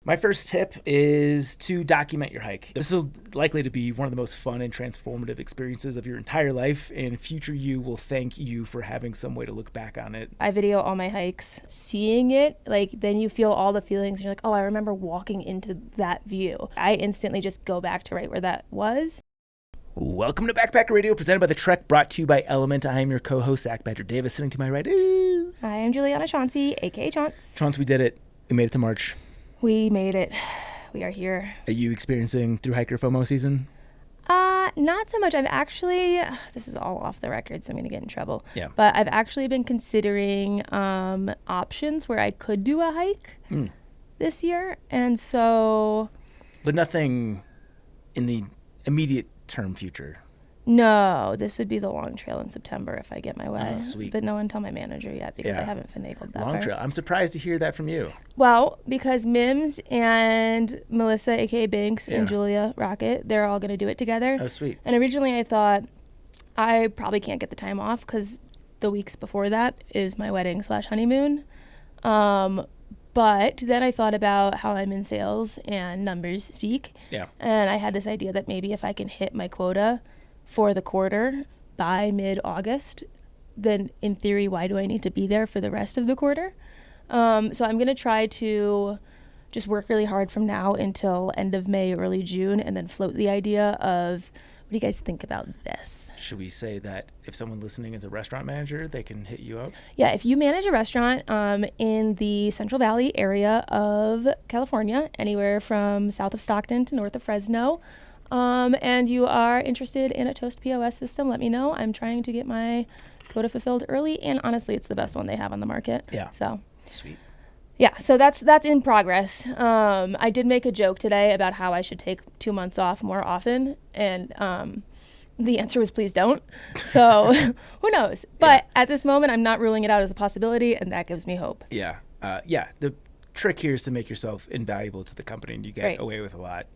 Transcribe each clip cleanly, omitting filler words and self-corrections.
My first tip is to document your hike. This is likely to be one of the most fun and transformative experiences of your entire life, and future you will thank you for having some way to look back on it. I video all my hikes. Seeing it, then you feel all the feelings. And you're like, oh, I remember walking into that view. I instantly just go back to right where that was. Welcome to Backpacker Radio, presented by The Trek, brought to you by LMNT. I am your co-host, Zach Badger Davis. Sitting to my right is... Hi, I'm Juliana Chaunce, a.k.a. Chaunce. Chaunce, we did it. We made it to March. We made it. We are here. Are you experiencing Thru-Hiker FOMO season? Not so much. I've actually, this is all off the record, so I'm going to get in trouble. Yeah. But I've actually been considering options where I could do a hike this year. And so... But nothing in the immediate term future. No, this would be the long trail in September if I get my way. Oh, sweet. But no one tell my manager yet because I haven't finagled that Long trail. I'm surprised to hear that from you. Well, because Mims and Melissa, a.k.a. Banks, and Julia Rocket, they're all going to do it together. Oh, sweet. And originally I thought I probably can't get the time off because the weeks before that is my wedding/honeymoon. But then I thought about how I'm in sales and numbers speak. Yeah. And I had this idea that maybe if I can hit my quota for the quarter by mid-August, then in theory, why do I need to be there for the rest of the quarter? So I'm going to try to just work really hard from now until end of May, early June, and then float the idea of, what do you guys think about this? Should we say that if someone listening is a restaurant manager, they can hit you up? Yeah, if you manage a restaurant in the Central Valley area of California, anywhere from south of Stockton to north of Fresno, and you are interested in a Toast POS system, let me know. I'm trying to get my quota fulfilled early, and honestly, it's the best one they have on the market. Yeah. So Sweet. Yeah, so that's in progress. I did make a joke today about how I should take 2 months off more often, and the answer was please don't. So who knows? But at this moment, I'm not ruling it out as a possibility, and that gives me hope. Yeah. The trick here is to make yourself invaluable to the company, and you get away with a lot.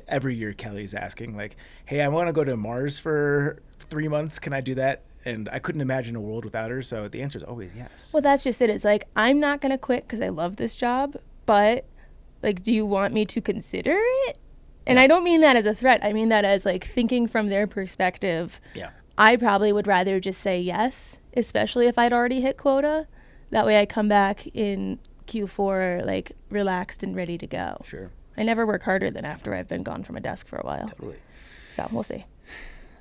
Every year, Kelly's asking, like, hey, I want to go to Mars for 3 months. Can I do that? And I couldn't imagine a world without her, so the answer is always yes. Well, that's just it. It's like, I'm not going to quit because I love this job, but, do you want me to consider it? And I don't mean that as a threat. I mean that as, thinking from their perspective. Yeah. I probably would rather just say yes, especially if I'd already hit quota. That way I come back in Q4, relaxed and ready to go. Sure. I never work harder than after I've been gone from a desk for a while. Totally. So we'll see.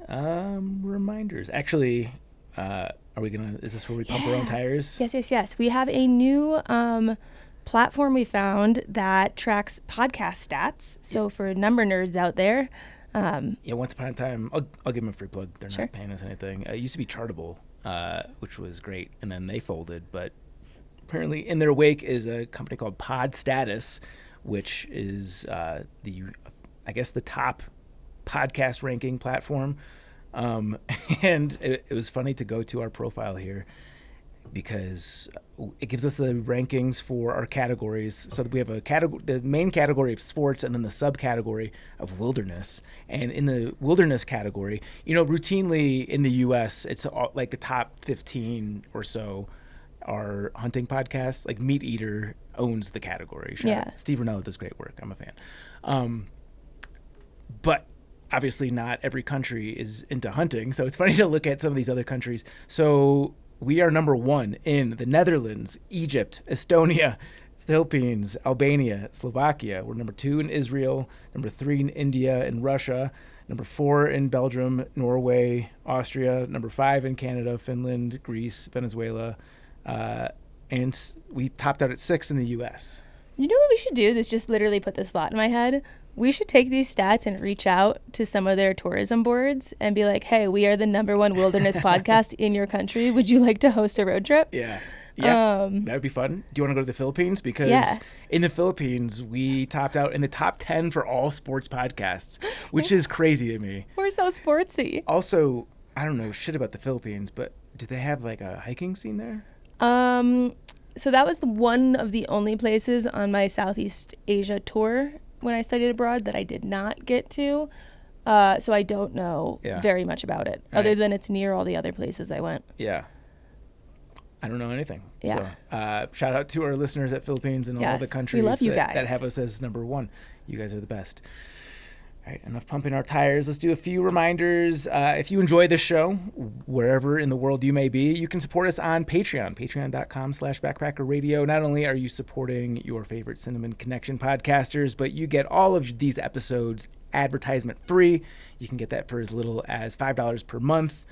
Reminders. Actually, is this where we pump our own tires? Yes. We have a new platform we found that tracks podcast stats. So for number nerds out there. Once upon a time, I'll give them a free plug. They're Sure. not paying us anything. It used to be Chartable, which was great, and then they folded. But apparently in their wake is a company called Pod Status, which is the top podcast ranking platform. And it was funny to go to our profile here because it gives us the rankings for our categories. So that we have the main category of sports and then the subcategory of wilderness. And in the wilderness category, routinely in the US, it's the top 15 or so are hunting podcasts. Like Meat Eater owns the category. Steve Rinella does great work. I'm a fan. But obviously not every country is into hunting, so it's funny to look at some of these other countries. So we are number 1 in the Netherlands, Egypt, Estonia, Philippines, Albania, Slovakia. We're number 2 in Israel, number 3 in India and Russia, number 4 in Belgium, Norway, Austria, number 5 in Canada, Finland, Greece, Venezuela, and we topped out at 6 in the US. You know what we should do? This just literally put this thought in my head. We should take these stats and reach out to some of their tourism boards and be like, hey, we are the number 1 wilderness podcast in your country. Would you like to host a road trip? Yeah. That would be fun. Do you want to go to the Philippines? Because in the Philippines, we topped out in the top 10 for all sports podcasts, which is crazy to me. We're so sportsy. Also, I don't know shit about the Philippines, but do they have a hiking scene there? So that was one of the only places on my Southeast Asia tour when I studied abroad that I did not get to. So I don't know very much about it, other than it's near all the other places I went. Yeah. I don't know anything. Yeah. So, shout out to our listeners at Philippines and all the countries we love you guys. that have us as number one. You guys are the best. All right, enough pumping our tires. Let's do a few reminders. If you enjoy this show, wherever in the world you may be, you can support us on Patreon, patreon.com/backpackerradio. Not only are you supporting your favorite Cinnamon Connection podcasters, but you get all of these episodes advertisement free. You can get that for as little as $5 per month.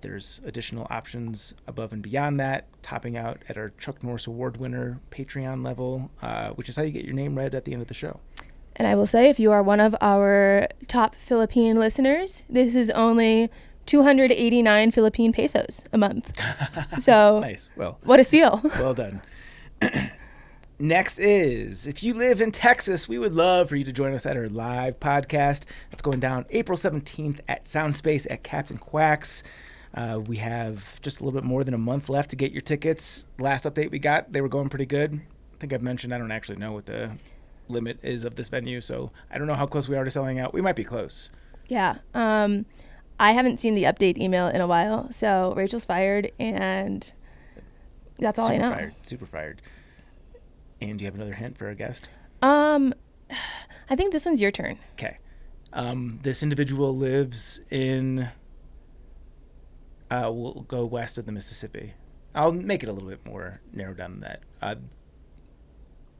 There's additional options above and beyond that, topping out at our Chuck Norris Award winner Patreon level, which is how you get your name read at the end of the show. And I will say, if you are one of our top Philippine listeners, this is only 289 Philippine pesos a month. So nice. Well, what a steal. Well done. Next is, if you live in Texas, we would love for you to join us at our live podcast. That's going down April 17th at Soundspace at Captain Quack's. We have just a little bit more than a month left to get your tickets. Last update we got, they were going pretty good. I think I've mentioned I don't actually know what the limit is of this venue, so I don't know how close we are to selling out. We might be close. Yeah. I haven't seen the update email in a while, so Rachel's fired, and that's all I know. Super fired. And do you have another hint for our guest? I think this one's your turn. Okay. This individual lives in, we'll go west of the Mississippi. I'll make it a little bit more narrowed down than that.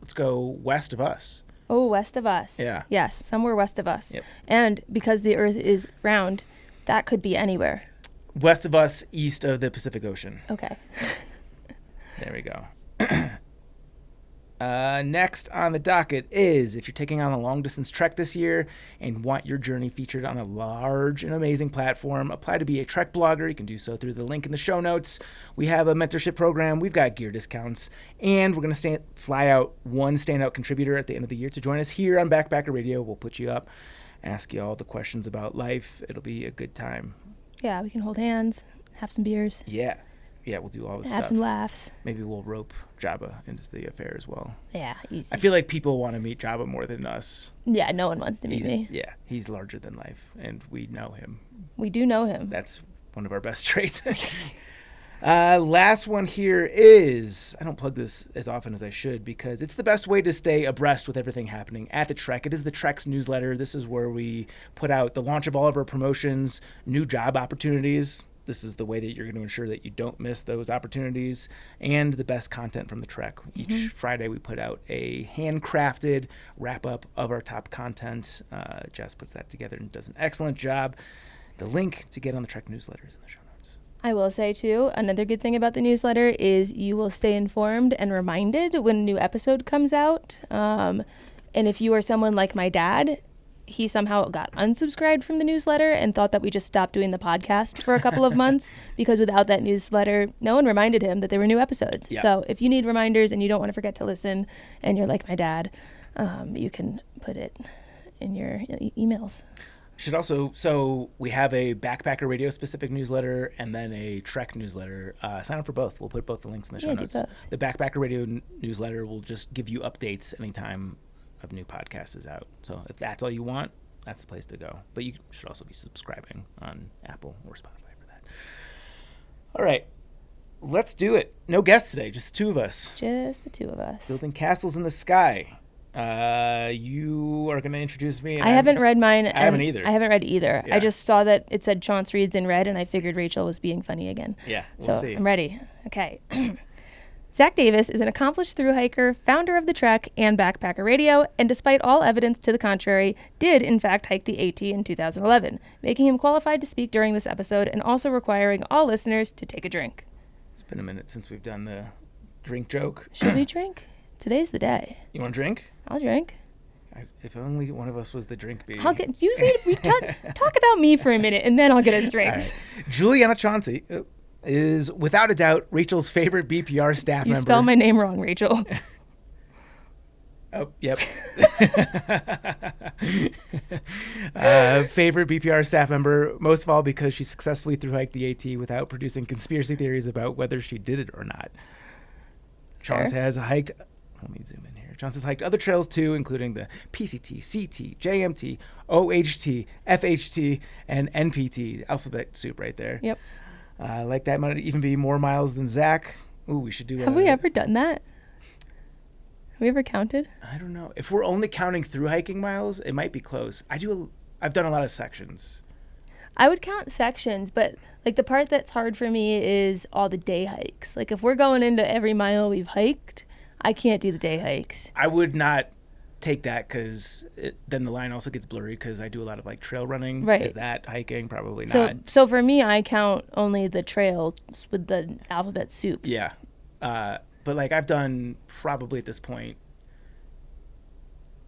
Let's go west of us. Oh, west of us. Yeah. Yes, somewhere west of us. Yep. And because the Earth is round, that could be anywhere. West of us, east of the Pacific Ocean. Okay. There we go. Next on the docket is, if you're taking on a long-distance trek this year and want your journey featured on a large and amazing platform, apply to be a trek blogger. You can do so through the link in the show notes. We have a mentorship program. We've got gear discounts. And we're going to fly out one standout contributor at the end of the year to join us here on Backpacker Radio. We'll put you up, ask you all the questions about life. It'll be a good time. Yeah, we can hold hands, have some beers. Yeah. Yeah, we'll do all this stuff. Have some laughs. Maybe we'll rope Jabba into the affair as well. Yeah, easy. I feel like people want to meet Jabba more than us. Yeah, no one wants to meet me. Yeah, he's larger than life, and we know him. We do know him. That's one of our best traits. Last one here is, I don't plug this as often as I should because it's the best way to stay abreast with everything happening at the Trek. It is the Trek's newsletter. This is where we put out the launch of all of our promotions, new job opportunities. This is the way that you're going to ensure that you don't miss those opportunities, and the best content from the Trek. Each Friday we put out a handcrafted wrap-up of our top content. Jess puts that together and does an excellent job. The link to get on the Trek newsletter is in the show notes. I will say, too, another good thing about the newsletter is you will stay informed and reminded when a new episode comes out. And if you are someone like my dad, he somehow got unsubscribed from the newsletter and thought that we just stopped doing the podcast for a couple of months because without that newsletter, no one reminded him that there were new episodes. Yeah. So if you need reminders and you don't want to forget to listen and you're like my dad, you can put it in your emails. Should also, so we have a Backpacker Radio specific newsletter and then a Trek newsletter. Sign up for both. We'll put both the links in the show notes. The Backpacker Radio newsletter will just give you updates anytime of new podcast is out. So if that's all you want, that's the place to go. But you should also be subscribing on Apple or Spotify for that. All right. Let's do it. No guests today, just the two of us. Just the two of us. Building castles in the sky. You are going to introduce me. I haven't read mine. I haven't either. I haven't read either. Yeah. I just saw that it said Chaunce reads in red, and I figured Rachel was being funny again. Yeah, we'll see. I'm ready. Okay. Zach Davis is an accomplished thru-hiker, founder of the Trek and Backpacker Radio, and despite all evidence to the contrary, did in fact hike the AT in 2011, making him qualified to speak during this episode and also requiring all listeners to take a drink. It's been a minute since we've done the drink joke. Should we drink? Today's the day. You want to drink? I'll drink. If only one of us was the drink bee. Talk about me for a minute, and then I'll get us drinks. Right. Juliana Chauncey is, without a doubt, Rachel's favorite BPR staff member. You spelled my name wrong, Rachel. Oh, yep. Favorite BPR staff member, most of all because she successfully thru-hiked the AT without producing conspiracy theories about whether she did it or not. Chaunce has hiked... Let me zoom in here. Chaunce has hiked other trails too, including the PCT, CT, JMT, OHT, FHT, and NPT. Alphabet soup right there. Yep. Like that might even be more miles than Zach. Ooh, we should do. Have we ever done that? Have we ever counted? I don't know. If we're only counting through hiking miles, it might be close. I've done a lot of sections. I would count sections, but like the part that's hard for me is all the day hikes. Like if we're going into every mile we've hiked, I can't do the day hikes. I would not take that because then the line also gets blurry because I do a lot of like trail running. Right. Is that hiking? Probably not. So for me, I count only the trails with the alphabet soup. Yeah. But like I've done probably at this point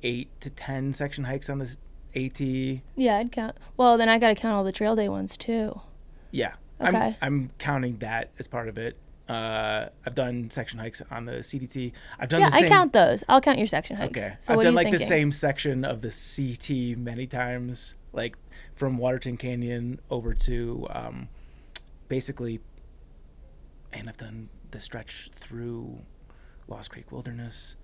8 to 10 section hikes on this AT. Yeah, I'd count. Well, then I got to count all the trail day ones too. Yeah. Okay. I'm counting that as part of it. I've done section hikes on the CDT. I've done Yeah, the same. I count those. I'll count your section hikes. Okay. So I've what done are you like thinking? the same section of the CT many times, like from Waterton Canyon over to basically, and I've done the stretch through Lost Creek Wilderness.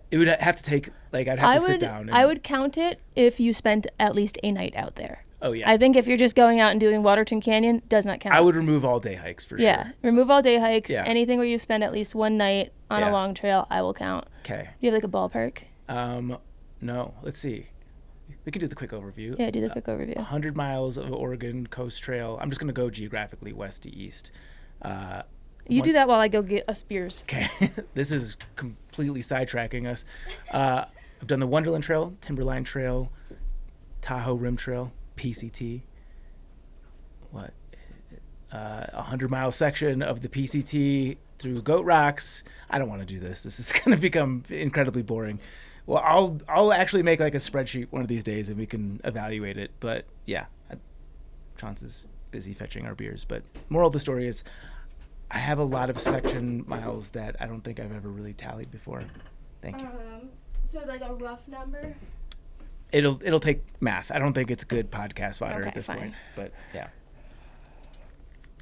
It would have to take, like, I'd have to sit down. I would count it if you spent at least a night out there. Oh, yeah. I think if you're just going out and doing Waterton Canyon, does not count. I would remove all day hikes for Yeah, sure. remove all day hikes. Yeah. Anything where you spend at least one night on Yeah. a long trail, I will count. Okay. Do you have like a ballpark? No, let's see. We can do the quick overview. Yeah, do the quick overview. 100 miles of Oregon Coast Trail. I'm just going to go geographically west to east. You do that while I go get us beers. Okay. This is completely sidetracking us. I've done the Wonderland Trail, Timberline Trail, Tahoe Rim Trail, PCT. What? 100-mile section of the PCT through Goat Rocks. I don't want to do this. This is going to become incredibly boring. Well, I'll actually make like a spreadsheet one of these days and we can evaluate it. But yeah, Chaunce is busy fetching our beers. But moral of the story is I have a lot of section miles that I don't think I've ever really tallied before. Thank you. So like a rough number? It'll take math. I don't think it's good podcast fodder Okay, at this fine. point. But yeah.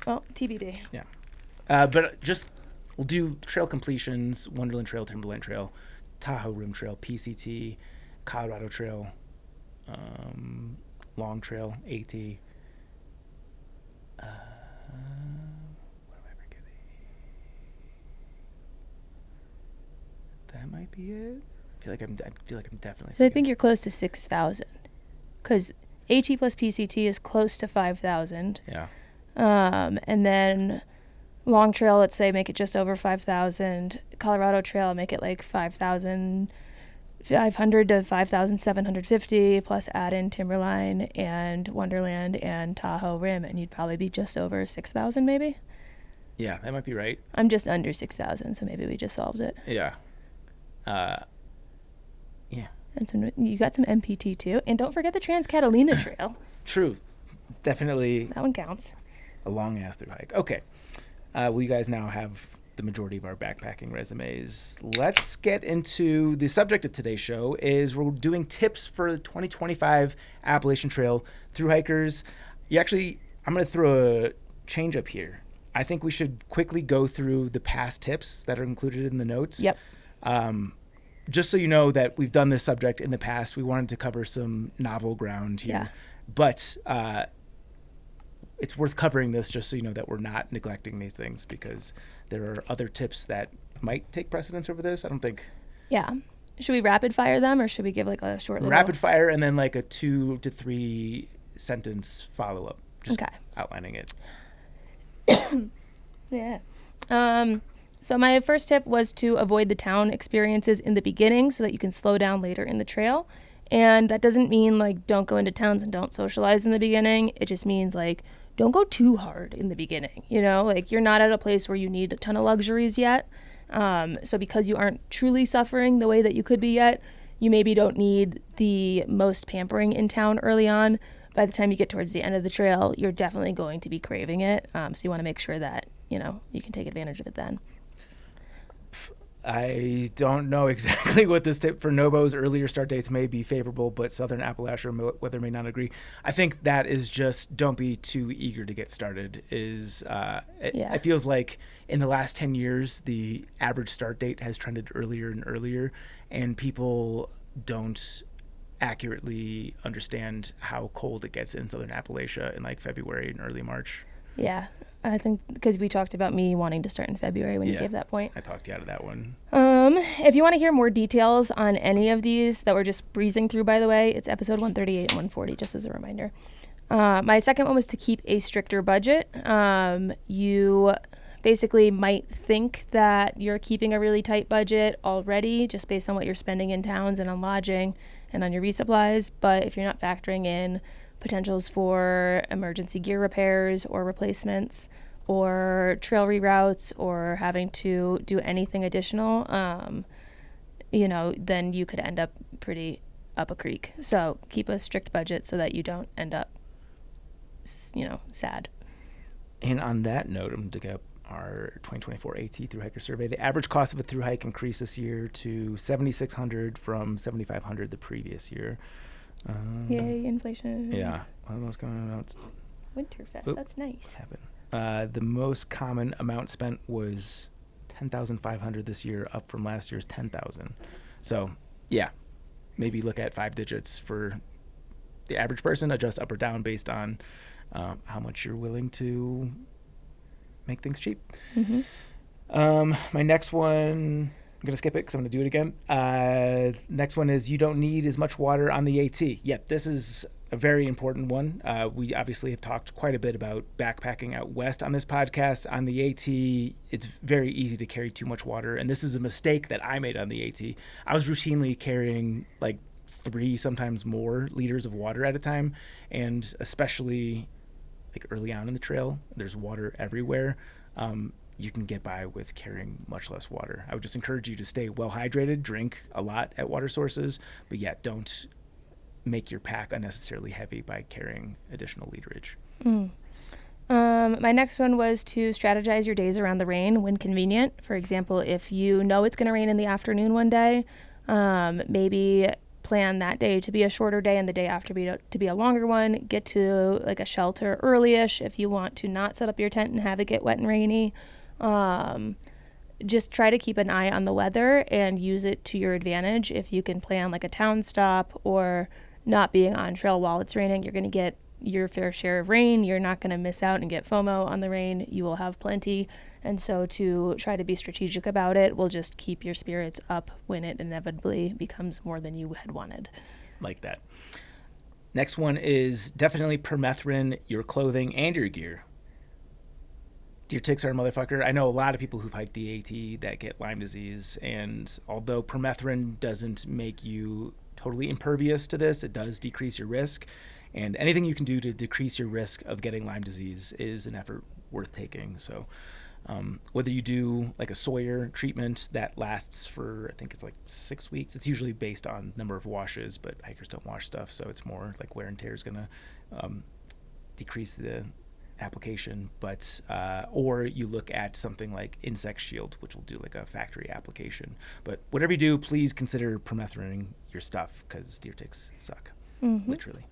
Well, TBD. Yeah. But just we'll do trail completions, Wonderland Trail, Timberland Trail, Tahoe Rim Trail, PCT, Colorado Trail, Long Trail, AT. What am I forgetting? That might be it. I feel like I'm definitely. So I think you're close to 6,000, because AT plus PCT is close to 5,000. Yeah. And then Long Trail, let's say, make it just over 5,000. Colorado Trail, make it like 5,500 to 5,750, plus add in Timberline and Wonderland and Tahoe Rim, and you'd probably be just over 6,000 maybe. Yeah, that might be right. I'm just under 6,000, so maybe we just solved it. Yeah. Yeah. And you got some MPT too, and don't forget the Trans Catalina Trail. True. Definitely That one counts. a long ass through hike. Okay. Well, you guys now have the majority of our backpacking resumes. Let's get into the subject of today's show. Is we're doing tips for the 2025 Appalachian Trail Thru-Hikers. I'm going to throw a change up here. I think we should quickly go through the past tips that are included in the notes. Yep. Just so you know that we've done this subject in the past. We wanted to cover some novel ground here. Yeah. But it's worth covering this just so you know that we're not neglecting these things, because there are other tips that might take precedence over this. I don't think. Yeah. Should we rapid fire them, or should we give like a short little... Rapid fire and then like a 2 to 3 sentence follow-up. Just Okay. outlining it. Yeah. So my first tip was to avoid the town experiences in the beginning so that you can slow down later in the trail. And that doesn't mean like don't go into towns and don't socialize in the beginning. It just means like don't go too hard in the beginning. You know, like you're not at a place where you need a ton of luxuries yet. So because you aren't truly suffering the way that you could be yet, you maybe don't need the most pampering in town early on. By the time you get towards the end of the trail, you're definitely going to be craving it. So you want to make sure that, you know, you can take advantage of it then. I don't know exactly what this tip for Nobos. Earlier start dates may be favorable, but Southern Appalachia weather may not agree. I think that is just don't be too eager to get started. It feels like in the last 10 years, the average start date has trended earlier and earlier, and people don't accurately understand how cold it gets in Southern Appalachia in like February and early March. Yeah. I think because we talked about me wanting to start in February when you gave that point. I talked you out of that one. If you want to hear more details on any of these that we're just breezing through, by the way, it's episode 138 and 140, just as a reminder. My second one was to keep a stricter budget. You basically might think that you're keeping a really tight budget already just based on what you're spending in towns and on lodging and on your resupplies. But if you're not factoring in potentials for emergency gear repairs or replacements or trail reroutes or having to do anything additional, then you could end up pretty up a creek. So keep a strict budget so that you don't end up, sad. And on that note, I'm going to get up our 2024 AT Thru-Hiker survey. The average cost of a thru-hike increased this year to $7,600 from $7,500 the previous year. Yay, inflation. Yeah. What was going on? Winterfest. That's nice. What happened? The most common amount spent was $10,500 this year, up from last year's $10,000. So, yeah, maybe look at 5 digits for the average person, adjust up or down based on how much you're willing to make things cheap. Mm-hmm. My next one, I'm going to skip it because I'm going to do it again. Next one is you don't need as much water on the AT. Yep, this is a very important one. We obviously have talked quite a bit about backpacking out west on this podcast. On the AT, it's very easy to carry too much water, and this is a mistake that I made on the AT. I was routinely carrying like 3, sometimes more liters of water at a time, and especially like early on in the trail, there's water everywhere. You can get by with carrying much less water. I would just encourage you to stay well hydrated, drink a lot at water sources, but don't make your pack unnecessarily heavy by carrying additional literage. My next one was to strategize your days around the rain when convenient. For example, if you know it's going to rain in the afternoon one day, maybe plan that day to be a shorter day and the day after to be a longer one. Get to like a shelter early-ish if you want to not set up your tent and have it get wet and rainy. Just try to keep an eye on the weather and use it to your advantage. If you can plan like a town stop or not being on trail while it's raining, you're going to get your fair share of rain. You're not going to miss out and get FOMO on the rain. You will have plenty. And so to try to be strategic about it will just keep your spirits up when it inevitably becomes more than you had wanted. Like that. Next one is definitely permethrin your clothing and your gear. Deer ticks are a motherfucker. I know a lot of people who've hiked the AT that get Lyme disease, and although permethrin doesn't make you totally impervious to this, it does decrease your risk, and anything you can do to decrease your risk of getting Lyme disease is an effort worth taking. So whether you do like a Sawyer treatment that lasts for, I think it's like 6 weeks, it's usually based on number of washes, but hikers don't wash stuff, so it's more like wear and tear is going to decrease the application, but or you look at something like Insect Shield, which will do like a factory application. But whatever you do, please consider permethrin your stuff because deer ticks suck, literally.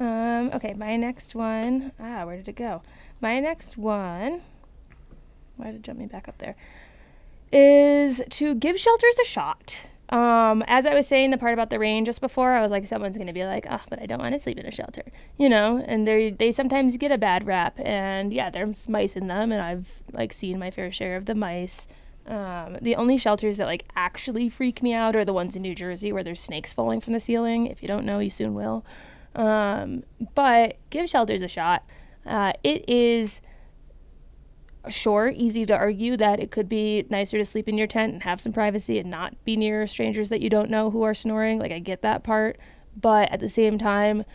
Okay, my next one. Where did it go? My next one. Why did it jump me back up there? Is to give shelters a shot. As I was saying the part about the rain just before, I was like, someone's going to be like, but I don't want to sleep in a shelter, and they sometimes get a bad rap, and yeah, there's mice in them, and I've like seen my fair share of the mice. The only shelters that like actually freak me out are the ones in New Jersey where there's snakes falling from the ceiling. If you don't know, you soon will. But give shelters a shot. It is sure, easy to argue that it could be nicer to sleep in your tent and have some privacy and not be near strangers that you don't know who are snoring. Like, I get that part. But at the same time,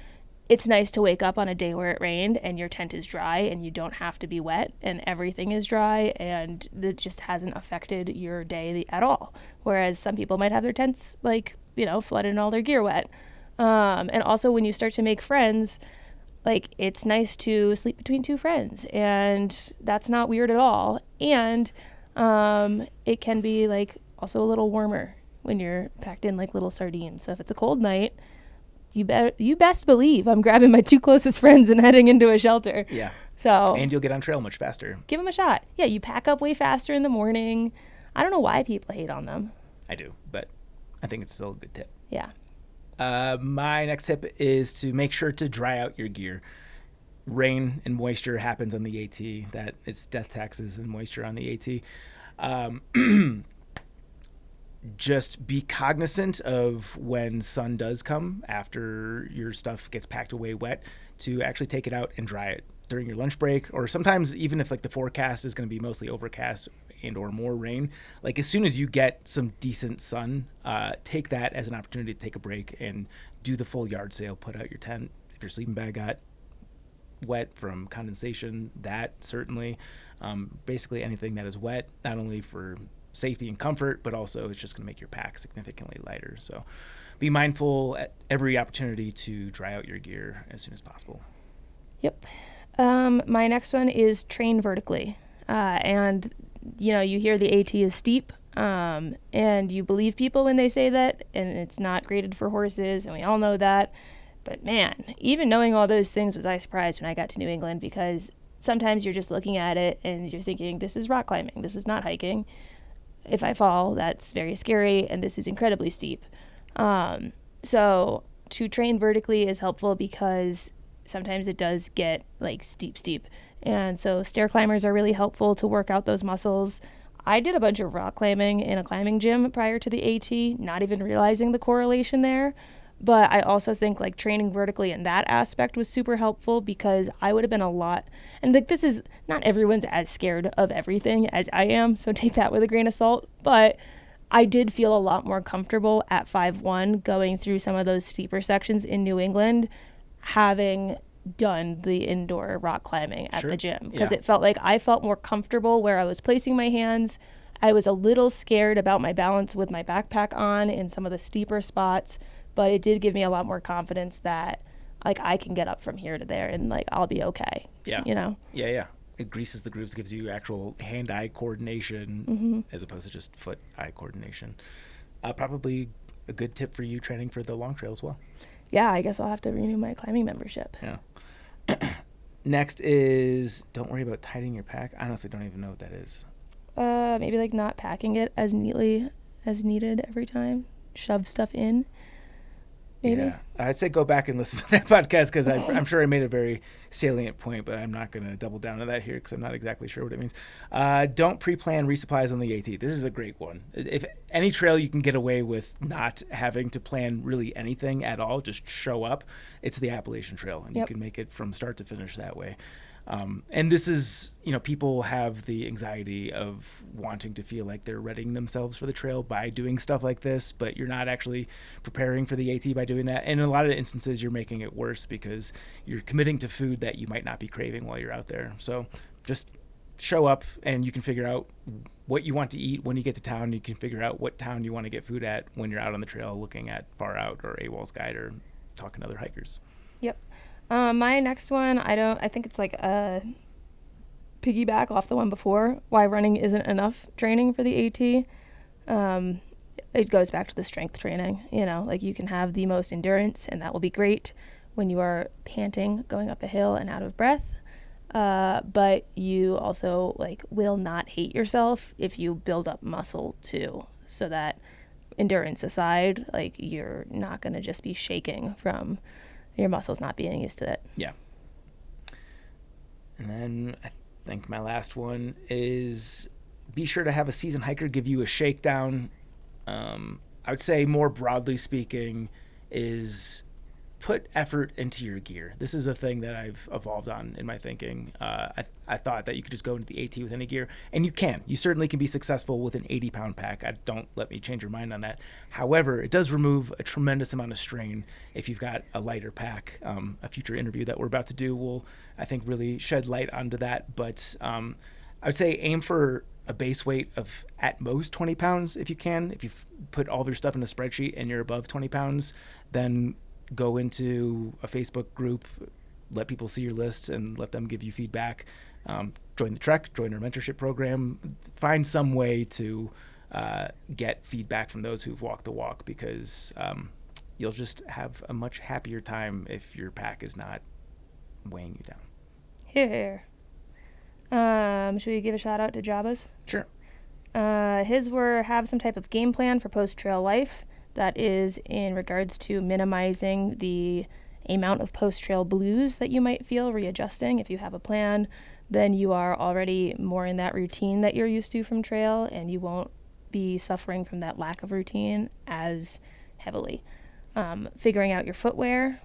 it's nice to wake up on a day where it rained and your tent is dry and you don't have to be wet and everything is dry and it just hasn't affected your day at all. Whereas some people might have their tents, flooded and all their gear wet. And also when you start to make friends, it's nice to sleep between 2 friends, and that's not weird at all. And it can be also a little warmer when you're packed in like little sardines. So if it's a cold night, you best believe I'm grabbing my 2 closest friends and heading into a shelter. Yeah. So and you'll get on trail much faster. Give them a shot. Yeah, you pack up way faster in the morning. I don't know why people hate on them. I do, but I think it's still a good tip. Yeah. My next tip is to make sure to dry out your gear. rain and moisture happens on the AT. That it's death taxes and moisture on the AT. Just be cognizant of when sun does come after your stuff gets packed away wet to actually take it out and dry it during your lunch break, or sometimes even if like the forecast is going to be mostly overcast and or more rain, like as soon as you get some decent sun, take that as an opportunity to take a break and do the full yard sale, put out your tent. If your sleeping bag got wet from condensation, that certainly, basically anything that is wet, not only for safety and comfort, but also it's just going to make your pack significantly lighter. So be mindful at every opportunity to dry out your gear as soon as possible. Yep. My next one is train vertically. And, you know, you hear the AT is steep, and you believe people when they say that, and it's not graded for horses, and we all know that. But man, even knowing all those things, was I surprised when I got to New England, because sometimes you're just looking at it and you're thinking, this is rock climbing, this is not hiking. If I fall, that's very scary, and this is incredibly steep. So to train vertically is helpful because sometimes it does get like steep. And so stair climbers are really helpful to work out those muscles. I did a bunch of rock climbing in a climbing gym prior to the AT, not even realizing the correlation there. But I also think like training vertically in that aspect was super helpful, because I would have been a lot, and like this is not everyone's as scared of everything as I am, so take that with a grain of salt. But I did feel a lot more comfortable at 5'1" going through some of those steeper sections in New England, having done the indoor rock climbing at the gym, because it felt like I felt more comfortable where I was placing my hands. I was a little scared about my balance with my backpack on in some of the steeper spots, but it did give me a lot more confidence that like I can get up from here to there and like I'll be okay. Yeah. You know? Yeah. It greases the grooves, gives you actual hand-eye coordination as opposed to just foot-eye coordination. Probably a good tip for you training for the long trail as well. Yeah, I guess I'll have to renew my climbing membership. Yeah. Next is don't worry about tightening your pack. I honestly don't even know what that is. Maybe like not packing it as neatly as needed every time. Shove stuff in. Maybe. Yeah, I'd say go back and listen to that podcast, because I'm sure I made a very salient point, but I'm not going to double down on that here because I'm not exactly sure what it means. Don't pre-plan resupplies on the AT. This is a great one. If any trail you can get away with not having to plan really anything at all, just show up, it's the Appalachian Trail, and you can make it from start to finish that way. And this is, people have the anxiety of wanting to feel like they're readying themselves for the trail by doing stuff like this, but you're not actually preparing for the AT by doing that. And in a lot of instances, you're making it worse because you're committing to food that you might not be craving while you're out there. So just show up, and you can figure out what you want to eat when you get to town. You can figure out what town you want to get food at when you're out on the trail looking at Far Out or AWOL's Guide or talking to other hikers. Yep. My next one, I think it's like a piggyback off the one before, why running isn't enough training for the AT. It goes back to the strength training, like you can have the most endurance, and that will be great when you are panting, going up a hill and out of breath. But you also will not hate yourself if you build up muscle too, so that endurance aside, you're not going to just be shaking from your muscles not being used to it. Yeah. And then I think my last one is be sure to have a seasoned hiker give you a shakedown. I would say more broadly speaking is put effort into your gear. This is a thing that I've evolved on in my thinking. I thought that you could just go into the AT with any gear, and you can. You certainly can be successful with an 80-pound pack. Don't let me change your mind on that. However, it does remove a tremendous amount of strain if you've got a lighter pack. A future interview that we're about to do will, I think, really shed light onto that. But I would say aim for a base weight of at most 20 pounds if you can. If you put all of your stuff in a spreadsheet and you're above 20 pounds, then go into a Facebook group, let people see your lists and let them give you feedback. Join the trek, join our mentorship program, find some way to get feedback from those who've walked the walk, because you'll just have a much happier time if your pack is not weighing you down. Here. Should we give a shout out to Jabba's? Sure. His were have some type of game plan for post-trail life that is in regards to minimizing the amount of post-trail blues that you might feel readjusting. If you have a plan, then you are already more in that routine that you're used to from trail, and you won't be suffering from that lack of routine as heavily. Figuring out your footwear.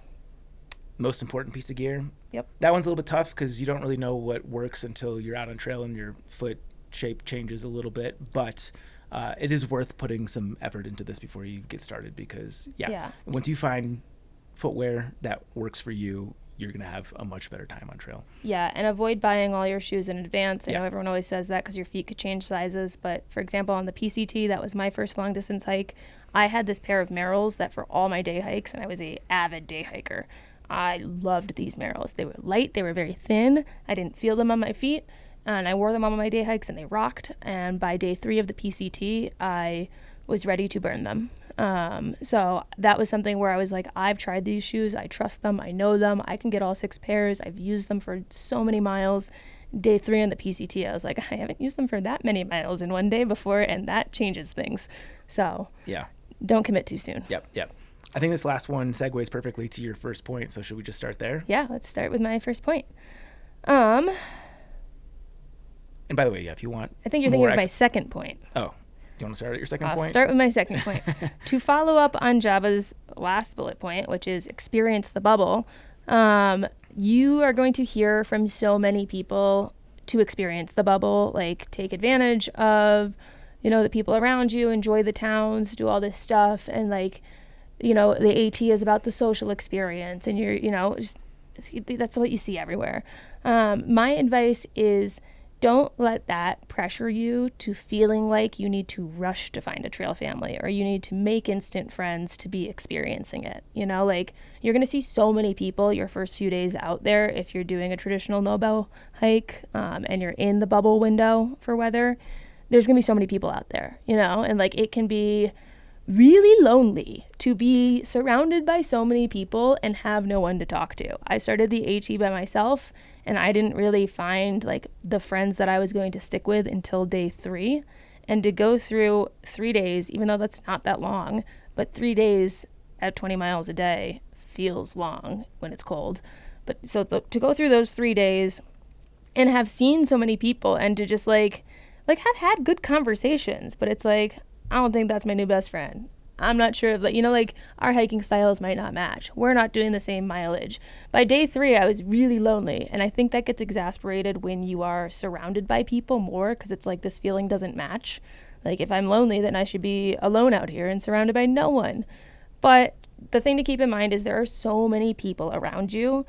Most important piece of gear. Yep. That one's a little bit tough because you don't really know what works until you're out on trail and your foot shape changes a little bit. But it is worth putting some effort into this before you get started because, once you find footwear that works for you, you're going to have a much better time on trail. Yeah, and avoid buying all your shoes in advance. I know everyone always says that because your feet could change sizes. But, for example, on the PCT, that was my first long-distance hike, I had this pair of Merrells that for all my day hikes, and I was an avid day hiker. I loved these Merrells. They were light. They were very thin. I didn't feel them on my feet. And I wore them on my day hikes, and they rocked. And by day 3 of the PCT, I was ready to burn them. So that was something where I was like, I've tried these shoes. I trust them. I know them. I can get all 6 pairs. I've used them for so many miles. Day 3 on the PCT, I was like, I haven't used them for that many miles in one day before, and that changes things. So don't commit too soon. Yep. I think this last one segues perfectly to your first point. So should we just start there? Yeah, let's start with my first point. And by the way, if you want, I think you're thinking of my second point. Oh, do you want to start at your second point? I'll start with my second point. To follow up on Java's last bullet point, which is experience the bubble, you are going to hear from so many people to experience the bubble, like take advantage of, the people around you, enjoy the towns, do all this stuff, and like, the AT is about the social experience, and that's what you see everywhere. My advice is don't let that pressure you to feeling like you need to rush to find a trail family or you need to make instant friends to be experiencing it. Like you're going to see so many people your first few days out there if you're doing a traditional no-bell hike and you're in the bubble window for weather. There's going to be so many people out there, and like it can be really lonely to be surrounded by so many people and have no one to talk to. I started the AT by myself, and I didn't really find like the friends that I was going to stick with until day 3. And to go through 3 days, even though that's not that long, but 3 days at 20 miles a day feels long when it's cold. But so to go through those 3 days and have seen so many people and to just like have had good conversations, but it's like, I don't think that's my new best friend. I'm not sure if, like our hiking styles might not match. We're not doing the same mileage. By day 3, I was really lonely. And I think that gets exasperated when you are surrounded by people more because it's like this feeling doesn't match. Like if I'm lonely, then I should be alone out here and surrounded by no one. But the thing to keep in mind is there are so many people around you,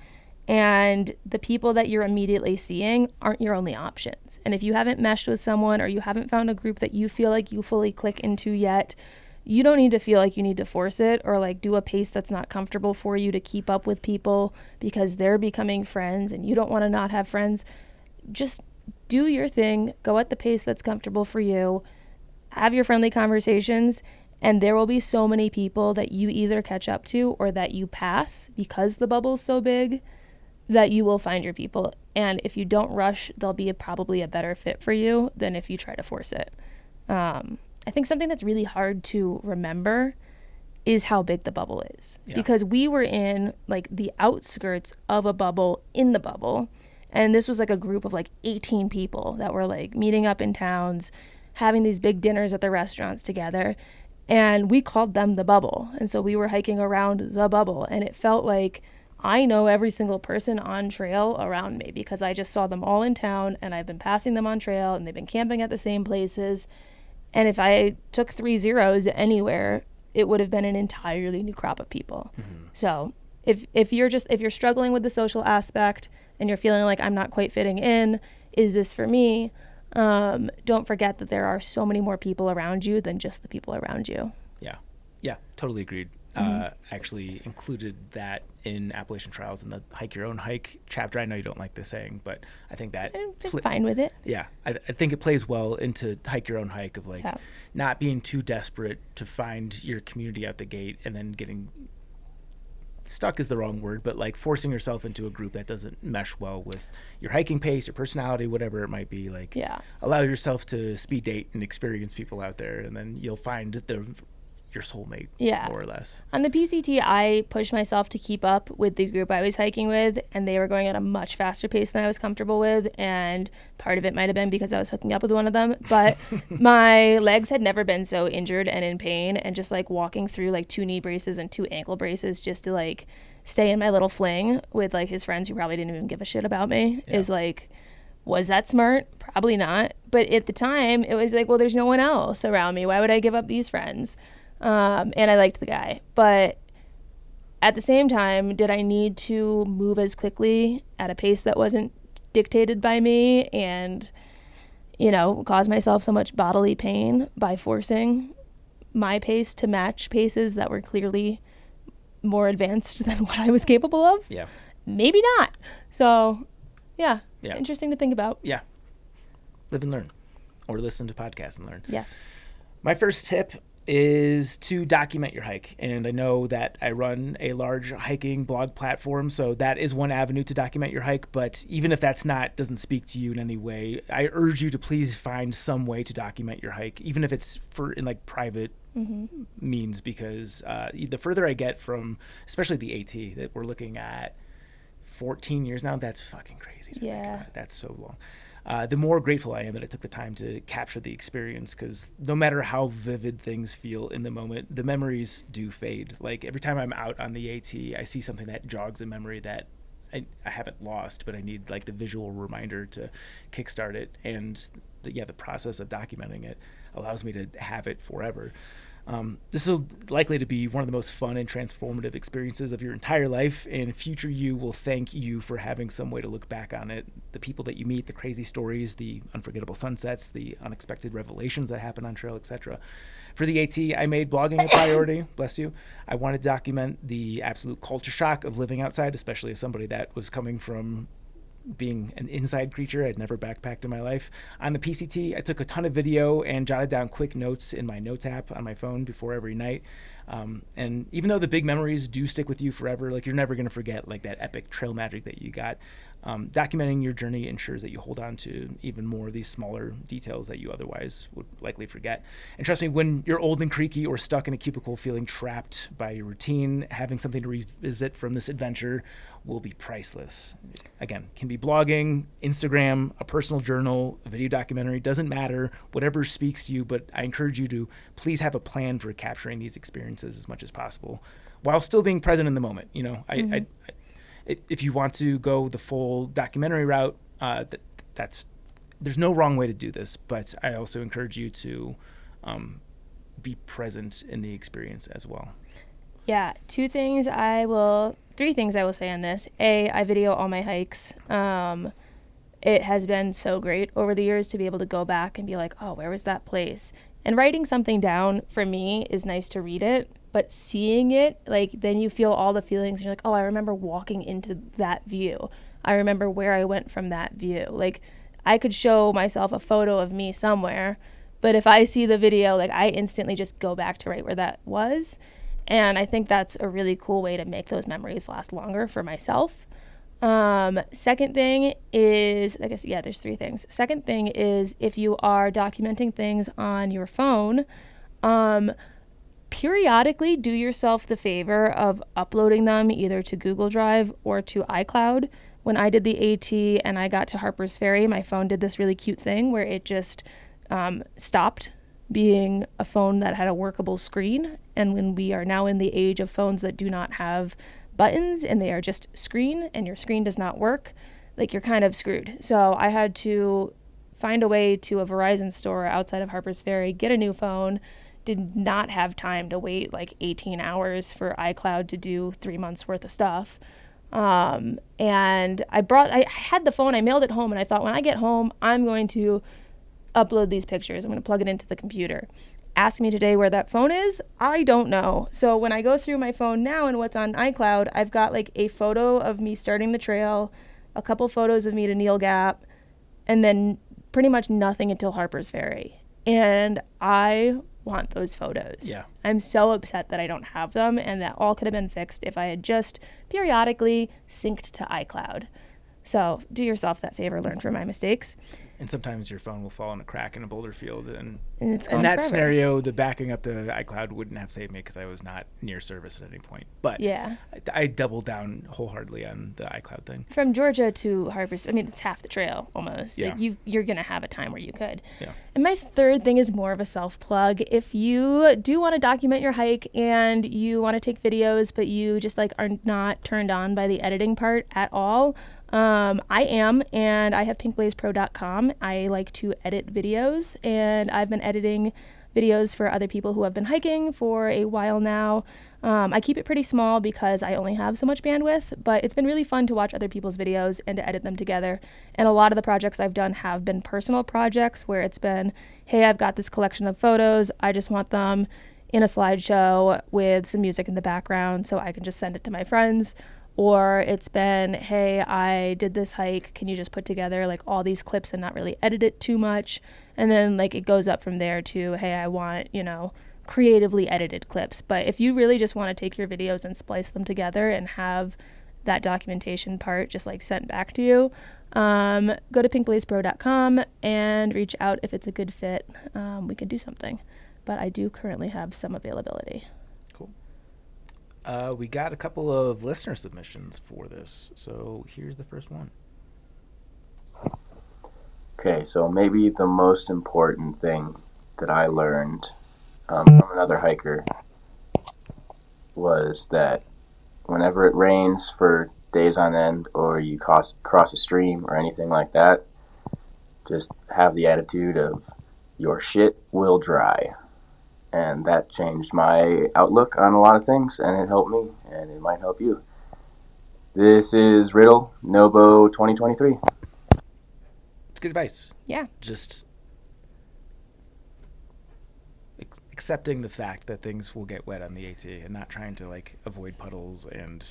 and the people that you're immediately seeing aren't your only options. And if you haven't meshed with someone or you haven't found a group that you feel like you fully click into yet, you don't need to feel like you need to force it or like do a pace that's not comfortable for you to keep up with people because they're becoming friends and you don't want to not have friends. Just do your thing, go at the pace that's comfortable for you, have your friendly conversations, and there will be so many people that you either catch up to or that you pass because the bubble's so big that you will find your people. And if you don't rush, they'll be probably a better fit for you than if you try to force it. I think something that's really hard to remember is how big the bubble is. Yeah. Because we were in like the outskirts of a bubble in the bubble. And this was like a group of like 18 people that were like meeting up in towns, having these big dinners at the restaurants together. And we called them the bubble. And so we were hiking around the bubble. And it felt like I know every single person on trail around me because I just saw them all in town and I've been passing them on trail and they've been camping at the same places. And if I took 3 zeros anywhere, it would have been an entirely new crop of people. Mm-hmm. So if you're struggling with the social aspect and you're feeling like I'm not quite fitting in, is this for me? Don't forget that there are so many more people around you than just the people around you. Yeah, totally agreed. Actually included that in Appalachian Trails in the Hike Your Own Hike chapter. I know you don't like this saying, but I think that I'm just fine with it. Yeah, I think it plays well into Hike Your Own Hike of like not being too desperate to find your community out the gate and then getting stuck is the wrong word, but like forcing yourself into a group that doesn't mesh well with your hiking pace, your personality, whatever it might be. Like allow yourself to speed date and experience people out there, and then you'll find your your soulmate, Yeah. more or less. On the PCT, I pushed myself to keep up with the group I was hiking with, and they were going at a much faster pace than I was comfortable with, and part of it might have been because I was hooking up with one of them, but my legs had never been so injured and in pain, and just like walking through like 2 knee braces and 2 ankle braces just to like stay in my little fling with like his friends who probably didn't even give a shit about me is like, was that smart? Probably not. But at the time, it was like, well, there's no one else around me. Why would I give up these friends? And I liked the guy. But at the same time, did I need to move as quickly at a pace that wasn't dictated by me and, you know, cause myself so much bodily pain by forcing my pace to match paces that were clearly more advanced than what I was capable of? Yeah. Maybe not. So, yeah. Yeah. Interesting to think about. Yeah. Live and learn. Or listen to podcasts and learn. Yes. My first tip is to document your hike. And I know that I run a large hiking blog platform, so that is one avenue to document your hike. But even if doesn't speak to you in any way, I urge you to please find some way to document your hike, even if it's in like private means, because the further I get from, especially the AT that we're looking at, 14 years now, that's fucking crazy to think about. That's so long. The more grateful I am that I took the time to capture the experience, because no matter how vivid things feel in the moment, the memories do fade. Like every time I'm out on the AT, I see something that jogs a memory that I haven't lost, but I need like the visual reminder to kickstart it. And the process of documenting it allows me to have it forever. This is likely to be one of the most fun and transformative experiences of your entire life, and future you will thank you for having some way to look back on it. The people that you meet, the crazy stories, the unforgettable sunsets, the unexpected revelations that happen on trail, etc. For the AT, I made blogging a priority. Bless you. I wanted to document the absolute culture shock of living outside, especially as somebody that was coming from being an inside creature. I'd never backpacked in my life. On the PCT, I took a ton of video and jotted down quick notes in my notes app on my phone before every night. And even though the big memories do stick with you forever, like you're never going to forget like that epic trail magic that you got. Documenting your journey ensures that you hold on to even more of these smaller details that you otherwise would likely forget. And trust me, when you're old and creaky or stuck in a cubicle feeling trapped by your routine, having something to revisit from this adventure will be priceless. Again, can be blogging, Instagram, a personal journal, a video documentary, doesn't matter, whatever speaks to you, but I encourage you to please have a plan for capturing these experiences as much as possible while still being present in the moment. You know, if you want to go the full documentary route, there's no wrong way to do this, but I also encourage you to be present in the experience as well. Yeah, 3 things I will say on this. I video all my hikes. It has been so great over the years to be able to go back and be like, oh, where was that place? And writing something down for me is nice to read it, but seeing it, like then you feel all the feelings. You're like, oh, I remember walking into that view. I remember where I went from that view. Like I could show myself a photo of me somewhere, but if I see the video, like I instantly just go back to right where that was. And I think that's a really cool way to make those memories last longer for myself. Second thing is, there's 3 things. Second thing is if you are documenting things on your phone, periodically do yourself the favor of uploading them either to Google Drive or to iCloud. When I did the AT and I got to Harper's Ferry, my phone did this really cute thing where it just stopped being a phone that had a workable screen. And when we are now in the age of phones that do not have buttons and they are just screen and your screen does not work, like you're kind of screwed. So I had to find a way to a Verizon store outside of Harper's Ferry, get a new phone, did not have time to wait like 18 hours for iCloud to do 3 months worth of stuff. And I had the phone, I mailed it home, and I thought when I get home, I'm going to upload these pictures. I'm going to plug it into the computer. Ask me today where that phone is. I don't know. So when I go through my phone now and what's on iCloud, I've got like a photo of me starting the trail, a couple photos of me to Neil Gap, and then pretty much nothing until Harper's Ferry. And I want those photos. Yeah. I'm so upset that I don't have them, and that all could have been fixed if I had just periodically synced to iCloud. So do yourself that favor, learn from my mistakes. And sometimes your phone will fall in a crack in a boulder field, and it's in gone that forever. scenario, the backing up to iCloud wouldn't have saved me because I was not near service at any point. But Yeah. I doubled down wholeheartedly on the iCloud thing. From Georgia to Harper's, I mean, it's half the trail almost. Yeah. Like you're going to have a time where you could. Yeah. And my third thing is more of a self-plug. If you do want to document your hike and you want to take videos, but you just like are not turned on by the editing part at all, I am, and I have pinkblazepro.com. I like to edit videos, and I've been editing videos for other people who have been hiking for a while now. I keep it pretty small because I only have so much bandwidth, but it's been really fun to watch other people's videos and to edit them together. And a lot of the projects I've done have been personal projects where it's been, hey, I've got this collection of photos. I just want them in a slideshow with some music in the background so I can just send it to my friends. Or it's been, hey, I did this hike. Can you just put together like all these clips and not really edit it too much? And then like it goes up from there to, hey, I want, creatively edited clips. But if you really just want to take your videos and splice them together and have that documentation part just like sent back to you, go to pinkblazepro.com and reach out if it's a good fit. We could do something. But I do currently have some availability. Cool. We got a couple of listener submissions for this, so here's the first one. Okay, so maybe the most important thing that I learned from another hiker was that whenever it rains for days on end, or you cross a stream or anything like that, just have the attitude of your shit will dry. And that changed my outlook on a lot of things, and it helped me, and it might help you. This is Riddle, Nobo 2023. It's good advice. Yeah. Just accepting the fact that things will get wet on the AT and not trying to like avoid puddles and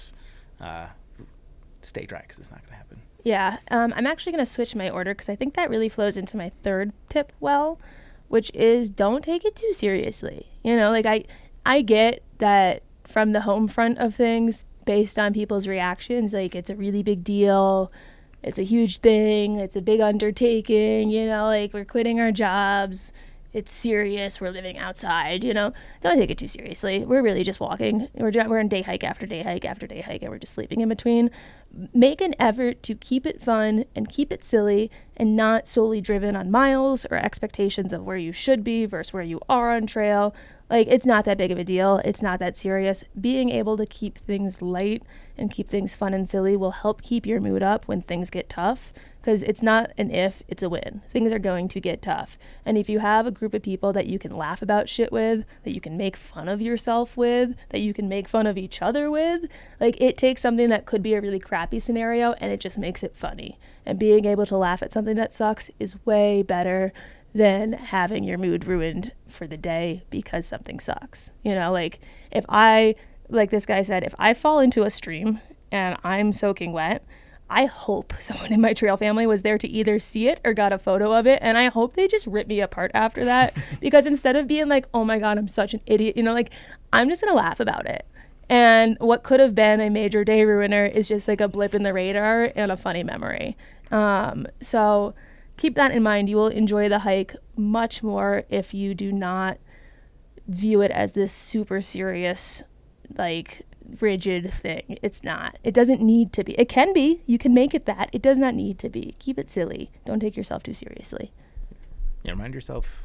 stay dry because it's not going to happen. Yeah. I'm actually going to switch my order because I think that really flows into my third tip well, which is don't take it too seriously. I get that from the home front of things, based on people's reactions, like it's a really big deal. It's a huge thing. It's a big undertaking, like we're quitting our jobs. It's serious. We're living outside, Don't take it too seriously. We're really just walking. We're in day hike after day hike after day hike, and we're just sleeping in between. Make an effort to keep it fun and keep it silly and not solely driven on miles or expectations of where you should be versus where you are on trail. Like, it's not that big of a deal. It's not that serious. Being able to keep things light and keep things fun and silly will help keep your mood up when things get tough, because it's not an if, it's a when. Things are going to get tough. And if you have a group of people that you can laugh about shit with, that you can make fun of yourself with, that you can make fun of each other with, like it takes something that could be a really crappy scenario and it just makes it funny. And being able to laugh at something that sucks is way better than having your mood ruined for the day because something sucks. Like this guy said, if I fall into a stream and I'm soaking wet, I hope someone in my trail family was there to either see it or got a photo of it. And I hope they just rip me apart after that because instead of being like, oh my God, I'm such an idiot, I'm just going to laugh about it. And what could have been a major day ruiner is just like a blip in the radar and a funny memory. So keep that in mind. You will enjoy the hike much more if you do not view it as this super serious, like rigid thing. It's not. It doesn't need to be. It can be. You can make it that. It does not need to be. Keep it silly. Don't take yourself too seriously. Yeah, remind yourself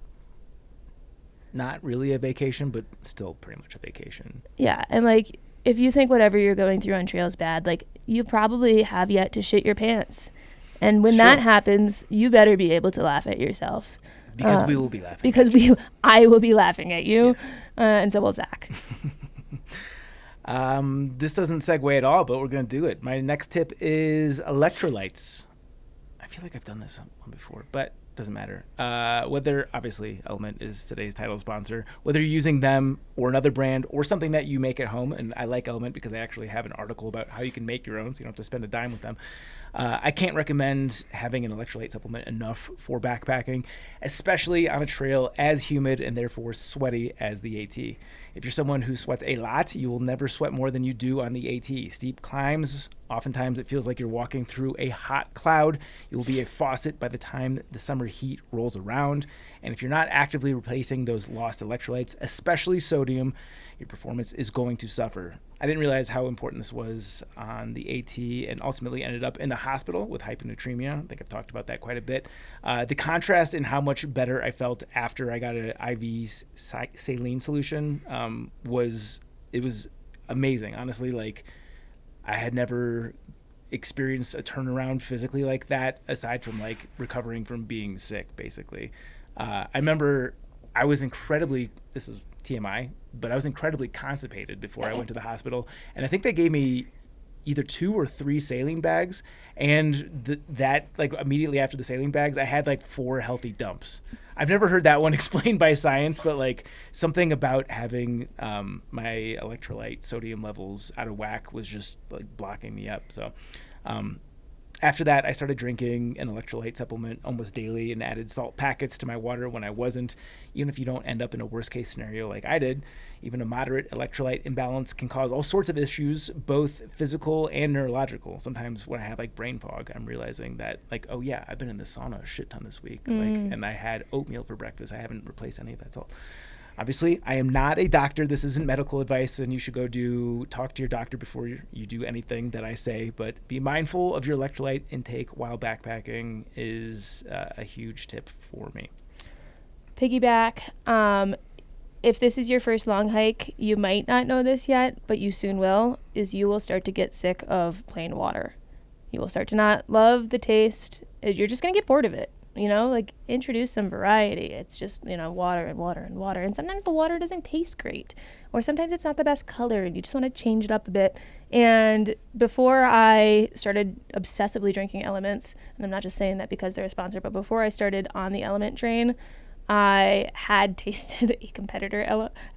not really a vacation, but still pretty much a vacation. Yeah, and like if you think whatever you're going through on trail is bad, like you probably have yet to shit your pants. And when that happens, you better be able to laugh at yourself. Because we will be laughing. Because I will be laughing at you, yes. And so will Zach. This doesn't segue at all, but we're going to do it. My next tip is Electrolytes. I feel like I've done this one before, but doesn't matter. Whether, obviously, LMNT is today's title sponsor. Whether you're using them or another brand or something that you make at home, and I like LMNT because I actually have an article about how you can make your own, so you don't have to spend a dime with them. I can't recommend having an electrolyte supplement enough for backpacking, especially on a trail as humid and therefore sweaty as the AT. If you're someone who sweats a lot, you will never sweat more than you do on the AT. Steep climbs, oftentimes it feels like you're walking through a hot cloud. You will be a faucet by the time the summer heat rolls around. And if you're not actively replacing those lost electrolytes, especially sodium, your performance is going to suffer. I didn't realize how important this was on the AT, and ultimately ended up in the hospital with hyponatremia. I think I've talked about that quite a bit. The contrast in how much better I felt after I got an IV saline solution was amazing. Honestly, like, I had never experienced a turnaround physically like that, aside from like recovering from being sick, basically. I remember I was this is TMI, but I was incredibly constipated before I went to the hospital. And I think they gave me either 2 or 3 saline bags. And that like immediately after the saline bags, I had like 4 healthy dumps. I've never heard that one explained by science, but like something about having my electrolyte sodium levels out of whack was just like blocking me up. So after that, I started drinking an electrolyte supplement almost daily and added salt packets to my water when I wasn't. Even if you don't end up in a worst case scenario like I did, even a moderate electrolyte imbalance can cause all sorts of issues, both physical and neurological. Sometimes when I have like brain fog, I'm realizing that like, oh yeah, I've been in the sauna a shit ton this week. And I had oatmeal for breakfast. I haven't replaced any of that salt. Obviously, I am not a doctor. This isn't medical advice, and you should talk to your doctor before you do anything that I say. But be mindful of your electrolyte intake while backpacking is a huge tip for me. Piggyback. If this is your first long hike, you might not know this yet, but you soon will, is you will start to get sick of plain water. You will start to not love the taste. You're just going to get bored of it. Like introduce some variety. It's just, water and water and water. And sometimes the water doesn't taste great, or sometimes it's not the best color and you just want to change it up a bit. And before I started obsessively drinking Elements, and I'm not just saying that because they're a sponsor, but before I started on the Element train, I had tasted a competitor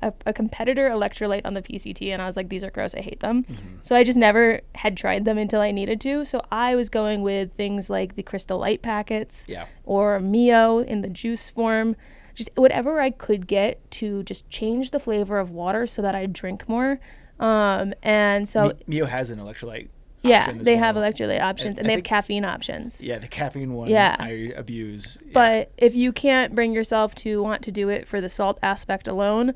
electrolyte on the PCT, and I was like, these are gross, I hate them. So I just never had tried them until I needed to. So I was going with things like the Crystal Light packets, or Mio in the juice form, just whatever I could get to just change the flavor of water so that I drink more. And so Mio has an electrolyte. Yeah, they have electrolyte options, and they have caffeine options. Yeah, the caffeine one I abuse. Yeah. But if you can't bring yourself to want to do it for the salt aspect alone,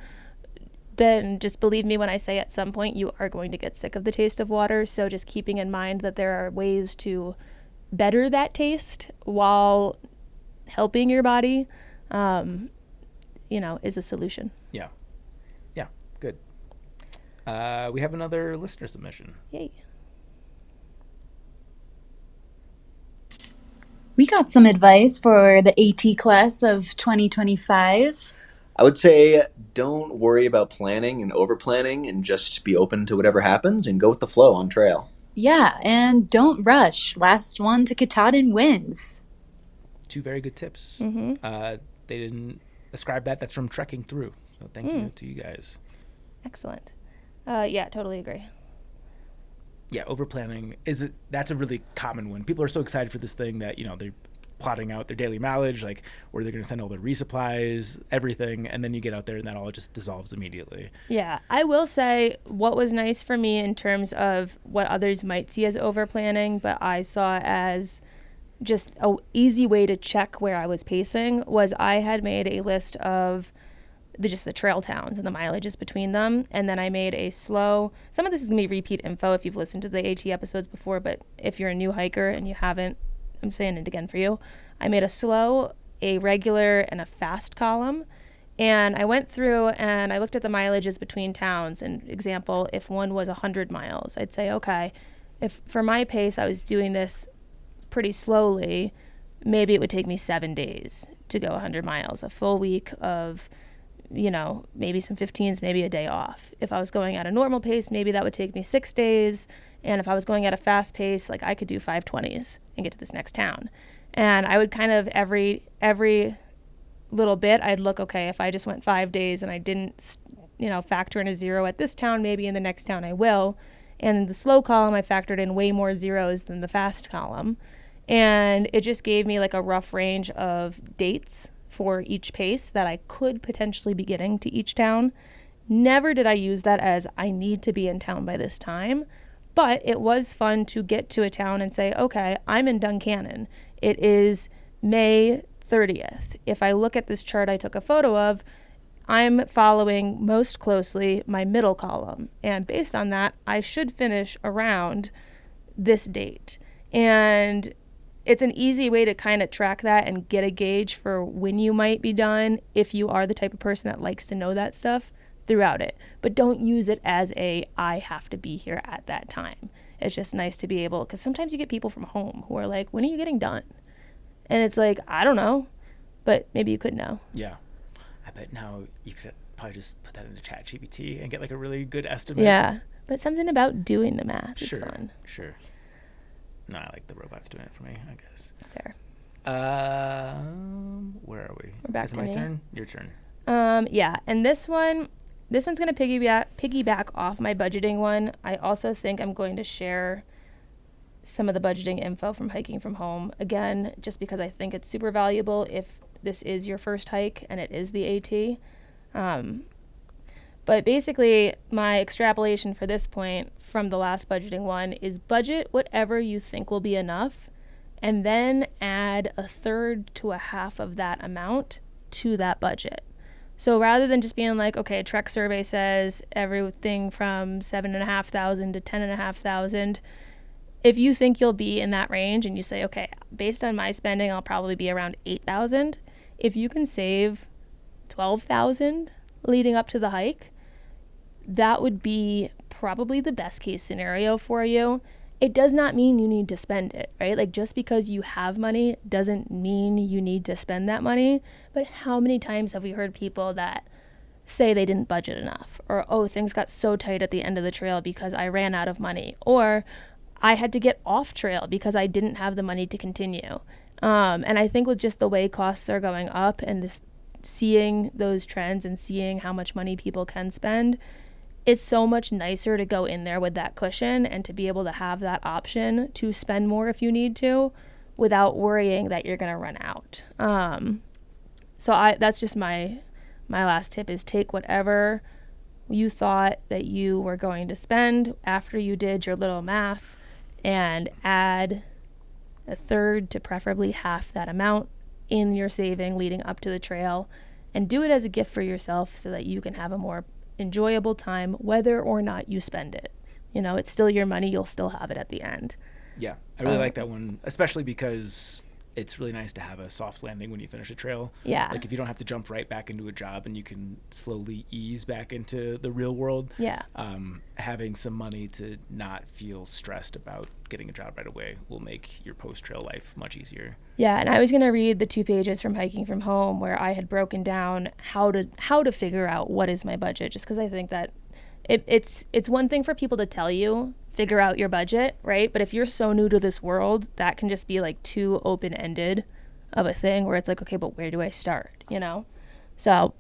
then just believe me when I say at some point you are going to get sick of the taste of water. So just keeping in mind that there are ways to better that taste while helping your body, is a solution. Yeah. Yeah, good. We have another listener submission. Yay. We got some advice for the AT class of 2025. I would say don't worry about planning and over-planning, and just be open to whatever happens and go with the flow on trail. Yeah, and don't rush. Last one to Katahdin wins. 2 very good tips. They didn't describe that. That's from Trekking Through. So thank you to you guys. Excellent. Yeah, totally agree. Yeah, overplanning that's a really common one. People are so excited for this thing that, they're plotting out their daily mileage, like where they're going to send all their resupplies, everything, and then you get out there and that all just dissolves immediately. Yeah, I will say what was nice for me in terms of what others might see as overplanning, but I saw as just an easy way to check where I was pacing, was I had made a list of the trail towns and the mileages between them, and then I made a slow, some of this is going to be repeat info if you've listened to the AT episodes before, but if you're a new hiker and you haven't, I'm saying it again for you. I made a slow, a regular, and a fast column, and I went through and I looked at the mileages between towns. And example, if one was 100 miles, I'd say, okay, if for my pace I was doing this pretty slowly, maybe it would take me 7 days to go 100 miles, a full week of maybe some 15s, maybe a day off. If I was going at a normal pace, maybe that would take me 6 days. And if I was going at a fast pace, like I could do 520s and get to this next town. And I would kind of every little bit, I'd look, okay, if I just went 5 days and I didn't, factor in a 0 at this town, maybe in the next town I will. And in the slow column, I factored in way more zeros than the fast column. And it just gave me like a rough range of dates for each pace that I could potentially be getting to each town. Never did I use that as I need to be in town by this time, but it was fun to get to a town and say, okay, I'm in Duncannon. It is May 30th. If I look at this chart I took a photo of, I'm following most closely my middle column. And based on that, I should finish around this date. And it's an easy way to kind of track that and get a gauge for when you might be done if you are the type of person that likes to know that stuff throughout it. But don't use it as I have to be here at that time. It's just nice to be able, because sometimes you get people from home who are like, when are you getting done? And it's like, I don't know, but maybe you could know. Yeah. I bet now you could probably just put that into ChatGPT and get like a really good estimate. Yeah. But something about doing the math is fun. Sure. No, I like the robots doing it for me, I guess. Fair. Where are we? We're back Is it to my me. turn? Your turn. Yeah. And this one's going to piggyback off my budgeting one. I also think I'm going to share some of the budgeting info from Hiking from Home. Again, just because I think it's super valuable if this is your first hike and it is the AT. But basically, my extrapolation for this point from the last budgeting one is budget whatever you think will be enough, and then add a third to a half of that amount to that budget. So rather than just being like, okay, Trek survey says everything from 7,500 to 10,500, if you think you'll be in that range and you say, okay, based on my spending, I'll probably be around 8,000. If you can save 12,000 leading up to the hike, that would be probably the best case scenario for you. It does not mean you need to spend it, right? Like, just because you have money doesn't mean you need to spend that money. But how many times have we heard people that say they didn't budget enough, or, oh, things got so tight at the end of the trail because I ran out of money, or I had to get off trail because I didn't have the money to continue. And I think with just the way costs are going up and just seeing those trends and seeing how much money people can spend, it's so much nicer to go in there with that cushion and to be able to have that option to spend more if you need to without worrying that you're going to run out. So that's just my last tip is take whatever you thought that you were going to spend after you did your little math and add a third to preferably half that amount in your saving leading up to the trail, and do it as a gift for yourself so that you can have a more enjoyable time whether or not you spend it. You know, it's still your money, you'll still have it at the end. Yeah, I really like that one, especially because it's really nice to have a soft landing when you finish a trail. Yeah. Like if you don't have to jump right back into a job and you can slowly ease back into the real world. Yeah. Having some money to not feel stressed about getting a job right away will make your post-trail life much easier. Yeah, and I was going to read the 2 pages from Hiking from Home where I had broken down how to figure out what is my budget, just because I think that it's one thing for people to tell you, figure out your budget, right? But if you're so new to this world, that can just be like too open-ended of a thing where it's like, okay, but where do I start, you know? So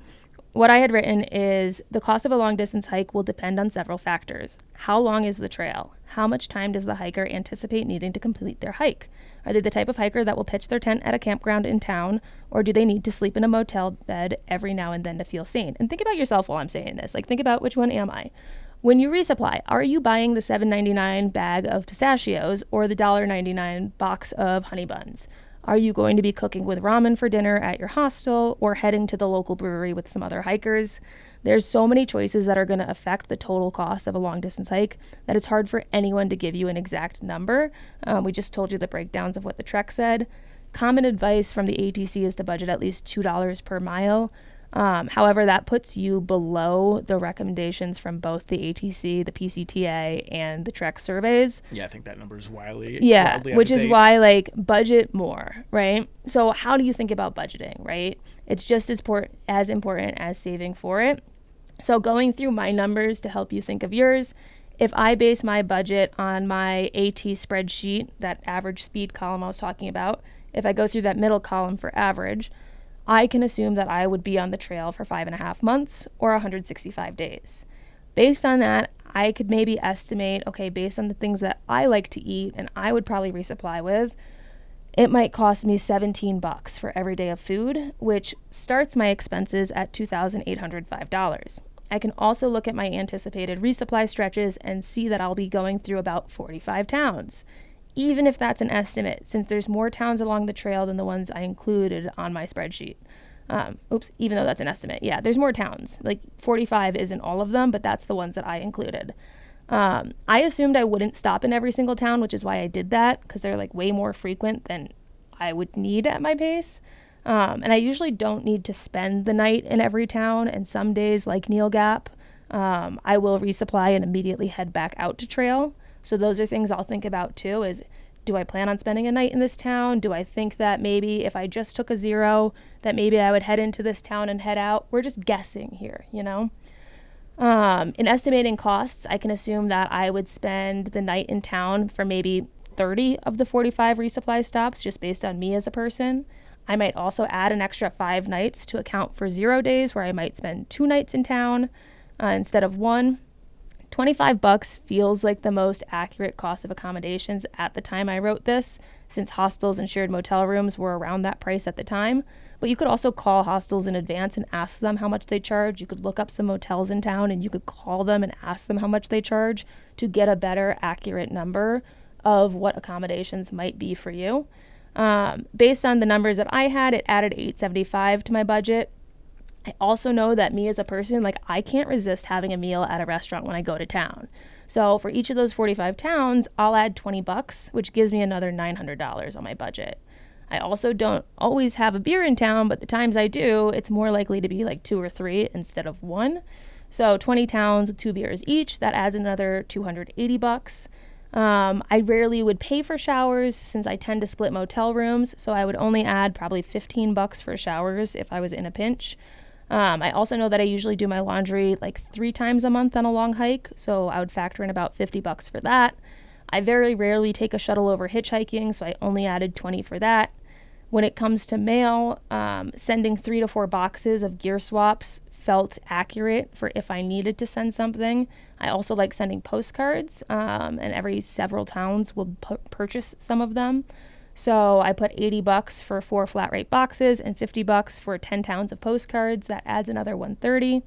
what I had written is the cost of a long-distance hike will depend on several factors. How long is the trail? How much time does the hiker anticipate needing to complete their hike? Are they the type of hiker that will pitch their tent at a campground in town, or do they need to sleep in a motel bed every now and then to feel sane? And think about yourself while I'm saying this. Like, think about which one am I? When you resupply, are you buying the $7.99 bag of pistachios or the $1.99 box of honey buns? Are you going to be cooking with ramen for dinner at your hostel or heading to the local brewery with some other hikers? There's so many choices that are going to affect the total cost of a long distance hike that it's hard for anyone to give you an exact number. We just told you the breakdowns of what the Trek said. Common advice from the ATC is to budget at least $2 per mile. However, that puts you below the recommendations from both the ATC, the PCTA, and the Trek surveys. Yeah, I think that number is wildly which is out of date. why, like, budget more, right? So how do you think about budgeting, right? It's just as important as saving for it. So going through my numbers to help you think of yours, if I base my budget on my AT spreadsheet, that average speed column I was talking about, if I go through that middle column for average, I can assume that I would be on the trail for 5.5 months or 165 days. Based on that, I could maybe estimate, okay, based on the things that I like to eat and I would probably resupply with, it might cost me $17 for every day of food, which starts my expenses at $2,805. I can also look at my anticipated resupply stretches and see that I'll be going through about 45 towns, even if that's an estimate, since there's more towns along the trail than the ones I included on my spreadsheet. Even though that's an estimate. Yeah, there's more towns. Like 45 isn't all of them, but that's the ones that I included. I assumed I wouldn't stop in every single town, which is why I did that, because they're like way more frequent than I would need at my pace. And I usually don't need to spend the night in every town, and some days, like Neil Gap, I will resupply and immediately head back out to trail. So those are things I'll think about too, is do I plan on spending a night in this town? Do I think that maybe if I just took a 0, that maybe I would head into this town and head out? We're just guessing here, you know? In estimating costs, I can assume that I would spend the night in town for maybe 30 of the 45 resupply stops, just based on me as a person. I might also add an extra 5 nights to account for 0 days, where I might spend 2 nights in town instead of 1. $25 feels like the most accurate cost of accommodations at the time I wrote this, since hostels and shared motel rooms were around that price at the time. But you could also call hostels in advance and ask them how much they charge. You could look up some motels in town and you could call them and ask them how much they charge to get a better, accurate number of what accommodations might be for you. Based on the numbers that I had, it added $875 to my budget. I also know that me as a person, like, I can't resist having a meal at a restaurant when I go to town. So for each of those 45 towns, I'll add $20, which gives me another $900 on my budget. I also don't always have a beer in town, but the times I do, it's more likely to be like 2 or 3 instead of 1. So 20 towns with 2 beers each, that adds another $280. I rarely would pay for showers since I tend to split motel rooms, so I would only add probably $15 for showers if I was in a pinch. I also know that I usually do my laundry like 3 times a month on a long hike, so I would factor in about $50 for that. I very rarely take a shuttle over hitchhiking, so I only added $20 for that. When it comes to mail, sending 3 to 4 boxes of gear swaps felt accurate for if I needed to send something. I also like sending postcards, and every several towns will purchase some of them. So I put $80 for 4 flat rate boxes and $50 for 10 towns of postcards. That adds another $130.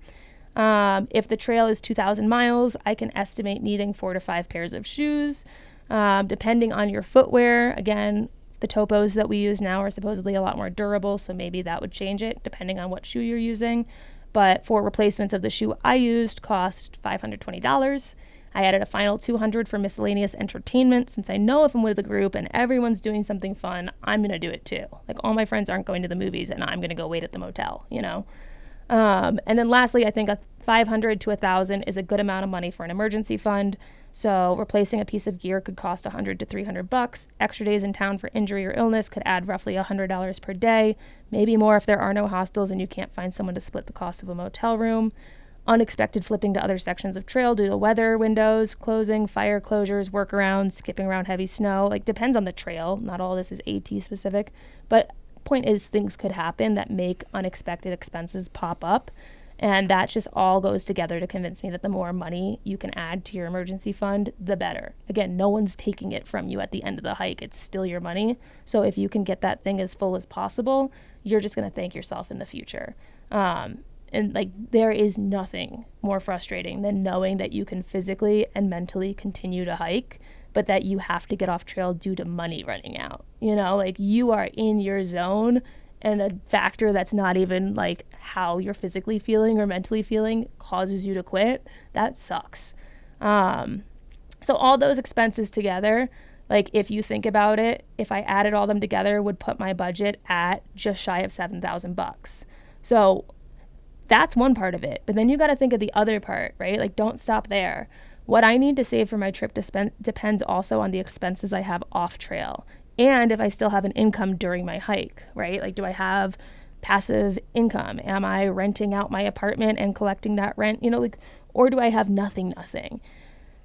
If the trail is 2,000 miles, I can estimate needing 4 to 5 pairs of shoes. Depending on your footwear, again, the topos that we use now are supposedly a lot more durable, so maybe that would change it depending on what shoe you're using. But 4 replacements of the shoe I used cost $520. I added a final $200 for miscellaneous entertainment, since I know if I'm with a group and everyone's doing something fun, I'm going to do it too. Like, all my friends aren't going to the movies and I'm going to go wait at the motel, you know? And then lastly, I think a $500 to $1,000 is a good amount of money for an emergency fund. So replacing a piece of gear could cost $100 to $300. Extra days in town for injury or illness could add roughly $100 per day, maybe more if there are no hostels and you can't find someone to split the cost of a motel room. Unexpected flipping to other sections of trail due to weather windows, closing, fire closures, workarounds, skipping around heavy snow. Like, depends on the trail. Not all this is AT specific. But point is, things could happen that make unexpected expenses pop up. And that just all goes together to convince me that the more money you can add to your emergency fund, the better. Again, no one's taking it from you at the end of the hike. It's still your money. So if you can get that thing as full as possible, you're just going to thank yourself in the future. And like, there is nothing more frustrating than knowing that you can physically and mentally continue to hike, but that you have to get off trail due to money running out. You know, like, you are in your zone, and a factor that's not even like how you're physically feeling or mentally feeling causes you to quit. That sucks. So all those expenses together, like, if you think about it, if I added all them together, would put my budget at just shy of $7,000. So that's one part of it. But then you got to think of the other part, right? Like, don't stop there. What I need to save for my trip depends also on the expenses I have off trail, and if I still have an income during my hike, right? Like, do I have passive income? Am I renting out my apartment and collecting that rent? You know, like, or do I have nothing?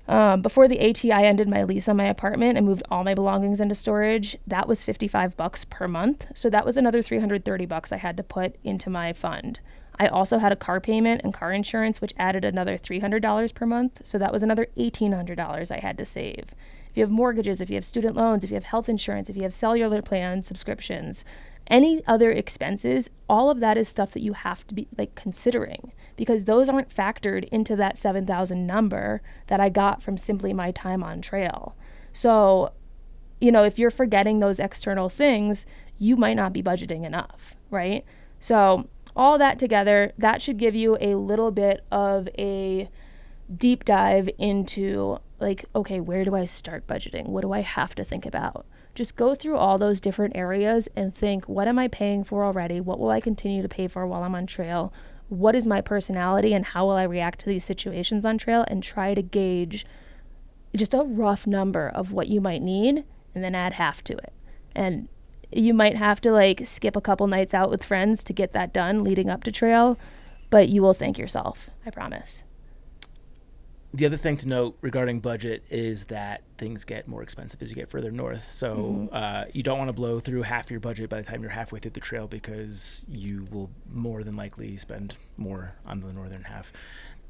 Before the AT, I ended my lease on my apartment and moved all my belongings into storage. That was $55 per month. So that was another $330 I had to put into my fund. I also had a car payment and car insurance, which added another $300 per month. So that was another $1,800 I had to save. If you have mortgages, if you have student loans, if you have health insurance, if you have cellular plan subscriptions, Any other expenses, all of that is stuff that you have to be like considering, because those aren't factored into that 7,000 number that I got from simply my time on trail. So, you know, if you're forgetting those external things, you might not be budgeting enough, right? So all that together, that should give you a little bit of a deep dive into like, okay, where do I start budgeting? What do I have to think about? Just go through all those different areas and think, what am I paying for already? What will I continue to pay for while I'm on trail? What is my personality and how will I react to these situations on trail? And try to gauge just a rough number of what you might need and then add half to it. And you might have to like skip a couple nights out with friends to get that done leading up to trail, but you will thank yourself, I promise. The other thing to note regarding budget is that things get more expensive as you get further north. So you don't want to blow through half your budget by the time you're halfway through the trail, because you will more than likely spend more on the northern half.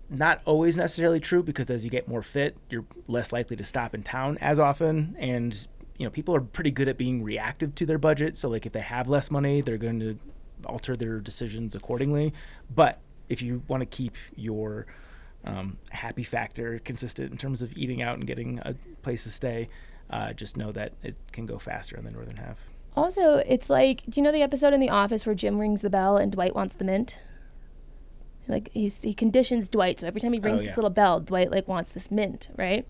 Not always necessarily true, because as you get more fit, you're less likely to stop in town as often. And, you know, people are pretty good at being reactive to their budget. So like if they have less money, they're going to alter their decisions accordingly. But if you want to keep your happy factor consistent in terms of eating out and getting a place to stay, just know that it can go faster in the northern half. Also, it's like, do you know the episode in The Office where Jim rings the bell and Dwight wants the mint? Like he conditions Dwight, so every time he rings this little bell, Dwight like wants this mint, right?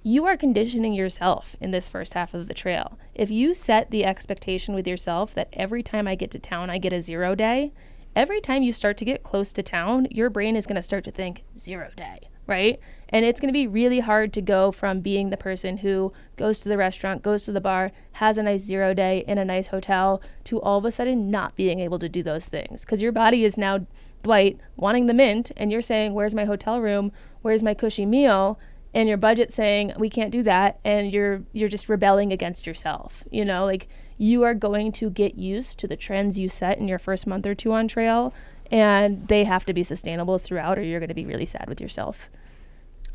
You are conditioning yourself in this first half of the trail. If you set the expectation with yourself that every time I get to town, I get a 0 day, every time you start to get close to town, your brain is going to start to think 0 day, right? And it's going to be really hard to go from being the person who goes to the restaurant, goes to the bar, has a nice 0 day in a nice hotel, to all of a sudden not being able to do those things. Because your body is now, Dwight, wanting the mint, and you're saying, where's my hotel room? Where's my cushy meal? And your budget saying, we can't do that. And you're just rebelling against yourself, you know, like, you are going to get used to the trends you set in your first month or two on trail, and they have to be sustainable throughout, or you're going to be really sad with yourself.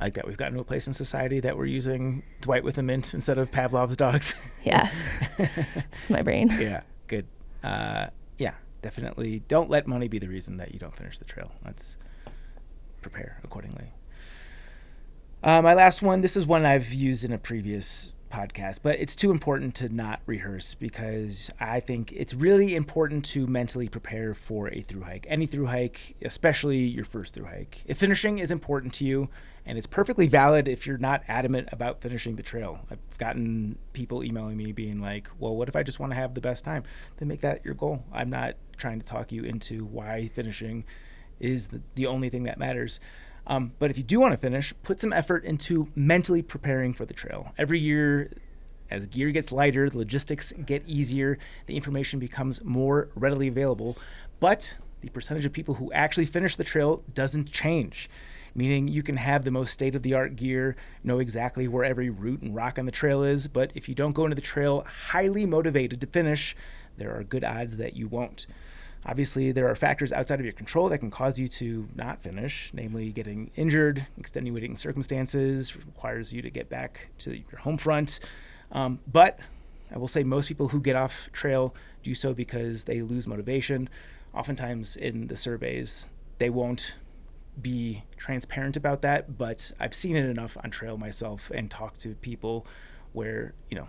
I like that we've gotten to a place in society that we're using Dwight with a mint instead of Pavlov's dogs. Yeah. It's my brain. Yeah, good. Yeah, definitely don't let money be the reason that you don't finish the trail. Let's prepare accordingly. My last one, this is one I've used in a previous podcast, but it's too important to not rehearse, because I think it's really important to mentally prepare for a thru hike. Any thru hike, especially your first thru hike. If finishing is important to you, and it's perfectly valid if you're not adamant about finishing the trail. I've gotten people emailing me being like, well, what if I just want to have the best time? Then make that your goal. I'm not trying to talk you into why finishing is the only thing that matters. But if you do want to finish, put some effort into mentally preparing for the trail. Every year, as gear gets lighter, the logistics get easier, the information becomes more readily available, but the percentage of people who actually finish the trail doesn't change, meaning you can have the most state-of-the-art gear, know exactly where every route and rock on the trail is, but if you don't go into the trail highly motivated to finish, there are good odds that you won't. Obviously, there are factors outside of your control that can cause you to not finish, namely getting injured, extenuating circumstances, requires you to get back to your home front. But I will say most people who get off trail do so because they lose motivation. Oftentimes in the surveys, they won't be transparent about that, but I've seen it enough on trail myself and talked to people where, you know,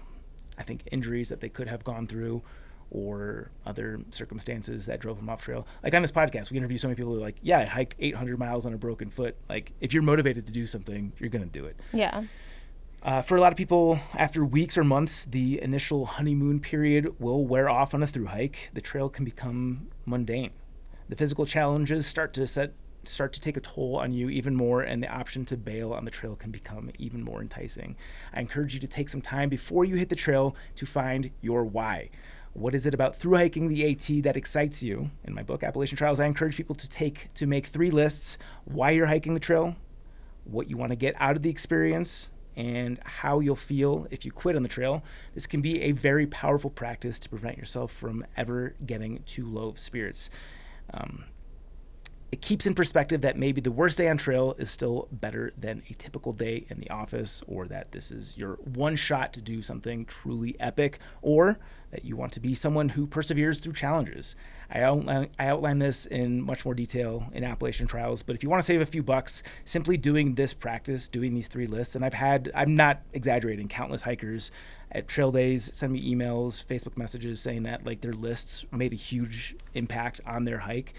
I think injuries that they could have gone through or other circumstances that drove them off trail. Like on this podcast, we interview so many people who are like, yeah, I hiked 800 miles on a broken foot. Like, if you're motivated to do something, you're going to do it. Yeah. For a lot of people, after weeks or months, the initial honeymoon period will wear off on a thru hike. The trail can become mundane. The physical challenges start to take a toll on you even more, and the option to bail on the trail can become even more enticing. I encourage you to take some time before you hit the trail to find your why. What is it about thru hiking the AT that excites you? In my book, Appalachian Trails, I encourage people to make 3 lists: why you're hiking the trail, what you want to get out of the experience, and how you'll feel if you quit on the trail. This can be a very powerful practice to prevent yourself from ever getting too low of spirits. it keeps in perspective that maybe the worst day on trail is still better than a typical day in the office, or that this is your one shot to do something truly epic, or that you want to be someone who perseveres through challenges. I outline this in much more detail in Appalachian Trials, but if you want to save a few bucks, simply doing this practice, doing these 3 lists, and I'm not exaggerating, countless hikers at trail days send me emails, Facebook messages saying that like their lists made a huge impact on their hike.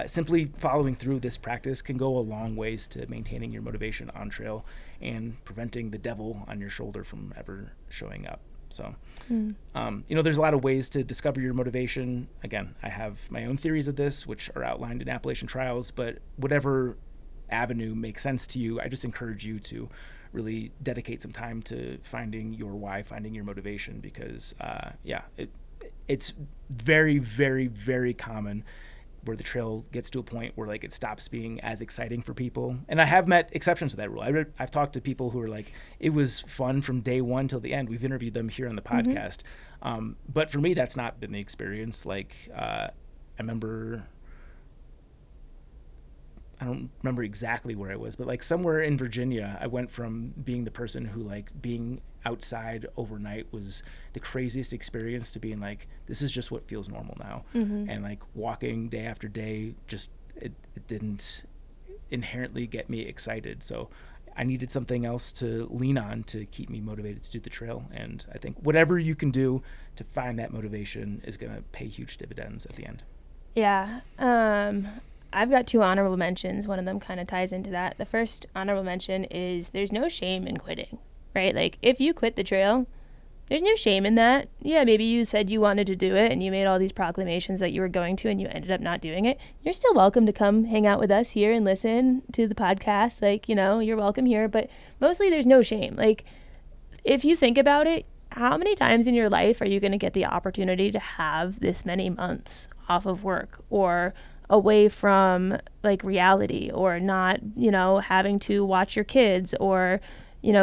Simply following through this practice can go a long ways to maintaining your motivation on trail and preventing the devil on your shoulder from ever showing up. So, there's a lot of ways to discover your motivation. Again, I have my own theories of this, which are outlined in Appalachian Trials, but whatever avenue makes sense to you, I just encourage you to really dedicate some time to finding your why, finding your motivation, because, it's very, very, very common where the trail gets to a point where like it stops being as exciting for people. And I have met exceptions to that rule. I've talked to people who are like, it was fun from day one till the end. We've interviewed them here on the podcast. But for me, that's not been the experience. Like, I don't remember exactly where I was, but like somewhere in Virginia, I went from being the person who like being outside overnight was the craziest experience to being like, this is just what feels normal now. And like walking day after day, just it didn't inherently get me excited. So I needed something else to lean on to keep me motivated to do the trail. And I think whatever you can do to find that motivation is going to pay huge dividends at the end. Yeah. I've got 2 honorable mentions. One of them kind of ties into that. The first honorable mention is there's no shame in quitting, right? Like if you quit the trail, there's no shame in that. Yeah, maybe you said you wanted to do it and you made all these proclamations that you were going to and you ended up not doing it. You're still welcome to come hang out with us here and listen to the podcast. Like, you're welcome here, but mostly there's no shame. Like if you think about it, how many times in your life are you going to get the opportunity to have this many months off of work or away from like reality, or not, having to watch your kids or,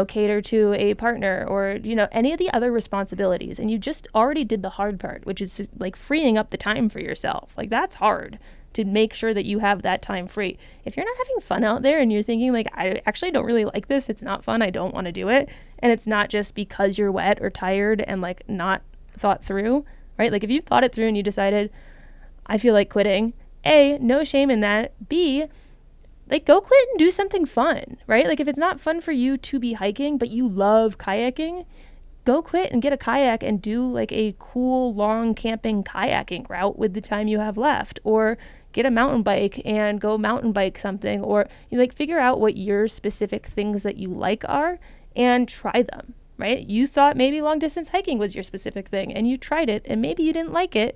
cater to a partner or, any of the other responsibilities. And you just already did the hard part, which is just, like freeing up the time for yourself. Like that's hard to make sure that you have that time free. If you're not having fun out there and you're thinking like, I actually don't really like this, it's not fun, I don't want to do it. And it's not just because you're wet or tired and like not thought through, right? Like if you thought it through and you decided, I feel like quitting, A, no shame in that. B, like go quit and do something fun, right? Like if it's not fun for you to be hiking, but you love kayaking, go quit and get a kayak and do like a cool long camping kayaking route with the time you have left, or get a mountain bike and go mountain bike something, or figure out what your specific things that you like are and try them, right? You thought maybe long distance hiking was your specific thing and you tried it and maybe you didn't like it.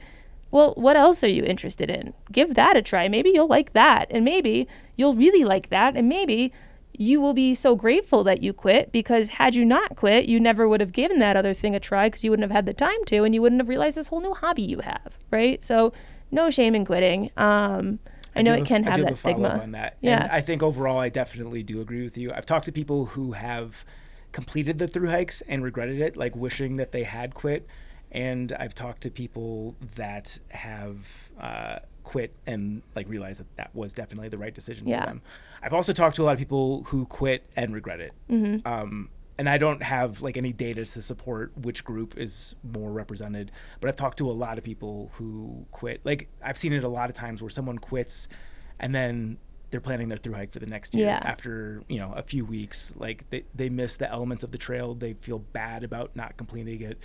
Well, what else are you interested in? Give that a try. Maybe you'll like that, and maybe you'll really like that, and maybe you will be so grateful that you quit, because had you not quit, you never would have given that other thing a try because you wouldn't have had the time to, and you wouldn't have realized this whole new hobby you have, right? So no shame in quitting. I know it can have that stigma. On that. Yeah. And I think overall, I definitely do agree with you. I've talked to people who have completed the Thru-Hikes and regretted it, like wishing that they had quit. And I've talked to people that have quit and like realized that was definitely the right decision for them. I've also talked to a lot of people who quit and regret it. And I don't have like any data to support which group is more represented, but I've talked to a lot of people who quit. Like I've seen it a lot of times where someone quits and then they're planning their thru hike for the next year after, a few weeks. Like they miss the elements of the trail. They feel bad about not completing it.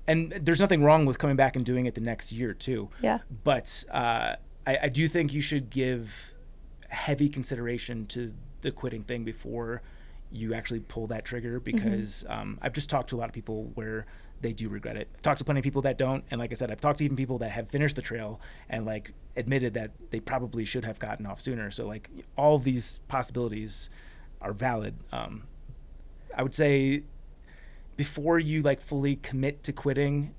And there's nothing wrong with coming back and doing it the next year too. Yeah. But I do think you should give heavy consideration to the quitting thing before you actually pull that trigger, because I've just talked to a lot of people where they do regret it. I've talked to plenty of people that don't. And like I said, I've talked to even people that have finished the trail and like admitted that they probably should have gotten off sooner. So like all of these possibilities are valid. I would say before you like fully commit to quitting,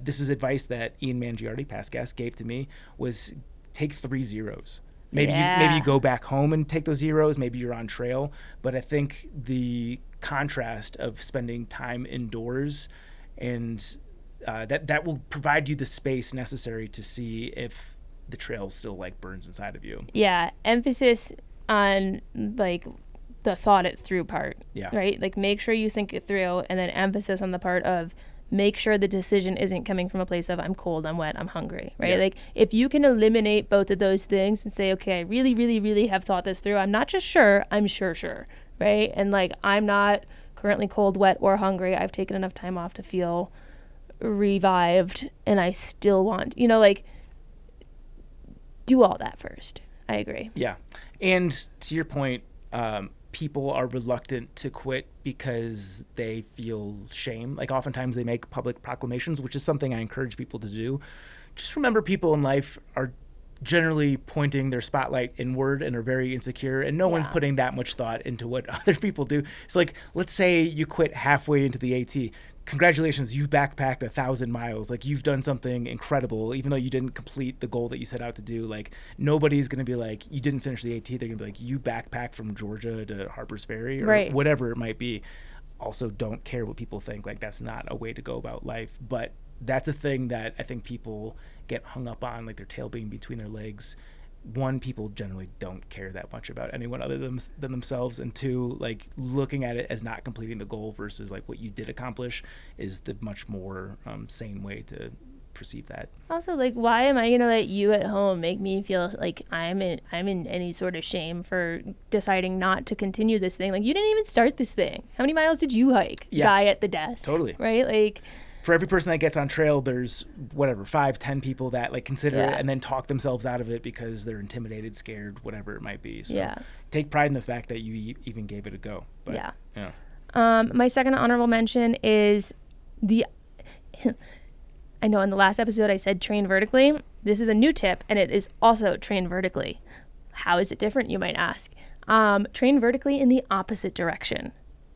this is advice that Ian Mangiardi, past guest, gave to me, was take 3 zeros. Maybe you go back home and take those zeros. Maybe you're on trail. But I think the contrast of spending time indoors and that will provide you the space necessary to see if the trail still like burns inside of you. Yeah, emphasis on like the thought it through part. Yeah. Right? Like make sure you think it through, and then emphasis on the part of make sure the decision isn't coming from a place of I'm cold, I'm wet, I'm hungry, right? Yeah. Like if you can eliminate both of those things and say, okay, I really, really, really have thought this through. I'm not just sure, I'm sure, right? And like I'm not currently cold, wet, or hungry. I've taken enough time off to feel revived, and I still want, like do all that first. I agree. Yeah. And to your point, people are reluctant to quit because they feel shame. Like oftentimes they make public proclamations, which is something I encourage people to do. Just remember, people in life are generally pointing their spotlight inward and are very insecure, and no one's putting that much thought into what other people do. So like, let's say you quit halfway into the AT. Congratulations, you've backpacked 1,000 miles. Like you've done something incredible, even though you didn't complete the goal that you set out to do. Like nobody's going to be like, you didn't finish the AT. They're going to be like, you backpacked from Georgia to Harper's Ferry or whatever it might be. Also, don't care what people think. Like that's not a way to go about life. But that's a thing that I think people get hung up on, like their tail being between their legs. One, people generally don't care that much about anyone other than themselves, and two, like looking at it as not completing the goal versus like what you did accomplish is the much more sane way to perceive that. Also, like, why am I gonna let you at home make me feel like I'm in any sort of shame for deciding not to continue this thing? Like, you didn't even start this thing. How many miles did you hike? Guy at the desk. Totally. Right? Like, for every person that gets on trail, there's 5-10 people that like consider it and then talk themselves out of it because they're intimidated, scared, whatever it might be. So take pride in the fact that you even gave it a go. But, my second honorable mention is I know in the last episode I said train vertically. This is a new tip, and it is also train vertically. How is it different, you might ask? Train vertically in the opposite direction,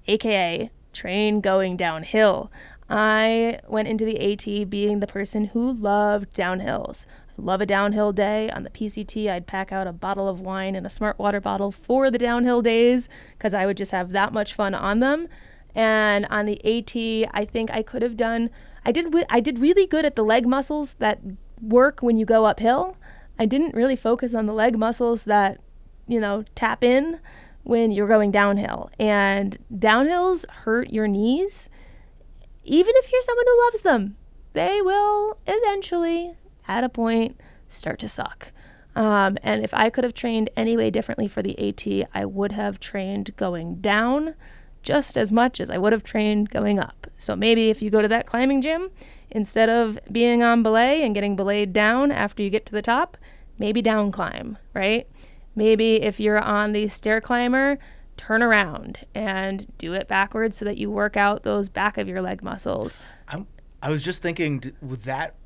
aka train going downhill. I went into the AT being the person who loved downhills. I love a downhill day. On the PCT, I'd pack out a bottle of wine and a smart water bottle for the downhill days because I would just have that much fun on them. And on the AT, I think I could have done, I did really good at the leg muscles that work when you go uphill. I didn't really focus on the leg muscles that, tap in when you're going downhill. And downhills hurt your knees. Even if you're someone who loves them, they will eventually, at a point, start to suck. And if I could have trained any way differently for the AT, I would have trained going down just as much as I would have trained going up. So maybe if you go to that climbing gym, instead of being on belay and getting belayed down after you get to the top, maybe down climb, right? Maybe if you're on the stair climber, turn around and do it backwards so that you work out those back of your leg muscles. I was just thinking, would that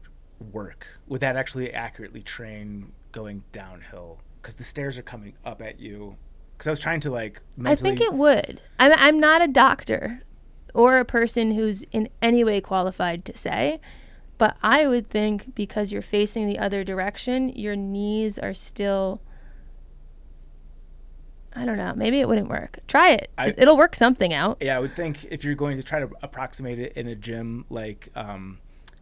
work? Would that actually accurately train going downhill? Because the stairs are coming up at you. Because I was trying to like mentally... I think it would. I'm not a doctor or a person who's in any way qualified to say, but I would think because you're facing the other direction, your knees are still... I don't know. Maybe it wouldn't work. Try it. It'll work something out. Yeah, I would think if you're going to try to approximate it in a gym, like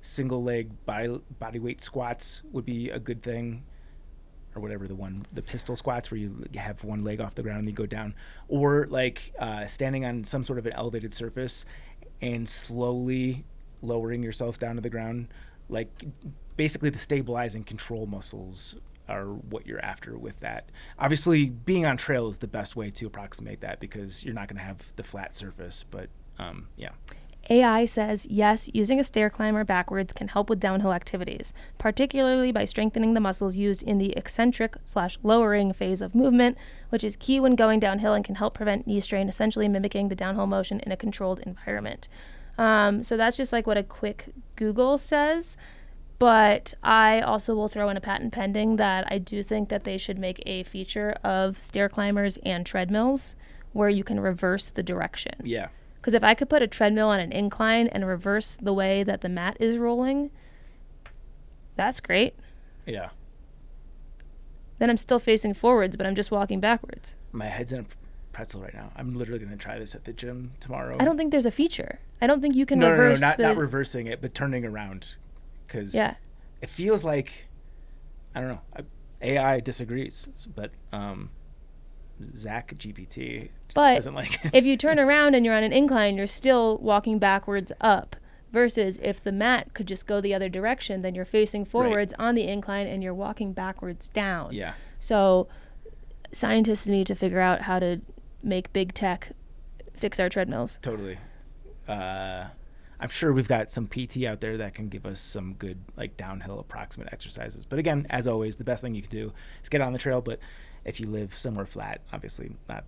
single leg body weight squats would be a good thing, or whatever the pistol squats where you have one leg off the ground and you go down, or like standing on some sort of an elevated surface and slowly lowering yourself down to the ground. Like basically the stabilizing control muscles are what you're after with that. Obviously, being on trail is the best way to approximate that because you're not going to have the flat surface, but AI says, yes, using a stair climber backwards can help with downhill activities, particularly by strengthening the muscles used in the eccentric/lowering phase of movement, which is key when going downhill and can help prevent knee strain, essentially mimicking the downhill motion in a controlled environment. So that's just like what a quick Google says. But I also will throw in a patent pending that I do think that they should make a feature of stair climbers and treadmills where you can reverse the direction. Yeah. Because if I could put a treadmill on an incline and reverse the way that the mat is rolling, that's great. Yeah. Then I'm still facing forwards, but I'm just walking backwards. My head's in a pretzel right now. I'm literally going to try this at the gym tomorrow. I don't think there's a feature. I don't think you can reverse not reversing it, but turning around. Because it feels like I don't know. AI disagrees, but Zach GPT doesn't like it. If you turn around and you're on an incline, you're still walking backwards up. Versus if the mat could just go the other direction, then you're facing forwards on the incline and you're walking backwards down. Yeah. So scientists need to figure out how to make big tech fix our treadmills. Totally. I'm sure we've got some PT out there that can give us some good like downhill approximate exercises. But again, as always, the best thing you can do is get on the trail. But if you live somewhere flat, obviously not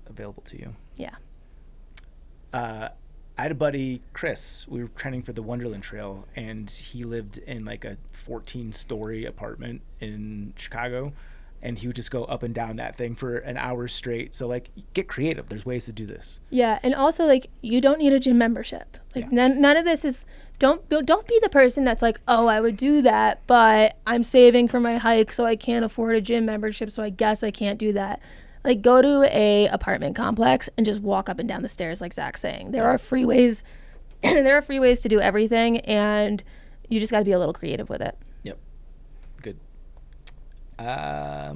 available to you. Yeah. I had a buddy, Chris. We were training for the Wonderland Trail, and he lived in like a 14-story apartment in Chicago, and he would just go up and down that thing for an hour straight. So like, get creative. There's ways to do this. Yeah, and also like you don't need a gym membership. Like none of this is. Don't be the person that's like, oh, I would do that, but I'm saving for my hike, so I can't afford a gym membership, so I guess I can't do that. Like, go to a apartment complex and just walk up and down the stairs, like Zach's saying. There are free ways. There are free ways to do everything, and you just got to be a little creative with it. Yep. Good. I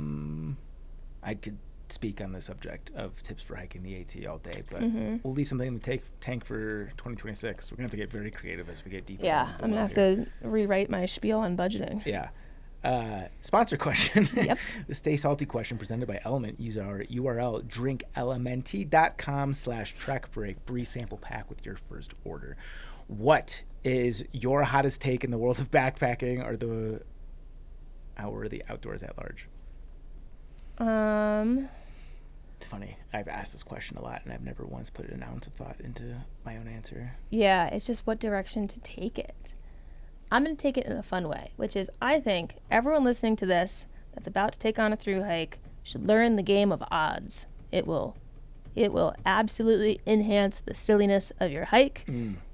could speak on the subject of tips for hiking the AT all day, but we'll leave something in the tank for 2026. We're gonna have to get very creative as we get deeper. Yeah, I'm gonna have to rewrite my spiel on budgeting. Yeah. Sponsor question. Yep. The Stay Salty question presented by Element. Use our URL drinklmnt.com/trek for a free sample pack with your first order. What is your hottest take in the world of backpacking or the outdoors at large? It's funny. I've asked this question a lot, and I've never once put an ounce of thought into my own answer. Yeah, it's just what direction to take it. I'm going to take it in a fun way, which is I think everyone listening to this that's about to take on a thru hike should learn the game of odds. It will absolutely enhance the silliness of your hike,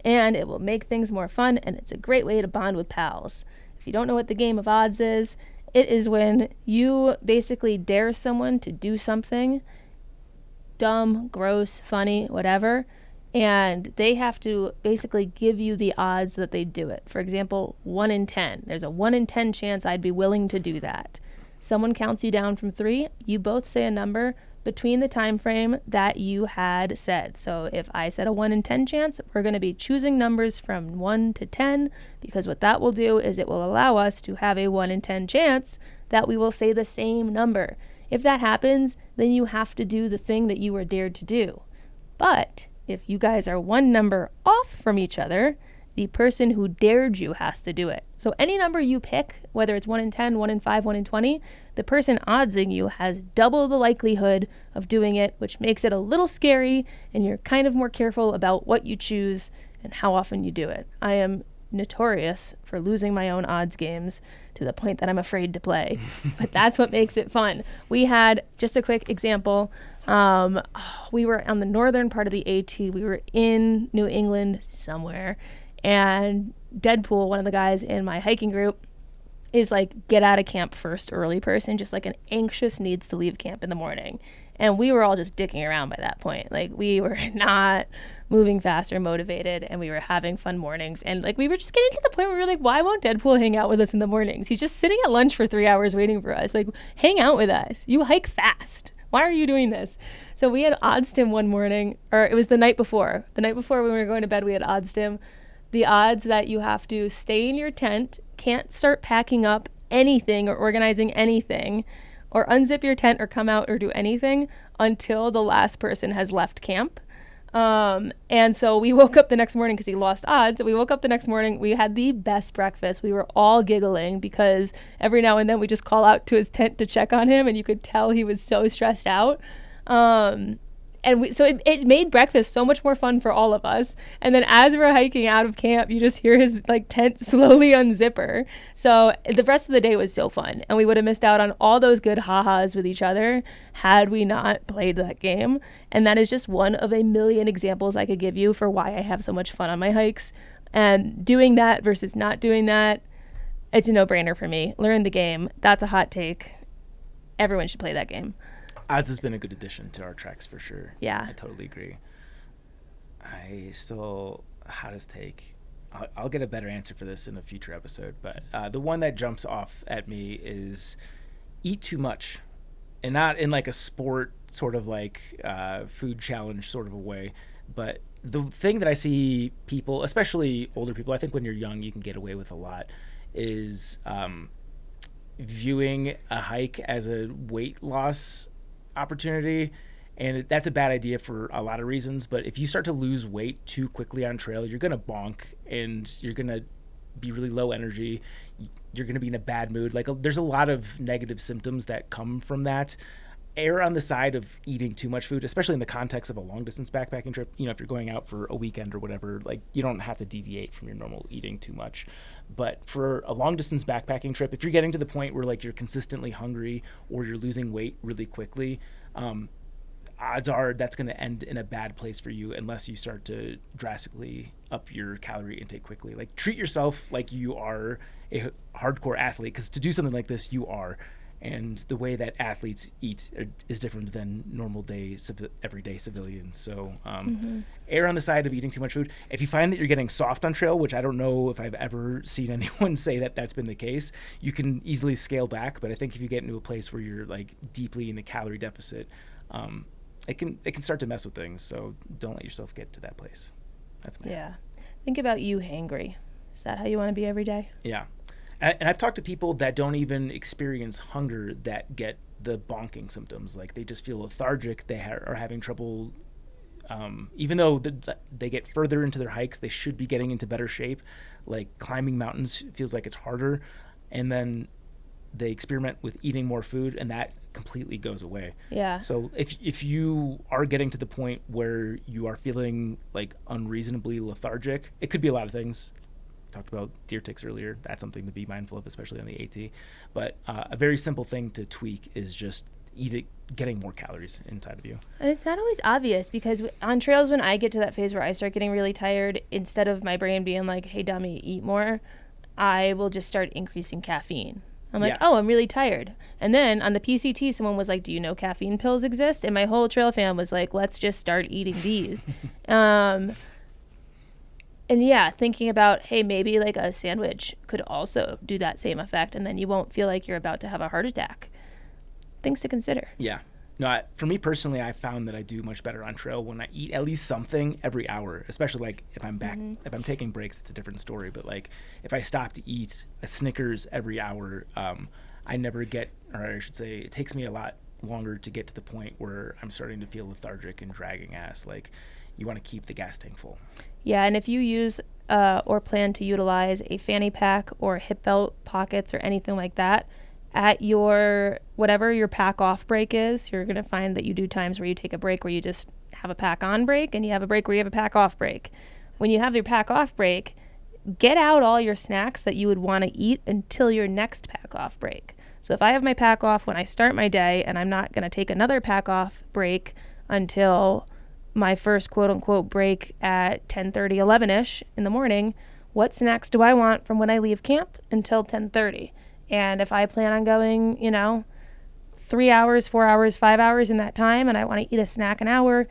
and it will make things more fun, and it's a great way to bond with pals. If you don't know what the game of odds is, it is when you basically dare someone to do something dumb, gross, funny, whatever, and they have to basically give you the odds that they do it. For example, 1 in 10. There's a 1 in 10 chance I'd be willing to do that. Someone counts you down from 3. You both say a number between the time frame that you had said. So if I said a 1 in 10 chance, we're going to be choosing numbers from 1 to 10, because what that will do is it will allow us to have a 1 in 10 chance that we will say the same number. If that happens, then you have to do the thing that you were dared to do. But if you guys are one number off from each other, the person who dared you has to do it. So any number you pick, whether it's 1 in 10, 1 in 5, 1 in 20, the person oddsing you has double the likelihood of doing it, which makes it a little scary, and you're kind of more careful about what you choose and how often you do it. I am notorious for losing my own odds games to the point that I'm afraid to play, but that's what makes it fun. We had, just a quick example, we were on the northern part of the AT. We were in New England somewhere, and Deadpool, one of the guys in my hiking group, is like get out of camp first early person, just like an anxious needs to leave camp in the morning. And we were all just dicking around by that point. Like, we were not moving fast or motivated, and we were having fun mornings. And like, we were just getting to the point where we were like, why won't Deadpool hang out with us in the mornings? He's just sitting at lunch for 3 hours waiting for us. Like, hang out with us. You hike fast. Why are you doing this? So we had oddsed him one morning, or it was the night before. The night before when we were going to bed, we had oddsed him the odds that you have to stay in your tent, can't start packing up anything or organizing anything, or unzip your tent or come out or do anything until the last person has left camp. And so we woke up the next morning because he lost odds. We woke up the next morning. We had the best breakfast. We were all giggling because every now and then we just call out to his tent to check on him, and you could tell he was so stressed out. So it made breakfast so much more fun for all of us. And then as we're hiking out of camp, you just hear his like tent slowly unzipper. So the rest of the day was so fun, and we would have missed out on all those good ha-has with each other had we not played that game. And that is just one of a million examples I could give you for why I have so much fun on my hikes. And doing that versus not doing that, it's a no-brainer for me. Learn the game. That's a hot take. Everyone should play that game. Odds has been a good addition to our treks for sure. Yeah. I totally agree. Hottest take. I'll get a better answer for this in a future episode, but the one that jumps off at me is eat too much, and not in like a sport sort of like food challenge sort of a way, but the thing that I see people, especially older people, I think when you're young you can get away with a lot, is viewing a hike as a weight loss opportunity. And that's a bad idea for a lot of reasons. But if you start to lose weight too quickly on trail, you're going to bonk and you're going to be really low energy. You're going to be in a bad mood. Like there's a lot of negative symptoms that come from that. Err on the side of eating too much food, especially in the context of a long distance backpacking trip. You know, if you're going out for a weekend or whatever, like you don't have to deviate from your normal eating too much. But for a long distance backpacking trip, if you're getting to the point where like you're consistently hungry or you're losing weight really quickly, odds are that's going to end in a bad place for you unless you start to drastically up your calorie intake quickly. Like treat yourself like you are a hardcore athlete, because to do something like this, you are. And the way that athletes eat is different than normal everyday civilians. So err on the side of eating too much food. If you find that you're getting soft on trail, which I don't know if I've ever seen anyone say that that's been the case, you can easily scale back. But I think if you get into a place where you're like deeply in a calorie deficit, it can start to mess with things. So don't let yourself get to that place. That's me. Yeah. Think about you hangry. Is that how you want to be every day? Yeah. And I've talked to people that don't even experience hunger that get the bonking symptoms. Like they just feel lethargic. They are having trouble, even though they get further into their hikes, they should be getting into better shape. Like climbing mountains feels like it's harder. And then they experiment with eating more food, and that completely goes away. Yeah. So if you are getting to the point where you are feeling like unreasonably lethargic, it could be a lot of things. Talked about deer ticks earlier. That's something to be mindful of, especially on the AT. But a very simple thing to tweak is just getting more calories inside of you. And it's not always obvious, because on trails, when I get to that phase where I start getting really tired, instead of my brain being like, hey, dummy, eat more, I will just start increasing caffeine. I'm like, oh, I'm really tired. And then on the PCT, someone was like, do you know caffeine pills exist? And my whole trail fam was like, let's just start eating these. And yeah, thinking about, hey, maybe like a sandwich could also do that same effect, and then you won't feel like you're about to have a heart attack. Things to consider. Yeah. No, for me personally, I found that I do much better on trail when I eat at least something every hour, especially like if I'm back, if I'm taking breaks, it's a different story. But like if I stop to eat a Snickers every hour, I never get, or I should say, it takes me a lot longer to get to the point where I'm starting to feel lethargic and dragging ass. Like you want to keep the gas tank full. Yeah, and if you use or plan to utilize a fanny pack or hip belt pockets or anything like that, at your, whatever your pack off break is, you're going to find that you do times where you take a break where you just have a pack on break, and you have a break where you have a pack off break. When you have your pack off break, get out all your snacks that you would want to eat until your next pack off break. So if I have my pack off when I start my day, and I'm not going to take another pack off break until my first quote-unquote break at 10:30, 11-ish in the morning, what snacks do I want from when I leave camp until 10:30? And if I plan on going, 3 hours, 4 hours, 5 hours in that time, and I want to eat a snack an hour,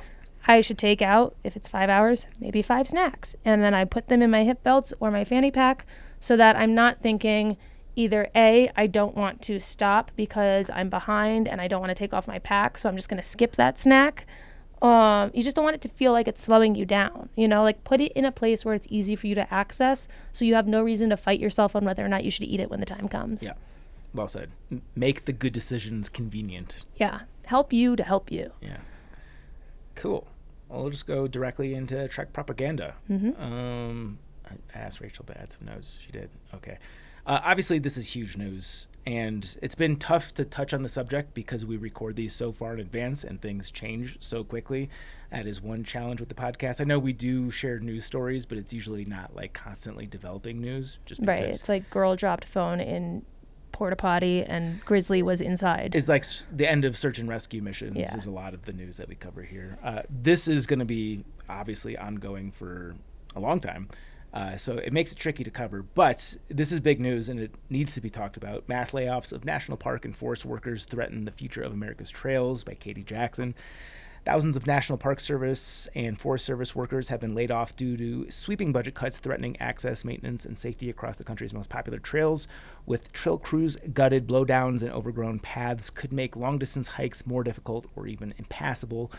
I should take out, if it's 5 hours, maybe 5 snacks. And then I put them in my hip belts or my fanny pack so that I'm not thinking either A, I don't want to stop because I'm behind and I don't want to take off my pack, so I'm just going to skip that snack. You just don't want it to feel like it's slowing you down, like put it in a place where it's easy for you to access, so you have no reason to fight yourself on whether or not you should eat it when the time comes. Yeah. Well said. Make the good decisions convenient. Yeah. Help you to help you. Yeah. Cool. Well, we'll just go directly into Trek propaganda. I asked Rachel to add some notes. She did. Okay. Obviously, this is huge news, and it's been tough to touch on the subject because we record these so far in advance and things change so quickly. That is one challenge with the podcast. I know we do share news stories, but it's usually not like constantly developing news. Just because right. It's like girl dropped phone in porta potty and Grizzly was inside. It's like the end of search and rescue missions is a lot of the news that we cover here. This is going to be obviously ongoing for a long time. So it makes it tricky to cover, but this is big news and it needs to be talked about. Mass layoffs of national park and forest workers threaten the future of America's trails by Katie Jackson. Thousands of National Park Service and Forest Service workers have been laid off due to sweeping budget cuts threatening access, maintenance, and safety across the country's most popular trails. With trail crews gutted, blowdowns, and overgrown paths could make long-distance hikes more difficult or even impassable.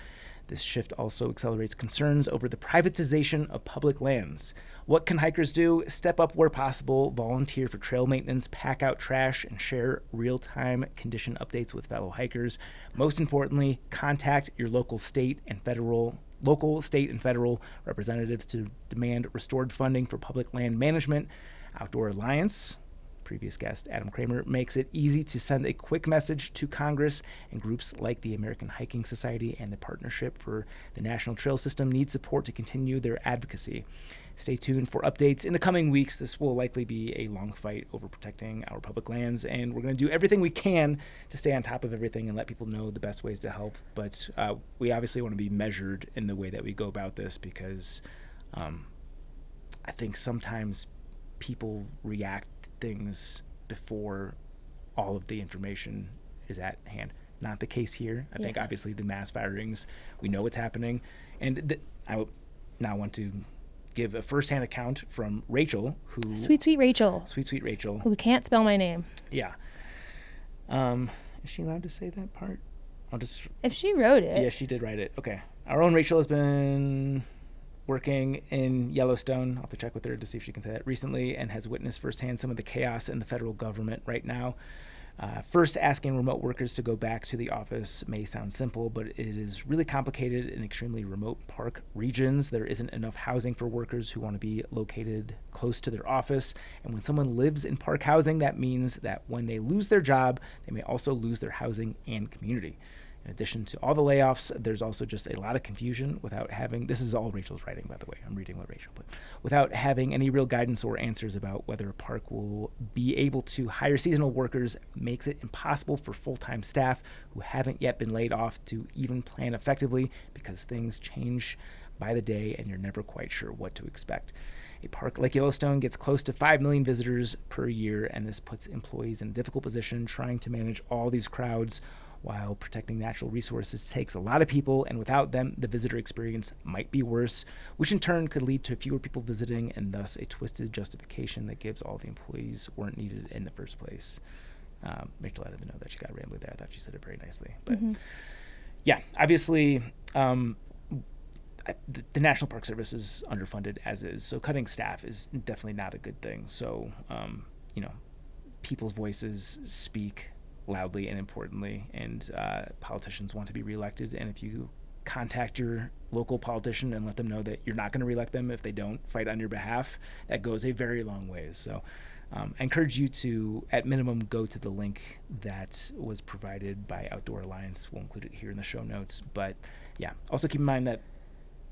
This shift also accelerates concerns over the privatization of public lands. What can hikers do? Step up where possible, volunteer for trail maintenance, pack out trash, and share real-time condition updates with fellow hikers. Most importantly, contact your local, state, and federal representatives to demand restored funding for public land management. Outdoor Alliance, previous guest Adam Kramer, makes it easy to send a quick message to Congress, and groups like the American Hiking Society and the Partnership for the National Trail System need support to continue their advocacy. Stay tuned for updates in the coming weeks. This will likely be a long fight over protecting our public lands, and we're going to do everything we can to stay on top of everything and let people know the best ways to help. But we obviously want to be measured in the way that we go about this, because I think sometimes people react to things before all of the information is at hand. Not the case here. I think obviously the mass firings, we know what's happening. And I now want to give a first-hand account from Rachel, who... Sweet Rachel. Sweet Rachel. Who can't spell my name. Yeah. Is she allowed to say that part? I'll just... If she wrote it. Yeah, she did write it. Okay. Our own Rachel has been working in Yellowstone. I'll have to check with her to see if she can say that recently, and has witnessed firsthand some of the chaos in the federal government right now. First, asking remote workers to go back to the office may sound simple, but it is really complicated in extremely remote park regions. There isn't enough housing for workers who want to be located close to their office. And when someone lives in park housing, that means that when they lose their job, they may also lose their housing and community. In addition to all the layoffs, there's also just a lot of confusion without having, this is all Rachel's writing, by the way, I'm reading what Rachel put, without having any real guidance or answers about whether a park will be able to hire seasonal workers makes it impossible for full-time staff who haven't yet been laid off to even plan effectively, because things change by the day and you're never quite sure what to expect. A park like Yellowstone gets close to 5 million visitors per year, and this puts employees in a difficult position trying to manage all these crowds. While protecting natural resources takes a lot of people, and without them, the visitor experience might be worse, which in turn could lead to fewer people visiting, and thus a twisted justification that gives all the employees weren't needed in the first place. Rachel, I didn't know that she got rambly there. I thought she said it very nicely. But yeah, obviously, the National Park Service is underfunded as is, so cutting staff is definitely not a good thing. So, people's voices speak loudly and importantly, and politicians want to be reelected, and if you contact your local politician and let them know that you're not going to reelect them if they don't fight on your behalf, that goes a very long ways. So I encourage you to, at minimum, go to the link that was provided by Outdoor Alliance. We'll include it here in the show notes. But yeah, also keep in mind that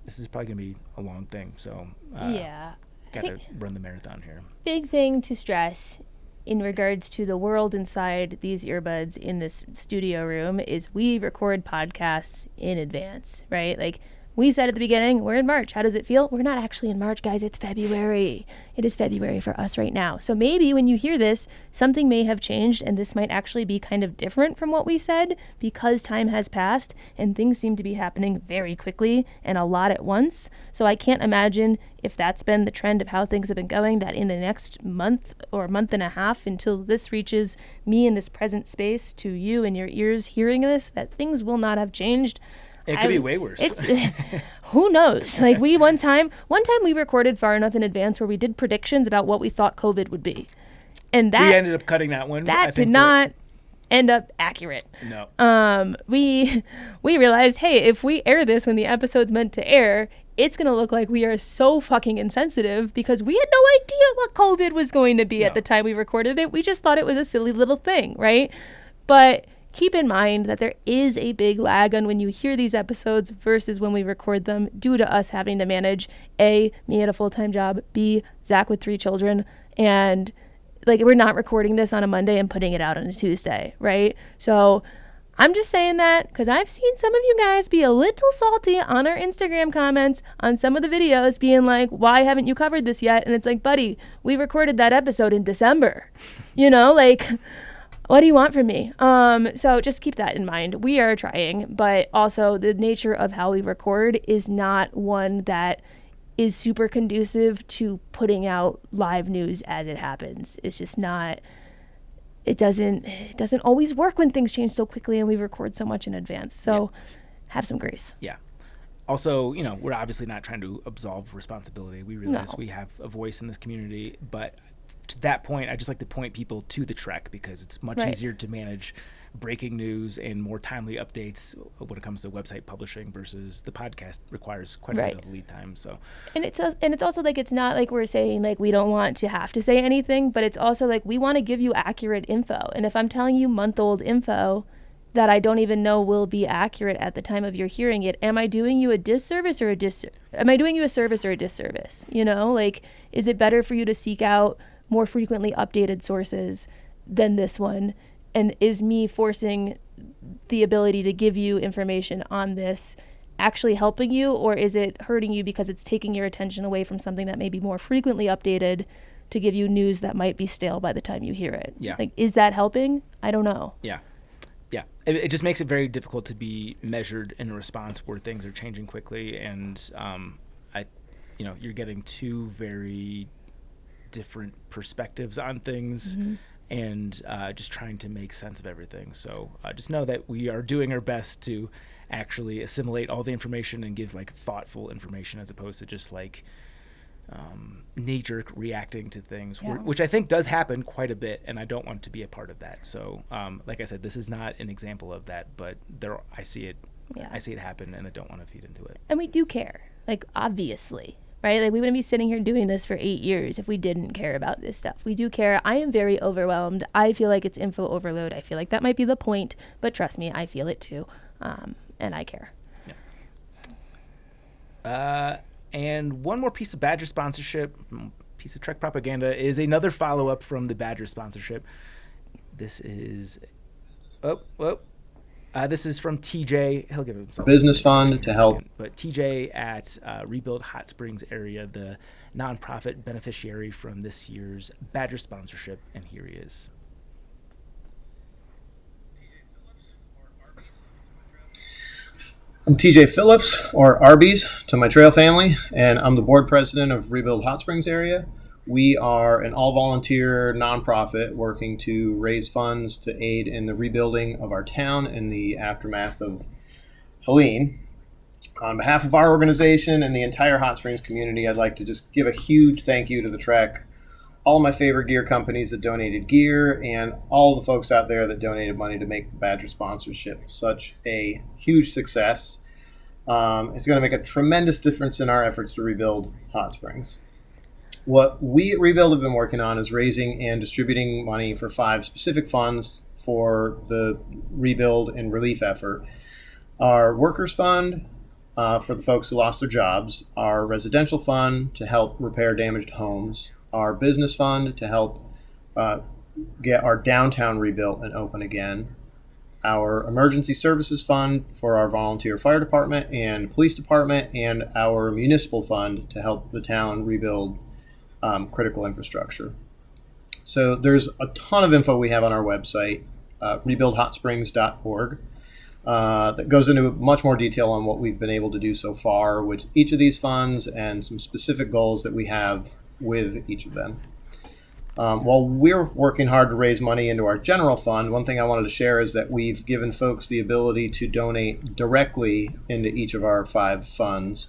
this is probably going to be a long thing, so gotta run the marathon here. Big thing to stress in regards to the world inside these earbuds in this studio room is we record podcasts in advance, right? Like we said at the beginning, we're in March. How does it feel? We're not actually in March, guys. It's February. It is February for us right now. So maybe when you hear this, something may have changed, and this might actually be kind of different from what we said because time has passed and things seem to be happening very quickly and a lot at once. So I can't imagine, if that's been the trend of how things have been going, that in the next month or month and a half until this reaches me in this present space to you and your ears hearing this, that things will not have changed. It could be way worse. Who knows? Like one time we recorded far enough in advance where we did predictions about what we thought COVID would be. And that we ended up cutting that one. That did not end up accurate. No. We realized, hey, if we air this when the episode's meant to air, it's going to look like we are so fucking insensitive because we had no idea what COVID was going to be at the time we recorded it. We just thought it was a silly little thing, right? But keep in mind that there is a big lag on when you hear these episodes versus when we record them due to us having to manage A, me at a full-time job, B, Zach with 3 children, and like we're not recording this on a Monday and putting it out on a Tuesday, right? So I'm just saying that because I've seen some of you guys be a little salty on our Instagram comments on some of the videos being like, why haven't you covered this yet? And it's like, buddy, we recorded that episode in December. Like What do you want from me? So just keep that in mind. We are trying, but also the nature of how we record is not one that is super conducive to putting out live news as it happens. It's just not. It doesn't always work when things change so quickly and we record so much in advance. So have some grace. Yeah. Also, we're obviously not trying to absolve responsibility. We realize No. we have a voice in this community, but to that point, I just like to point people to the Trek because it's much Right. easier to manage breaking news and more timely updates when it comes to website publishing versus the podcast requires quite a Right. bit of lead time. So And it's also like, it's not like we're saying like we don't want to have to say anything, but it's also like we want to give you accurate info. And if I'm telling you month-old info that I don't even know will be accurate at the time of your hearing it, am I doing you a disservice or am I doing you a service or a disservice? Like, is it better for you to seek out more frequently updated sources than this one? And is me forcing the ability to give you information on this actually helping you, or is it hurting you because it's taking your attention away from something that may be more frequently updated to give you news that might be stale by the time you hear it? Yeah. Like, is that helping? I don't know. yeah. It just makes it very difficult to be measured in a response where things are changing quickly, and you're getting two very different perspectives on things. Mm-hmm. And just trying to make sense of everything. So just know that we are doing our best to actually assimilate all the information and give like thoughtful information as opposed to just like knee-jerk reacting to things, Yeah. which I think does happen quite a bit, and I don't want to be a part of that. So like I said, this is not an example of that, but I see it. Yeah. I see it happen, and I don't want to feed into it. And we do care, like, obviously, right? Like, we wouldn't be sitting here doing this for 8 years if we didn't care about this stuff. We do care. I am very overwhelmed. I feel like it's info overload. I feel like that might be the point, but trust me, I feel it too, and I care. And one more piece of Badger sponsorship, piece of Trek propaganda, is another follow-up from the Badger sponsorship. This is, this is from TJ. He'll give himself Business fund to help. But TJ at Rebuild Hot Springs area, the nonprofit beneficiary from this year's Badger sponsorship, and here he is. I'm TJ Phillips, or Arby's, to my trail family, and I'm the board president of Rebuild Hot Springs area. We are an all-volunteer nonprofit working to raise funds to aid in the rebuilding of our town in the aftermath of Helene. On behalf of our organization and the entire Hot Springs community, I'd like to just give a huge thank you to the Trek, all my favorite gear companies that donated gear, and all the folks out there that donated money to make the Badger sponsorship such a huge success. It's going to make a tremendous difference in our efforts to rebuild Hot Springs. What we at Rebuild have been working on is raising and distributing money for 5 specific funds for the rebuild and relief effort. Our workers fund for the folks who lost their jobs, our residential fund to help repair damaged homes, our business fund to help get our downtown rebuilt and open again, our emergency services fund for our volunteer fire department and police department, and our municipal fund to help the town rebuild critical infrastructure. So there's a ton of info we have on our website, rebuildhotsprings.org, that goes into much more detail on what we've been able to do so far with each of these funds and some specific goals that we have with each of them. While we're working hard to raise money into our general fund, one thing I wanted to share is that we've given folks the ability to donate directly into each of our 5 funds.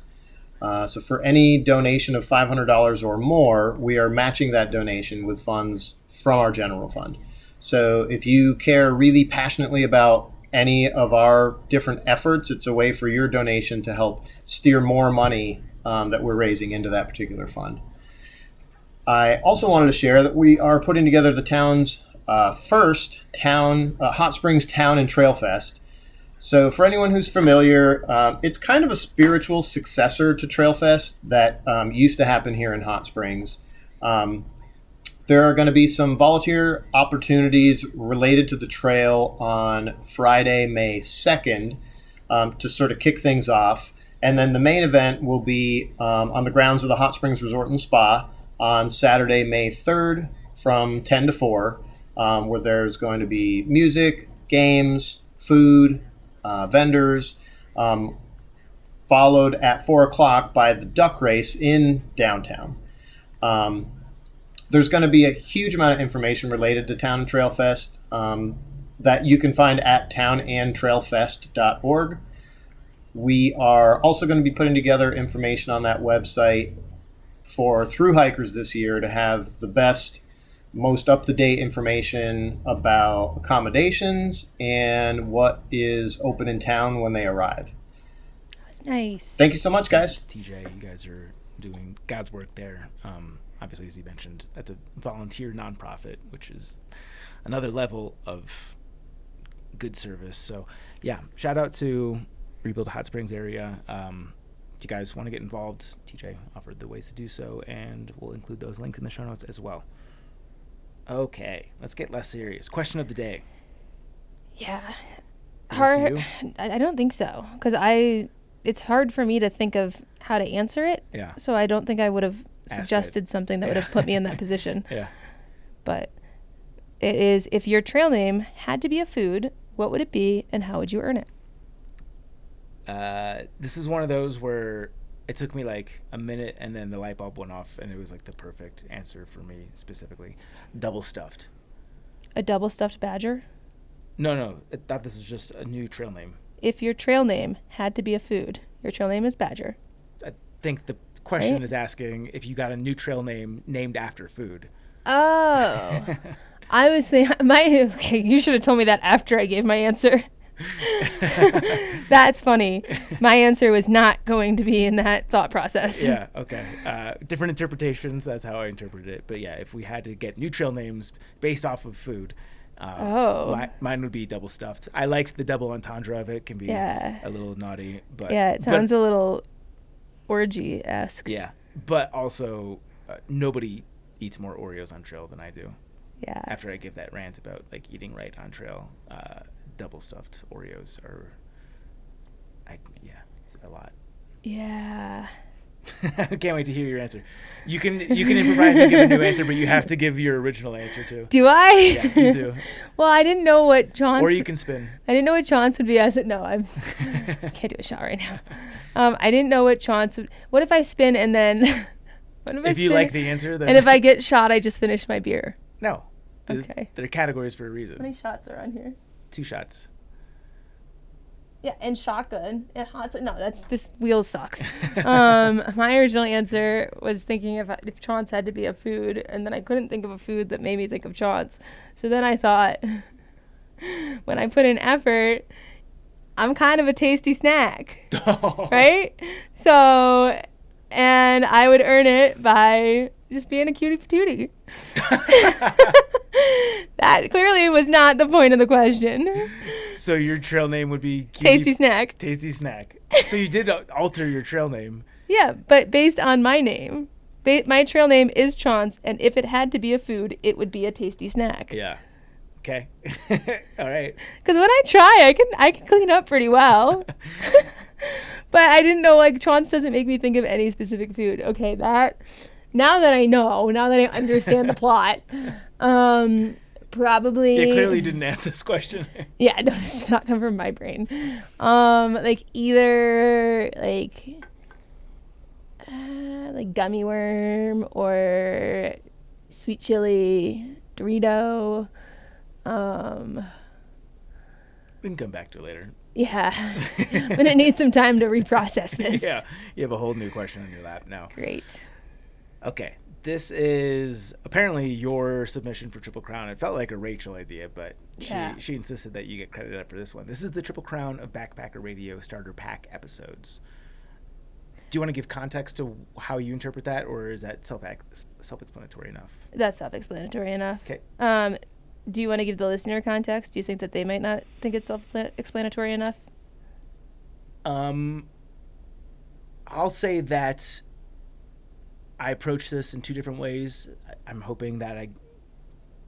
So for any donation of $500 or more, we are matching that donation with funds from our general fund. So if you care really passionately about any of our different efforts, it's a way for your donation to help steer more money that we're raising into that particular fund. I also wanted to share that we are putting together the town's first Hot Springs Town and Trail Fest. So for anyone who's familiar, it's kind of a spiritual successor to Trail Fest that used to happen here in Hot Springs. There are going to be some volunteer opportunities related to the trail on Friday, May 2nd, to sort of kick things off. And then the main event will be on the grounds of the Hot Springs Resort and Spa on Saturday, May 3rd from 10 to 4. where there's going to be music, games, food, vendors, followed at 4 o'clock by the duck race in downtown. There's going to be a huge amount of information related to Town and Trail Fest that you can find at townandtrailfest.org. We are also going to be putting together information on that website for Thru-Hikers this year to have the best, most up-to-date information about accommodations and what is open in town when they arrive. That's nice. Thank you so much, guys. TJ, you guys are doing God's work there. Obviously, as he mentioned, that's a volunteer nonprofit, which is another level of good service. So, yeah, shout out to Rebuild Hot Springs area. If you guys want to get involved, TJ offered the ways to do so, and we'll include those links in the show notes as well. Okay, let's get less serious. Question of the day. Yeah. Is this you? I don't think so, because it's hard for me to think of how to answer it. Yeah. So I don't think I would have Ask suggested it. something that would have put me in that position. Yeah. But it is, if your trail name had to be a food, what would it be and how would you earn it? This is one of those where it took me like a minute and then the light bulb went off and it was like the perfect answer for me specifically. Double stuffed. A double stuffed badger? No, I thought this was just a new trail name. If your trail name had to be a food, your trail name is Badger. I think the question Right. is asking if you got a new trail name named after food. Oh. I was thinking, okay, you should have told me that after I gave my answer. That's funny. My answer was not going to be in that thought process. Yeah, okay. Different interpretations, that's how I interpreted it. But yeah, if we had to get new trail names based off of food, mine would be double stuffed. I liked the double entendre of it. It can be a little naughty. But Yeah, it sounds a little orgy-esque. Yeah, but also nobody eats more Oreos on trail than I do. Yeah. After I give that rant about like eating right on trail, double stuffed Oreos are, it's a lot. Yeah. I can't wait to hear your answer. You can improvise and give a new answer, but you have to give your original answer too. Do I? Yeah, you do. Well, I didn't know what Chaunce. Or you can spin. I didn't know what Chaunce would be. I said no. I can't do a shot right now. I didn't know what Chaunce would. What if I spin and then? If you like the answer, then. And if I get shot, I just finish my beer. No. Okay. There are categories for a reason. How many shots are on here? 2 shots. Yeah, and shotgun and hot. No, this wheel sucks. My original answer was thinking if Chaunce had to be a food, and then I couldn't think of a food that made me think of Chaunce. So then I thought, when I put in effort, I'm kind of a tasty snack, right? So, and I would earn it by just being a cutie patootie. That clearly was not the point of the question. So your trail name would be Tasty Snack. Tasty Snack. So you did alter your trail name. Yeah, but based on my name. My trail name is Chaunce, and if it had to be a food, it would be a tasty snack. Yeah. Okay. All right. Because when I try, I can clean up pretty well. But I didn't know, like, Chaunce doesn't make me think of any specific food. Okay, now that I understand the plot, probably. You clearly didn't ask this question. Yeah, no, this does not come from my brain. Like either like gummy worm or sweet chili Dorito. We can come back to it later. Yeah, I'm gonna need some time to reprocess this. Yeah, you have a whole new question on your lap now. Great. Okay, this is apparently your submission for Triple Crown. It felt like a Rachel idea, but she insisted that you get credit up for this one. This is the Triple Crown of Backpacker Radio Starter Pack episodes. Do you want to give context to how you interpret that, or is that self-explanatory enough? That's self-explanatory enough. Okay. Do you want to give the listener context? Do you think that they might not think it's self-explanatory enough? I'll say that I approach this in 2 different ways. I'm hoping that I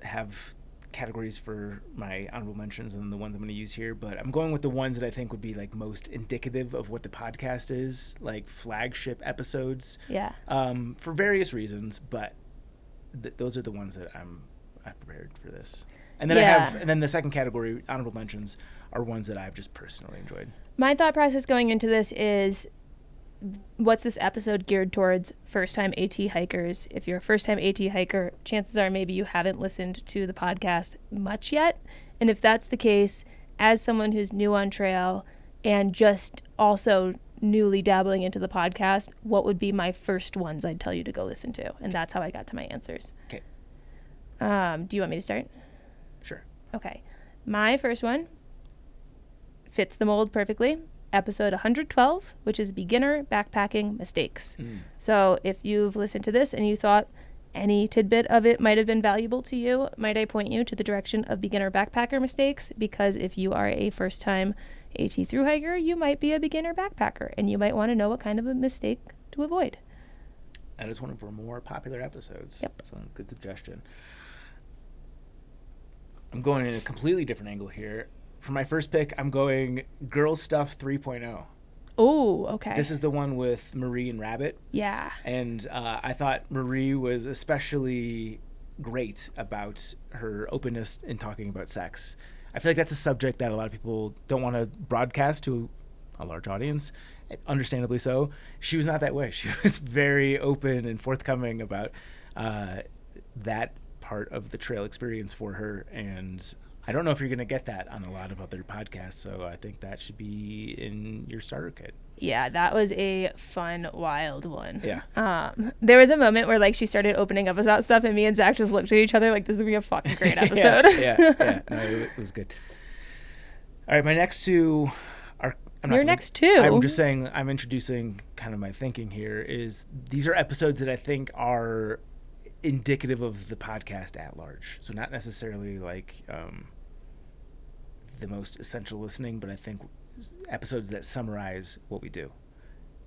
have categories for my honorable mentions and the ones I'm going to use here, but I'm going with the ones that I think would be like most indicative of what the podcast is, like flagship episodes. Yeah. For various reasons, but those are the ones that I'm I've prepared for this. And then and then the second category, honorable mentions, are ones that I've just personally enjoyed. My thought process going into this is, what's this episode geared towards? First-time AT hikers. If you're a first-time AT hiker, chances are maybe you haven't listened to the podcast much yet. And if that's the case, as someone who's new on trail and just also newly dabbling into the podcast, what would be my first ones I'd tell you to go listen to? And that's how I got to my answers. Okay. Do you want me to start? Sure. Okay. My first one fits the mold perfectly. Episode 112, which is beginner backpacking mistakes. So if you've listened to this and you thought any tidbit of it might have been valuable to you, might I point you to the direction of beginner backpacker mistakes? Because if you are a first-time AT thru-hiker, you might be a beginner backpacker, and you might want to know what kind of a mistake to avoid. That is one of our more popular episodes. Yep. So good suggestion. I'm going in a completely different angle here. For my first pick, I'm going Girl Stuff 3.0. Oh, okay. This is the one with Marie and Rabbit. Yeah. And I thought Marie was especially great about her openness in talking about sex. I feel like that's a subject that a lot of people don't want to broadcast to a large audience, understandably so. She was not that way. She was very open and forthcoming about that part of the trail experience for her, and I don't know if you're going to get that on a lot of other podcasts, so I think that should be in your starter kit. Yeah, that was a fun, wild one. Yeah. There was a moment where like she started opening up about stuff, and me and Zach just looked at each other like, this is going to be a fucking great episode. yeah. No, it was good. All right, my next two are... next two? I'm just saying, I'm introducing kind of my thinking here, is these are episodes that I think are indicative of the podcast at large. So not necessarily like the most essential listening, but I think episodes that summarize what we do.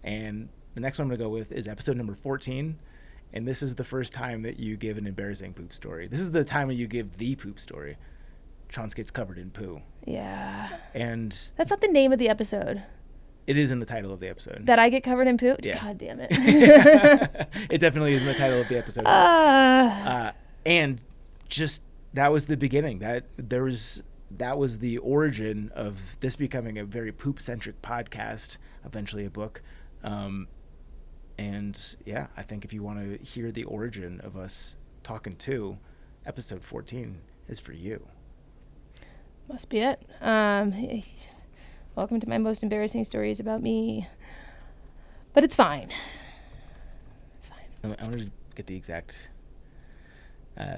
And the next one I'm going to go with is episode number 14. And this is the first time that you give an embarrassing poop story. This is the time when you give the poop story. Chaunce gets covered in poo. Yeah. And that's not the name of the episode. It is in the title of the episode. That I get covered in poo? Yeah. God damn it. It definitely is in the title of the episode. And just that was the beginning. That was the origin of this becoming a very poop-centric podcast, eventually a book. And yeah, I think if you want to hear the origin of us talking to, episode 14 is for you. Must be it. Welcome to my most embarrassing stories about me. But it's fine. It's fine. I wanted to get the exact...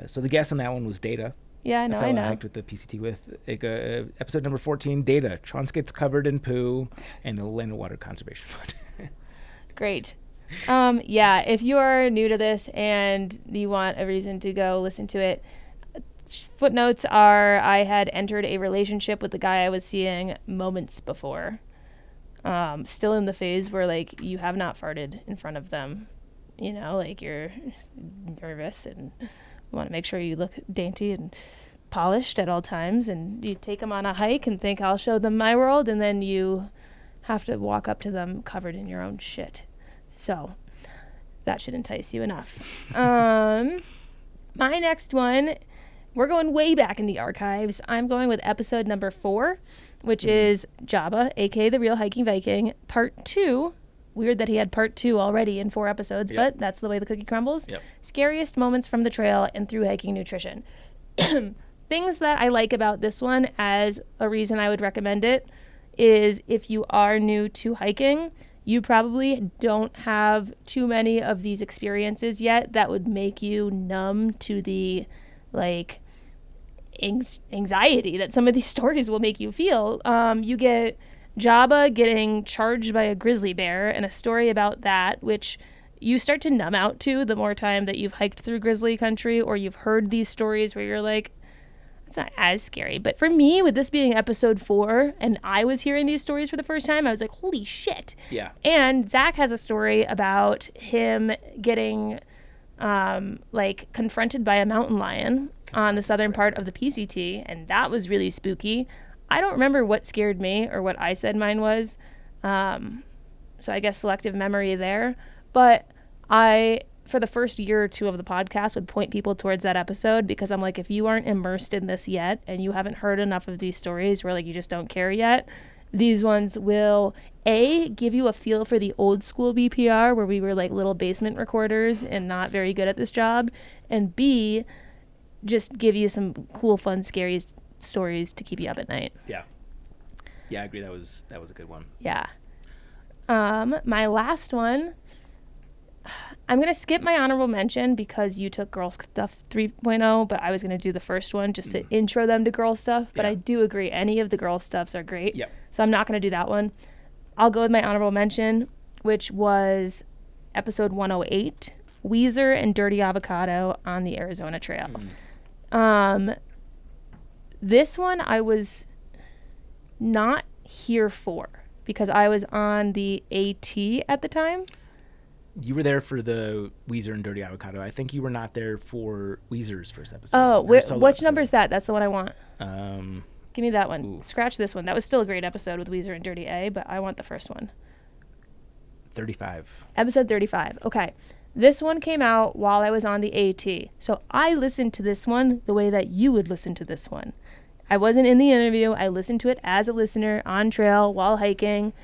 so the guest on that one was Data. Yeah, I know. I hiked with the PCT with. Episode number 14, Data. Chaunce gets covered in poo and the Land and Water Conservation Fund. Great. Yeah, if you are new to this and you want a reason to go listen to it, footnotes are I had entered a relationship with the guy I was seeing moments before. Still in the phase where, like, you have not farted in front of them. You know, like, you're nervous and want to make sure you look dainty and polished at all times. And you take them on a hike and think, I'll show them my world. And then you have to walk up to them covered in your own shit. So that should entice you enough. My next one... We're going way back in the archives. I'm going with episode number 4, which is Jabba, a.k.a. The Real Hiking Viking, part 2. Weird that he had part 2 already in 4 episodes, but that's the way the cookie crumbles. Yep. Scariest moments from the trail and through hiking nutrition. Things that I like about this one as a reason I would recommend it is if you are new to hiking, you probably don't have too many of these experiences yet that would make you numb to the like anxiety that some of these stories will make you feel. You get Jabba getting charged by a grizzly bear and a story about that, which you start to numb out to the more time that you've hiked through grizzly country or you've heard these stories where you're like, it's not as scary. But for me, with this being episode 4 and I was hearing these stories for the first time, I was like, holy shit. Yeah. And Zach has a story about him getting like confronted by a mountain lion on the southern part of the PCT, and that was really spooky. I don't remember what scared me or what I said mine was, so I guess selective memory there, but I for the first year or two of the podcast, would point people towards that episode, because I'm like, if you aren't immersed in this yet and you haven't heard enough of these stories where like you just don't care yet, these ones will give you a feel for the old school BPR where we were like little basement recorders and not very good at this job, and B, just give you some cool, fun, scary stories to keep you up at night. Yeah, I agree. That was a good one. Yeah. My last one, I'm going to skip my honorable mention because you took Girl Stuff 3.0, but I was going to do the first one just to intro them to girl stuff. But Yeah. I do agree, any of the girl stuffs are great. Yep. So I'm not going to do that one. I'll go with my honorable mention, which was episode 108, Weezer and Dirty Avocado on the Arizona Trail. This one I was not here for because I was on the AT at the time. You were there for the Weezer and Dirty Avocado. I think you were not there for Weezer's first episode. Oh, Her solo which episode. number is that? That's the one I want. Um, Give me that one. Ooh. Scratch this one. That was still a great episode with Weezer and Dirty A, but I want the first one. 35. Episode 35. Okay. This one came out while I was on the AT. So I listened to this one the way that you would listen to this one. I wasn't in the interview. I listened to it as a listener on trail while hiking.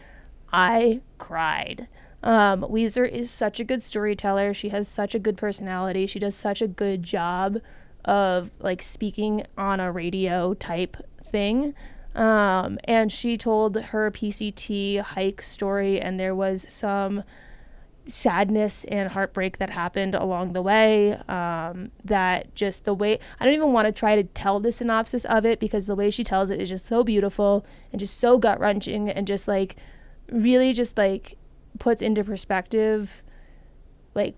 I cried. Weezer is such a good storyteller. She has such a good personality. She does such a good job of like speaking on a radio type thing. And she told her PCT hike story, and there was some sadness and heartbreak that happened along the way, that just the way, I don't even want to try to tell the synopsis of it because the way she tells it is just so beautiful and just so gut-wrenching and just like really just like puts into perspective like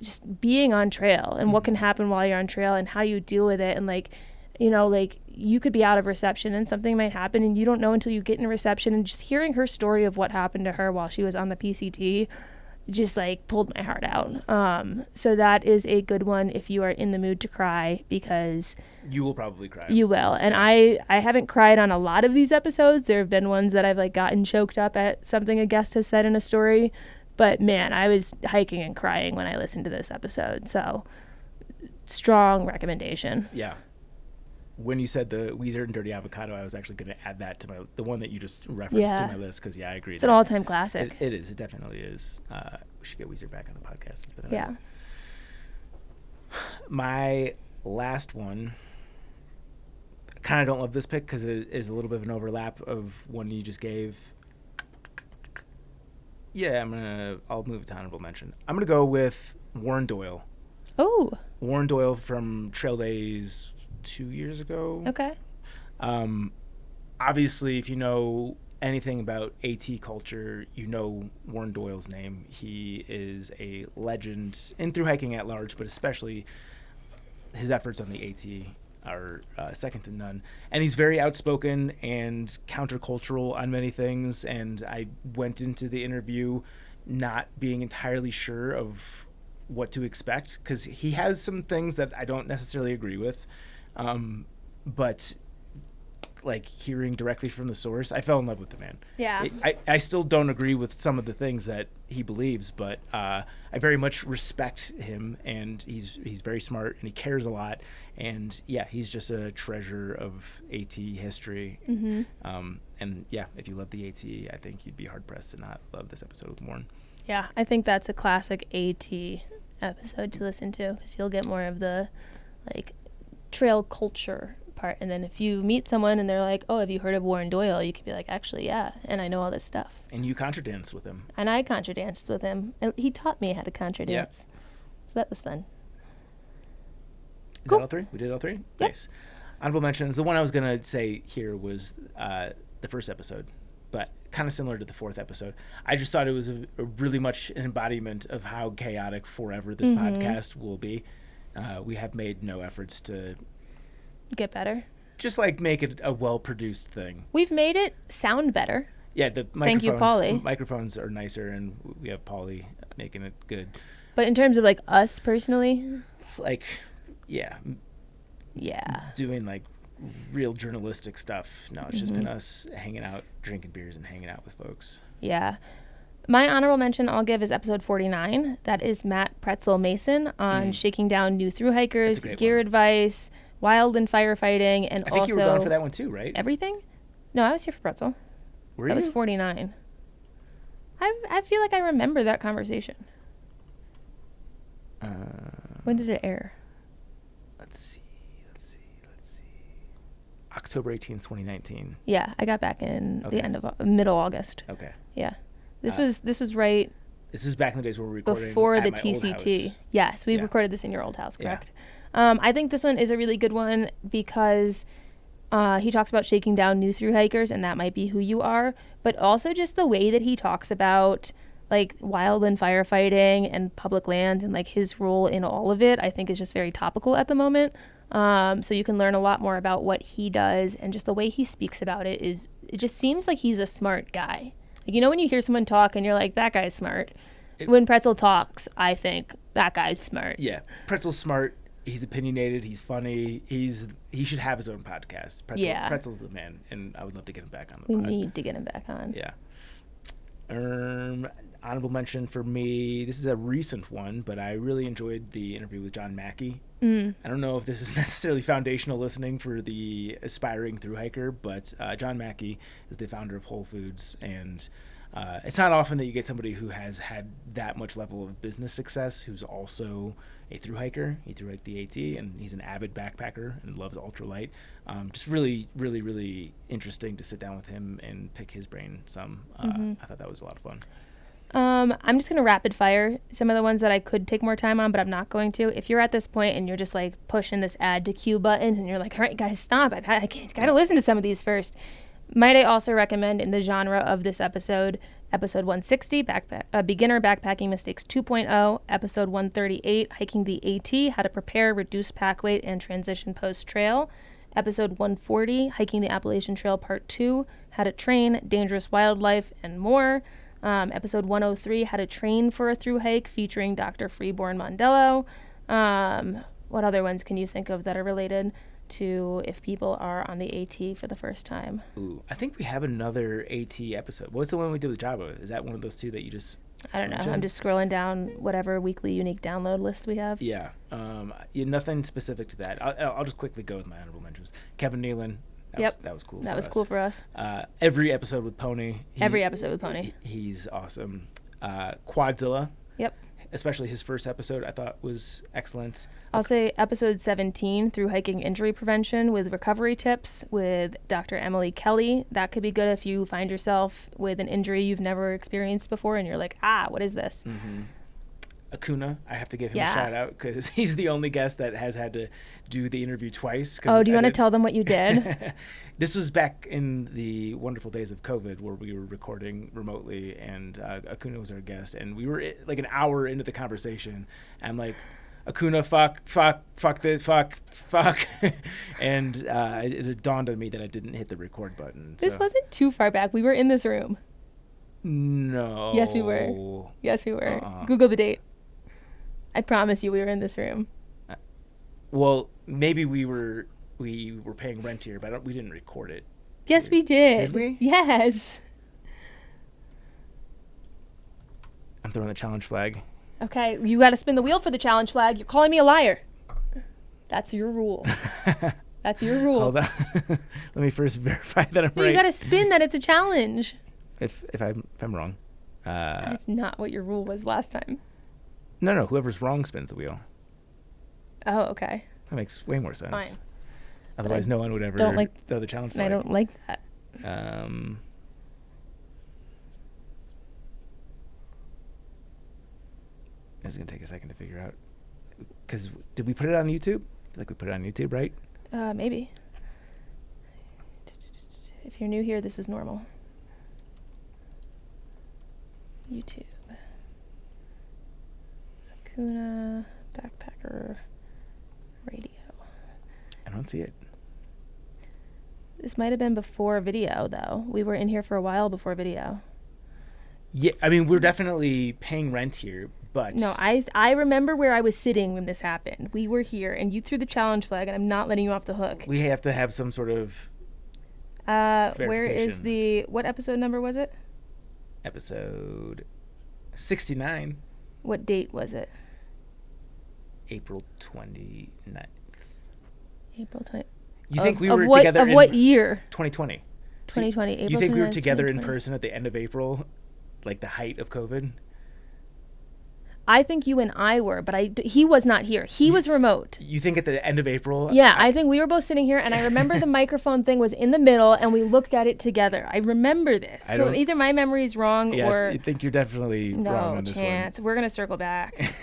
just being on trail and what can happen while you're on trail and how you deal with it. And like, you know, like you could be out of reception and something might happen and you don't know until you get in reception. And just hearing her story of what happened to her while she was on the PCT just like pulled my heart out. So that is a good one if you are in the mood to cry, because You will probably cry. you will. And I haven't cried on a lot of these episodes. There have been ones that I've like gotten choked up at something a guest has said in a story, but man, I was hiking and crying when I listened to this episode. So strong recommendation. Yeah. When you said the Weezer and Dirty Avocado, I was actually going to add that to the one that you just referenced to Yeah. my list, because I agree. It's an all-time classic. It is. It definitely is. We should get Weezer back on the podcast. It's been a Yeah. minute. My last one, I kind of don't love this pick because it is a little bit of an overlap of one you just gave. Yeah, I'll move it to honorable mention. I'm gonna go with Warren Doyle. Oh, Warren Doyle from Trail Days 2 years ago. okay. Obviously, if you know anything about AT culture, you know Warren Doyle's name. He is a legend in through hiking at large, but especially his efforts on the AT are second to none. And he's very outspoken and countercultural on many things. And I went into the interview not being entirely sure of what to expect, because he has some things that I don't necessarily agree with. But like hearing directly from the source, I fell in love with the man. Yeah. I still don't agree with some of the things that he believes, but I very much respect him, and he's very smart and he cares a lot. And yeah, he's just a treasure of AT history. Mm-hmm. And yeah, if you love the AT, I think you'd be hard pressed to not love this episode with Warren. Yeah, I think that's a classic AT episode to listen to, because you'll get more of the like trail culture part. And then if you meet someone and they're like, oh, have you heard of Warren Doyle? You could be like, actually, yeah, and I know all this stuff. And you contradanced with him. And I contradanced with him. And he taught me how to contradance. Yeah. So that was fun. Is Cool. that all three? We did all three? Yep. Nice. Honorable mentions. The one I was going to say here was the first episode, but kind of similar to the fourth episode. I just thought it was a really much an embodiment of how chaotic forever this podcast will be. We have made no efforts to Get better. just like make it a well-produced thing. We've made it sound better. Yeah, the Thank you, Pauly. microphones are nicer, and we have Pauly making it good. But in terms of like us personally, Like, yeah, yeah. doing like real journalistic stuff. No, it's just been us hanging out, drinking beers, and hanging out with folks. Yeah. My honorable mention I'll give is episode 49. That is Matt Pretzel Mason on shaking down new Thru-Hikers, gear advice, wildland firefighting, and I think also you were gone for that one too, right? everything. No, I was here for Pretzel. Were That you? was 49. I feel like I remember that conversation. When did it air? Let's see. October 18th, 2019. Yeah, I got back in Okay. the end of middle August. Okay. Yeah, this was right This is back in the days where we were recording before at the my old TCT. house. Yes, we Yeah. recorded this in your old house, Yeah. correct? I think this one is a really good one because he talks about shaking down new Thru-Hikers, and that might be who you are, but also just the way that he talks about like wildland firefighting and public lands and like his role in all of it, I think is just very topical at the moment. So you can learn a lot more about what he does, and just the way he speaks about it just seems like he's a smart guy. Like, you know, when you hear someone talk and you're like, that guy's smart. When Pretzel talks, I think that guy's smart. Yeah, Pretzel's smart. He's opinionated. He's funny. He should have his own podcast. Pretzel's the man, and I would love to get him back on the We pod. need to get him back on. Yeah. Honorable mention for me. This is a recent one, but I really enjoyed the interview with John Mackey. I don't know if this is necessarily foundational listening for the aspiring thru-hiker, but John Mackey is the founder of Whole Foods, and it's not often that you get somebody who has had that much level of business success who's also a thru-hiker. He thru-hiked the AT, and he's an avid backpacker and loves ultralight. Just really, really, really interesting to sit down with him and pick his brain some. I thought that was a lot of fun. I'm just going to rapid fire some of the ones that I could take more time on, but I'm not going to. If you're at this point and you're just like pushing this add to queue button and you're like, all right, guys, stop. I got to listen to some of these first. Might I also recommend in the genre of this episode 160, Beginner Backpacking Mistakes 2.0, episode 138, Hiking the AT, How to Prepare, Reduce Pack Weight, and Transition Post-Trail, episode 140, Hiking the Appalachian Trail Part 2, How to Train, Dangerous Wildlife, and more. Episode 103, How to Train for a Thru-Hike, featuring Dr. Freeborn Mondello. What other ones can you think of that are related to if people are on the AT for the first time? Ooh, I think we have another AT episode. What's the one we did with Java? Is that one of those two that you just... I don't know. mentioned? I'm just scrolling down whatever weekly unique download list we have. Yeah. Nothing specific to that. I'll just quickly go with my honorable mentions. Kevin Nealon. That was cool. That was cool for us. Every episode with Pony. Every episode with Pony. He's awesome. Quadzilla. Yep. Especially his first episode, I thought was excellent. I'll say episode 17, Thru-Hiking Injury Prevention with recovery tips with Dr. Emily Kelly. That could be good if you find yourself with an injury you've never experienced before and you're like, what is this? Acuna, I have to give him Yeah. a shout out because he's the only guest that has had to do the interview twice. Oh, do you want to tell them what you did? This was back in the wonderful days of COVID where we were recording remotely, and Acuna was our guest, and we were like an hour into the conversation. I'm like, Acuna, fuck, and it dawned on me that I didn't hit the record button. This so. wasn't too far back. We were in this room. No. Yes, we were. Google the date. I promise you we were in this room. Well, maybe we were paying rent here, but we didn't record it. Yes, we did. Did we? Yes. I'm throwing the challenge flag. Okay, you got to spin the wheel for the challenge flag. You're calling me a liar. That's your rule. That's your rule. Hold on. Let me first verify that I'm No, right. you got to spin that it's a challenge. If I'm wrong. That's not what your rule was last time. No. Whoever's wrong spins the wheel. Oh, okay. That makes way more sense. Fine. Otherwise, no one would ever don't like- throw the challenge And I flag. don't like that. It's gonna take a second to figure out. Because did we put it on YouTube? I feel like we put it on YouTube, right? Maybe. If you're new here, this is normal. YouTube. Acuna Backpacker Radio. I don't see it. This might have been before video, though. We were in here for a while before video. Yeah, I mean, we're definitely paying rent here, but... No, I remember where I was sitting when this happened. We were here, and you threw the challenge flag, and I'm not letting you off the hook. We have to have some sort of Where is verification. what episode number was it? episode 69. What date was it? April 29th. April 20. You think we of were what, together of in what year? 2020? 2020. April You think we were 29th, together in 2020. person at the end of April, like the height of COVID? I think you and I were, but he was not here. He was remote. You think at the end of April? Yeah, I think we were both sitting here, and I remember the microphone thing was in the middle, and we looked at it together. I remember this. So either my memory is wrong, or I think you're definitely wrong on this chance. We're gonna circle back.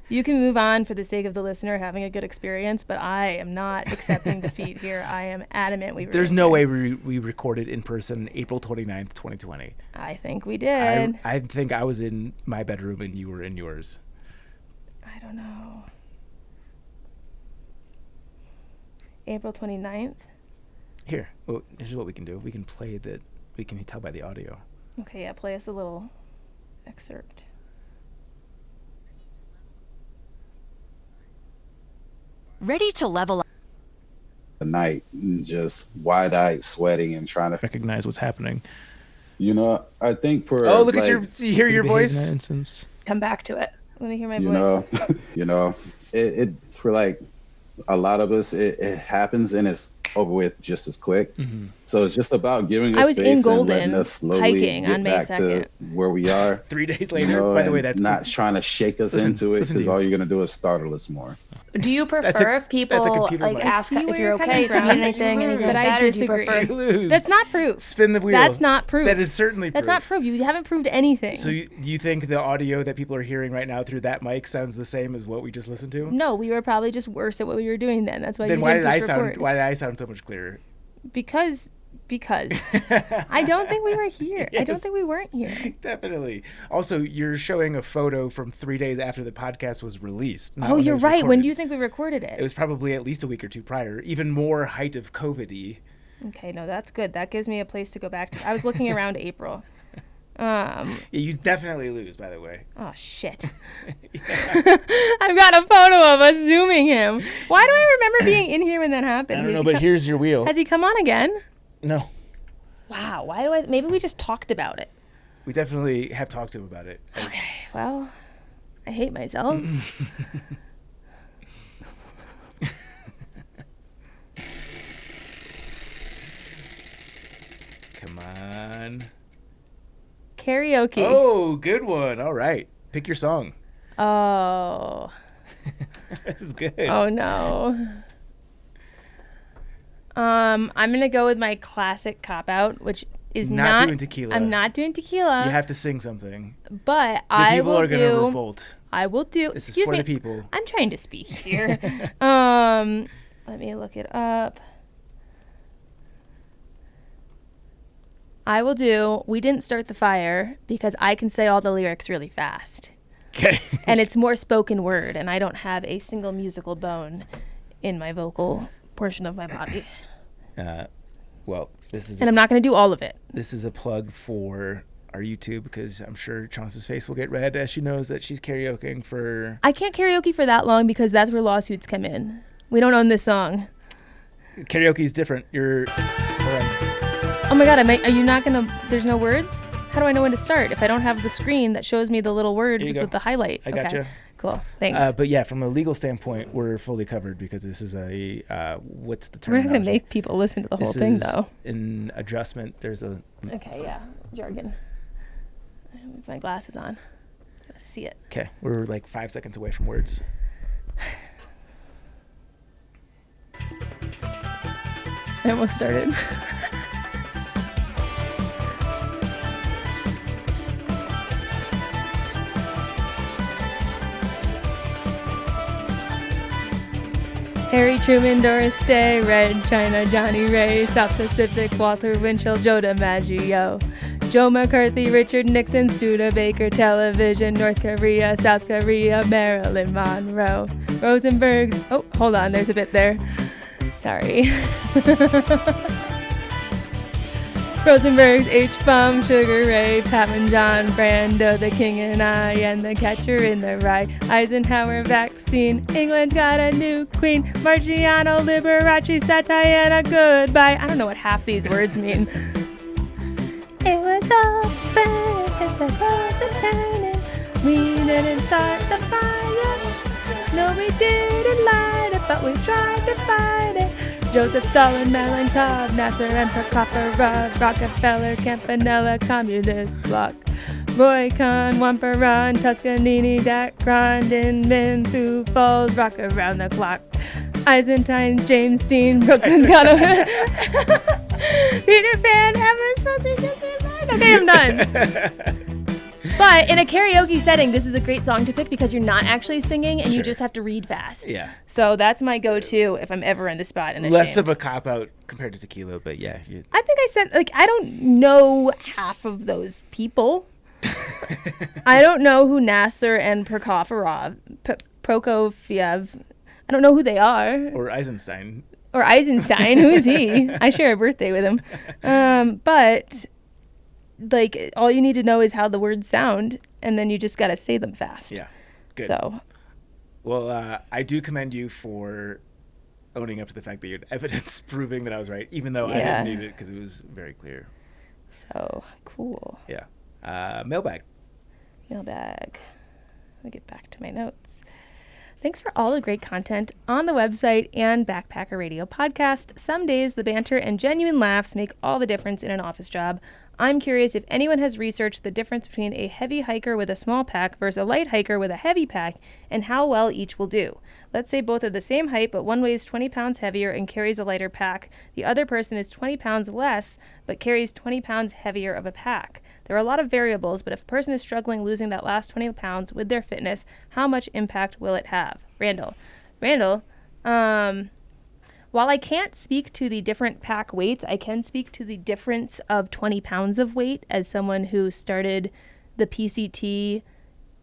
You can move on for the sake of the listener having a good experience, but I am not accepting defeat here. I am adamant we were. There's no way we recorded in person April 29th, 2020. I think we did. I think I was in my bedroom and you were in yours. I don't know. April 29th? Here, this is what we can do. We can we can tell by the audio. Okay, yeah, play us a little excerpt. Ready to level up. The night, just wide-eyed, sweating, and trying to Recognize what's happening. I think for look at you hear your voice. In that instance. Come back to it. Let me hear my voice. it for like a lot of us, it happens and it's over with just as quick. Mm-hmm. So it's just about giving us I was space in and Golden letting us slowly hiking get on May back 2nd. to where we are. 3 days later, by the way, that's not trying to shake us into it, because all you're gonna do is startle us more. Do you prefer if people like ask if you're okay, if you need anything, but I disagree. That's not proof. Spin the wheel. That's not proof. That is certainly proof. That's not proof. You haven't proved anything. So you think the audio that people are hearing right now through that mic sounds the same as what we just listened to? No, we were probably just worse at what we were doing then. That's why. Then you why didn't did I push sound? record. Why did I sound so much clearer? Because I don't think we were here. Yes. I don't think we weren't here. Definitely. Also, you're showing a photo from 3 days after the podcast was released. Oh, you're right. When do you think we recorded it? It was probably at least a week or two prior, even more height of COVID-y. Okay, no, that's good. That gives me a place to go back to. I was looking around April. Yeah, you definitely lose, by the way. Oh, shit. I've got a photo of us zooming him. Why do I remember being in here when that happened? I don't know, but here's your wheel. Has he come on again? No. Wow. Maybe we just talked about it. We definitely have talked to him about it. Okay, well, I hate myself. Come on. Karaoke. Oh, good one. All right. Pick your song. Oh. This is good. Oh, no. I'm going to go with my classic cop-out, which is not doing tequila. I'm not doing tequila. You have to sing something. But the people are going to revolt. I will do. This Excuse is for me. the people. I'm trying to speak here. Let me look it up. I will do We Didn't Start the Fire because I can say all the lyrics really fast. Okay. And it's more spoken word, and I don't have a single musical bone in my vocal portion of my body. Well, this is... And I'm not going to do all of it. This is a plug for our YouTube because I'm sure Chaunce's face will get red as she knows that she's karaokeing for... I can't karaoke for that long because that's where lawsuits come in. We don't own this song. Karaoke is different. You're... Hold on. Oh my God, are you not going to... There's no words? How do I know when to start if I don't have the screen that shows me the little words with the highlight? I gotcha. Okay. Cool. Thanks. But yeah, from a legal standpoint, we're fully covered because this is a... what's the term? We're not going to make people listen to the whole thing, though. An adjustment. There's a... Okay, yeah. Jargon. With my glasses on. Gotta see it. Okay. We're like 5 seconds away from words. I almost started. Harry Truman, Doris Day, Red China, Johnny Ray, South Pacific, Walter Winchell, Joe DiMaggio, Joe McCarthy, Richard Nixon, Studebaker, Television, North Korea, South Korea, Marilyn Monroe, Rosenberg's, oh, hold on, there's a bit there. Sorry. Rosenberg's, H-Bomb, Sugar Ray, Patman John, Brando, The King and I, and The Catcher in the Rye, Eisenhower vaccine, England's got a new queen, Marciano, Liberace, Santayana, goodbye. I don't know what half these words mean. It was all spent since I wasn't turning. We didn't start the fire. No, we didn't light it, but we tried to fight it. Joseph Stalin, Malenkov, Nasser and Prokhorov, Rockefeller, Campanella, Communist Bloc. Roy Kahn, Wamperon, Tuscanini, Dak Grondin, Min, Sioux Falls, rock around the clock. Eisenstein, James Dean, Brooklyn's got a Peter Pan, Elvis Presley, Jesse Ryan. Okay, I'm done. But in a karaoke setting, this is a great song to pick because you're not actually singing and you just have to read fast. Yeah. So that's my go-to if I'm ever in the spot and less of a cop-out compared to tequila, but yeah. I think I said, like, I don't know half of those people. I don't know who Nasser and Prokofiev, I don't know who they are. Or Eisenstein. Who is he? I share a birthday with him. But, like, all you need to know is how the words sound, and then you just got to say them fast. Yeah, good. So. Well, I do commend you for owning up to the fact that you had evidence proving that I was right, even though I didn't need it because it was very clear. So, cool. Yeah. Mailbag. Let me get back to my notes. Thanks for all the great content on the website and Backpacker Radio podcast. Some days the banter and genuine laughs make all the difference in an office job. I'm curious if anyone has researched the difference between a heavy hiker with a small pack versus a light hiker with a heavy pack and how well each will do. Let's say both are the same height, but one weighs 20 pounds heavier and carries a lighter pack. The other person is 20 pounds less, but carries 20 pounds heavier of a pack. There are a lot of variables, but if a person is struggling losing that last 20 pounds with their fitness, how much impact will it have? Randall, while I can't speak to the different pack weights, I can speak to the difference of 20 pounds of weight as someone who started the PCT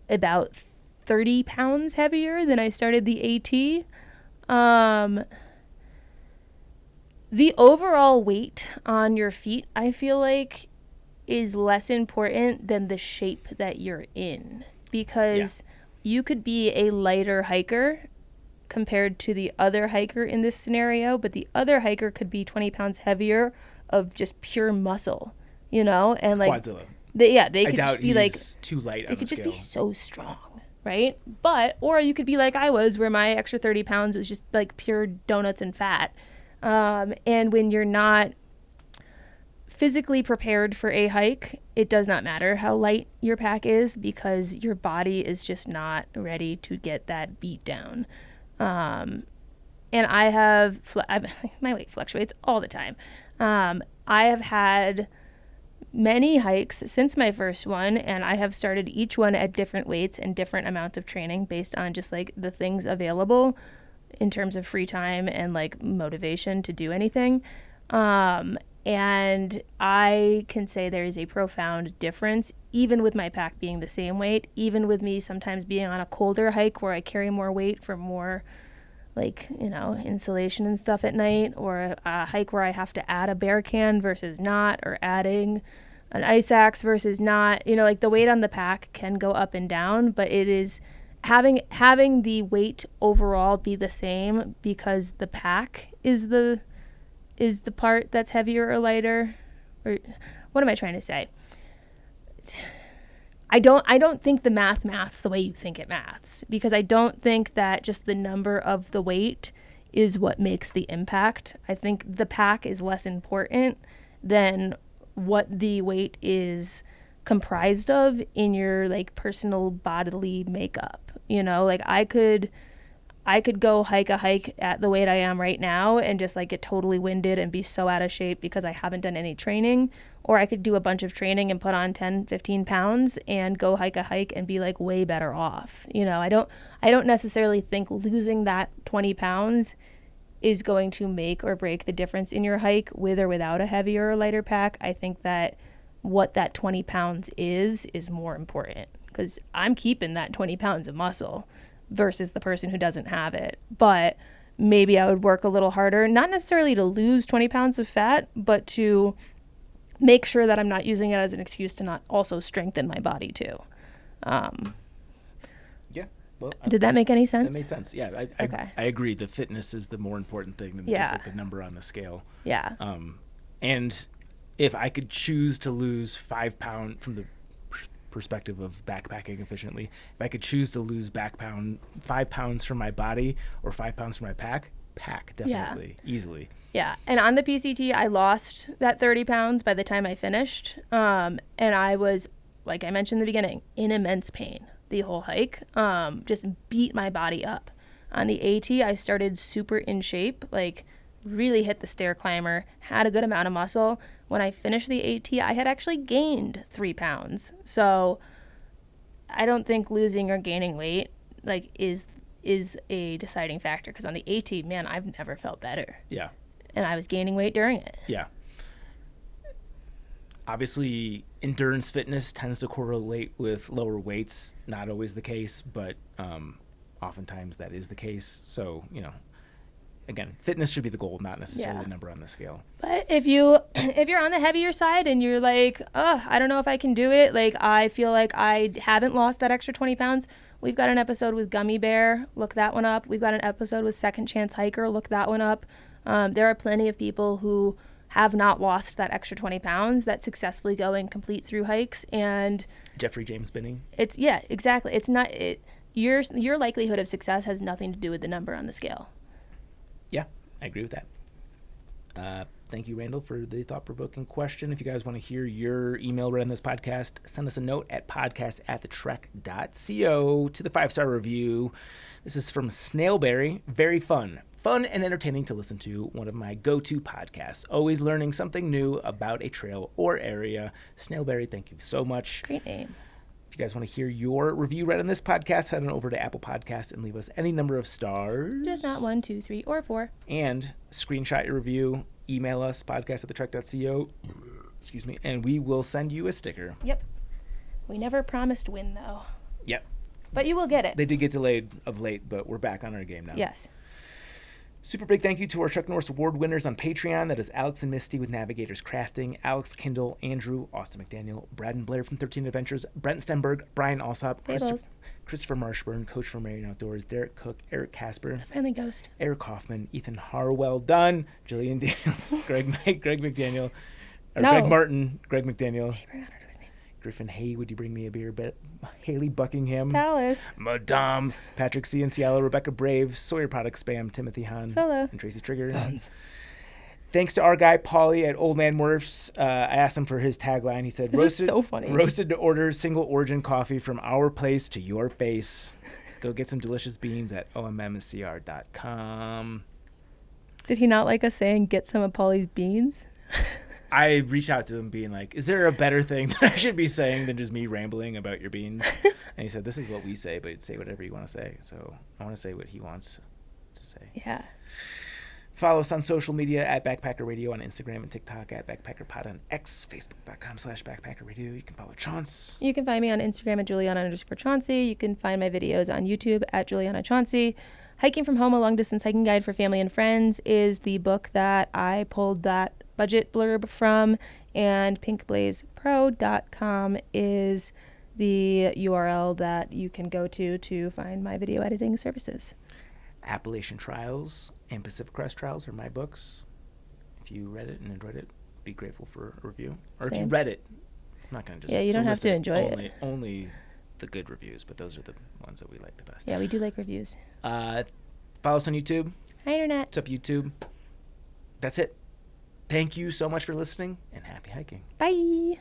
about 30 pounds heavier than I started the AT. The overall weight on your feet, I feel like, is less important than the shape that you're in, because you could be a lighter hiker compared to the other hiker in this scenario, but the other hiker could be 20 pounds heavier of just pure muscle, you know? And like Quadzilla. They could just be like too light on they the could just scale. be so strong, right? But or you could be like I was, where my extra 30 pounds was just like pure donuts and fat. And when you're not physically prepared for a hike, it does not matter how light your pack is because your body is just not ready to get that beat down. And I have my weight fluctuates all the time. I have had many hikes since my first one, and I have started each one at different weights and different amounts of training based on just like the things available in terms of free time and like motivation to do anything. And I can say there is a profound difference, even with my pack being the same weight, even with me sometimes being on a colder hike where I carry more weight for more, like, you know, insulation and stuff at night, or a hike where I have to add a bear can versus not, or adding an ice axe versus not. You know, like the weight on the pack can go up and down, but it is having the weight overall be the same because the pack is the part that's heavier or lighter. Or what am I trying to say? I don't think the maths the way you think it maths, because I don't think that just the number of the weight is what makes the impact. I think the pack is less important than what the weight is comprised of in your like personal bodily makeup. You know, like I could go hike a hike at the weight I am right now and just like get totally winded and be so out of shape because I haven't done any training. Or I could do a bunch of training and put on 10, 15 pounds and go hike a hike and be like way better off. You know, I don't necessarily think losing that 20 pounds is going to make or break the difference in your hike with or without a heavier or lighter pack. I think that what that 20 pounds is more important, because I'm keeping that 20 pounds of muscle versus the person who doesn't have it. But maybe I would work a little harder, not necessarily to lose 20 pounds of fat, but to make sure that I'm not using it as an excuse to not also strengthen my body too. Yeah. Well, did that make any sense? That made sense. Yeah, I agree. The fitness is the more important thing than just like the number on the scale. Yeah. And if I could choose to lose 5 pounds from the perspective of backpacking efficiently. If I could choose to lose 5 pounds from my body or 5 pounds from my pack definitely, easily. Yeah, and on the PCT, I lost that 30 pounds by the time I finished, and I was, like I mentioned in the beginning, in immense pain the whole hike, just beat my body up. On the AT, I started super in shape, like really hit the stair climber, had a good amount of muscle. When I finished the AT, I had actually gained 3 pounds. So I don't think losing or gaining weight like is a deciding factor, because on the AT, man, I've never felt better. Yeah. And I was gaining weight during it. Yeah. Obviously, endurance fitness tends to correlate with lower weights. Not always the case, but oftentimes that is the case. So, again, fitness should be the goal, not necessarily the number on the scale. But if you're on the heavier side and you're like, I don't know if I can do it, like I feel like I haven't lost that extra 20 pounds, we've got an episode with Gummy Bear, look that one up. We've got an episode with Second Chance Hiker, look that one up. There are plenty of people who have not lost that extra 20 pounds that successfully go and complete through hikes. And Jeffrey James Binning. Exactly. It's not your likelihood of success has nothing to do with the number on the scale. Yeah, I agree with that. Thank you, Randall, for the thought-provoking question. If you guys want to hear your email read on this podcast, send us a note at podcast@thetrek.co to the 5-star review. This is from Snailberry. Very fun and entertaining to listen to. One of my go-to podcasts. Always learning something new about a trail or area. Snailberry, thank you so much. Great name. If you guys want to hear your review read on this podcast, head on over to Apple Podcasts and leave us any number of stars. Just not 1, 2, 3, or 4. And screenshot your review. Email us, podcast@thetrek.co. Excuse me. And we will send you a sticker. Yep. We never promised win, though. Yep. But you will get it. They did get delayed of late, but we're back on our game now. Yes. Super big thank you to our Chuck Norris Award winners on Patreon. That is Alex and Misty with Navigators Crafting, Alex Kindle, Andrew, Austin McDaniel, Brad and Blair from 13 Adventures, Brent Stenberg, Brian Alsop, Christopher Marshburn, Coach from Marion Outdoors, Derek Cook, Eric Casper, The Friendly Ghost, Eric Hoffman, Ethan Harwell Dunn, Jillian Daniels, Greg McDaniel, Greg Martin, Greg McDaniel, Griffin, hey, would you bring me a beer? Haley Buckingham, Dallas, Madame, Patrick C. and Cielo, Rebecca Brave, Sawyer Product Spam, Timothy Hahn, Solo, and Tracy Trigger. Thanks to our guy Paulie at Old Man Murph's. I asked him for his tagline. He said, "This is so funny. Roasted to order, single origin coffee from our place to your face. Go get some delicious beans at ommscr.com." Did he not like us saying, "Get some of Paulie's beans"? I reached out to him being like, is there a better thing that I should be saying than just me rambling about your beans? And he said, this is what we say, but say whatever you want to say. So I want to say what he wants to say. Yeah. Follow us on social media at Backpacker Radio on Instagram and TikTok, at BackpackerPod on X, Facebook.com/Backpacker Radio. You can follow Chaunce. You can find me on Instagram at Juliana_Chauncey. You can find my videos on YouTube at Juliana Chauncey. Hiking from Home, a long-distance hiking guide for family and friends is the book that I pulled that budget blurb from, and pinkblazepro.com is the URL that you can go to find my video editing services. Appalachian Trials and Pacific Crest Trials are my books. If you read it and enjoyed it, be grateful for a review. Or Same. If you read it, I'm not going to just you don't have to enjoy it. Only the good reviews, but those are the ones that we like the best. Yeah, we do like reviews. Follow us on YouTube. Hi, Internet. What's up, YouTube? That's it. Thank you so much for listening, and happy hiking. Bye.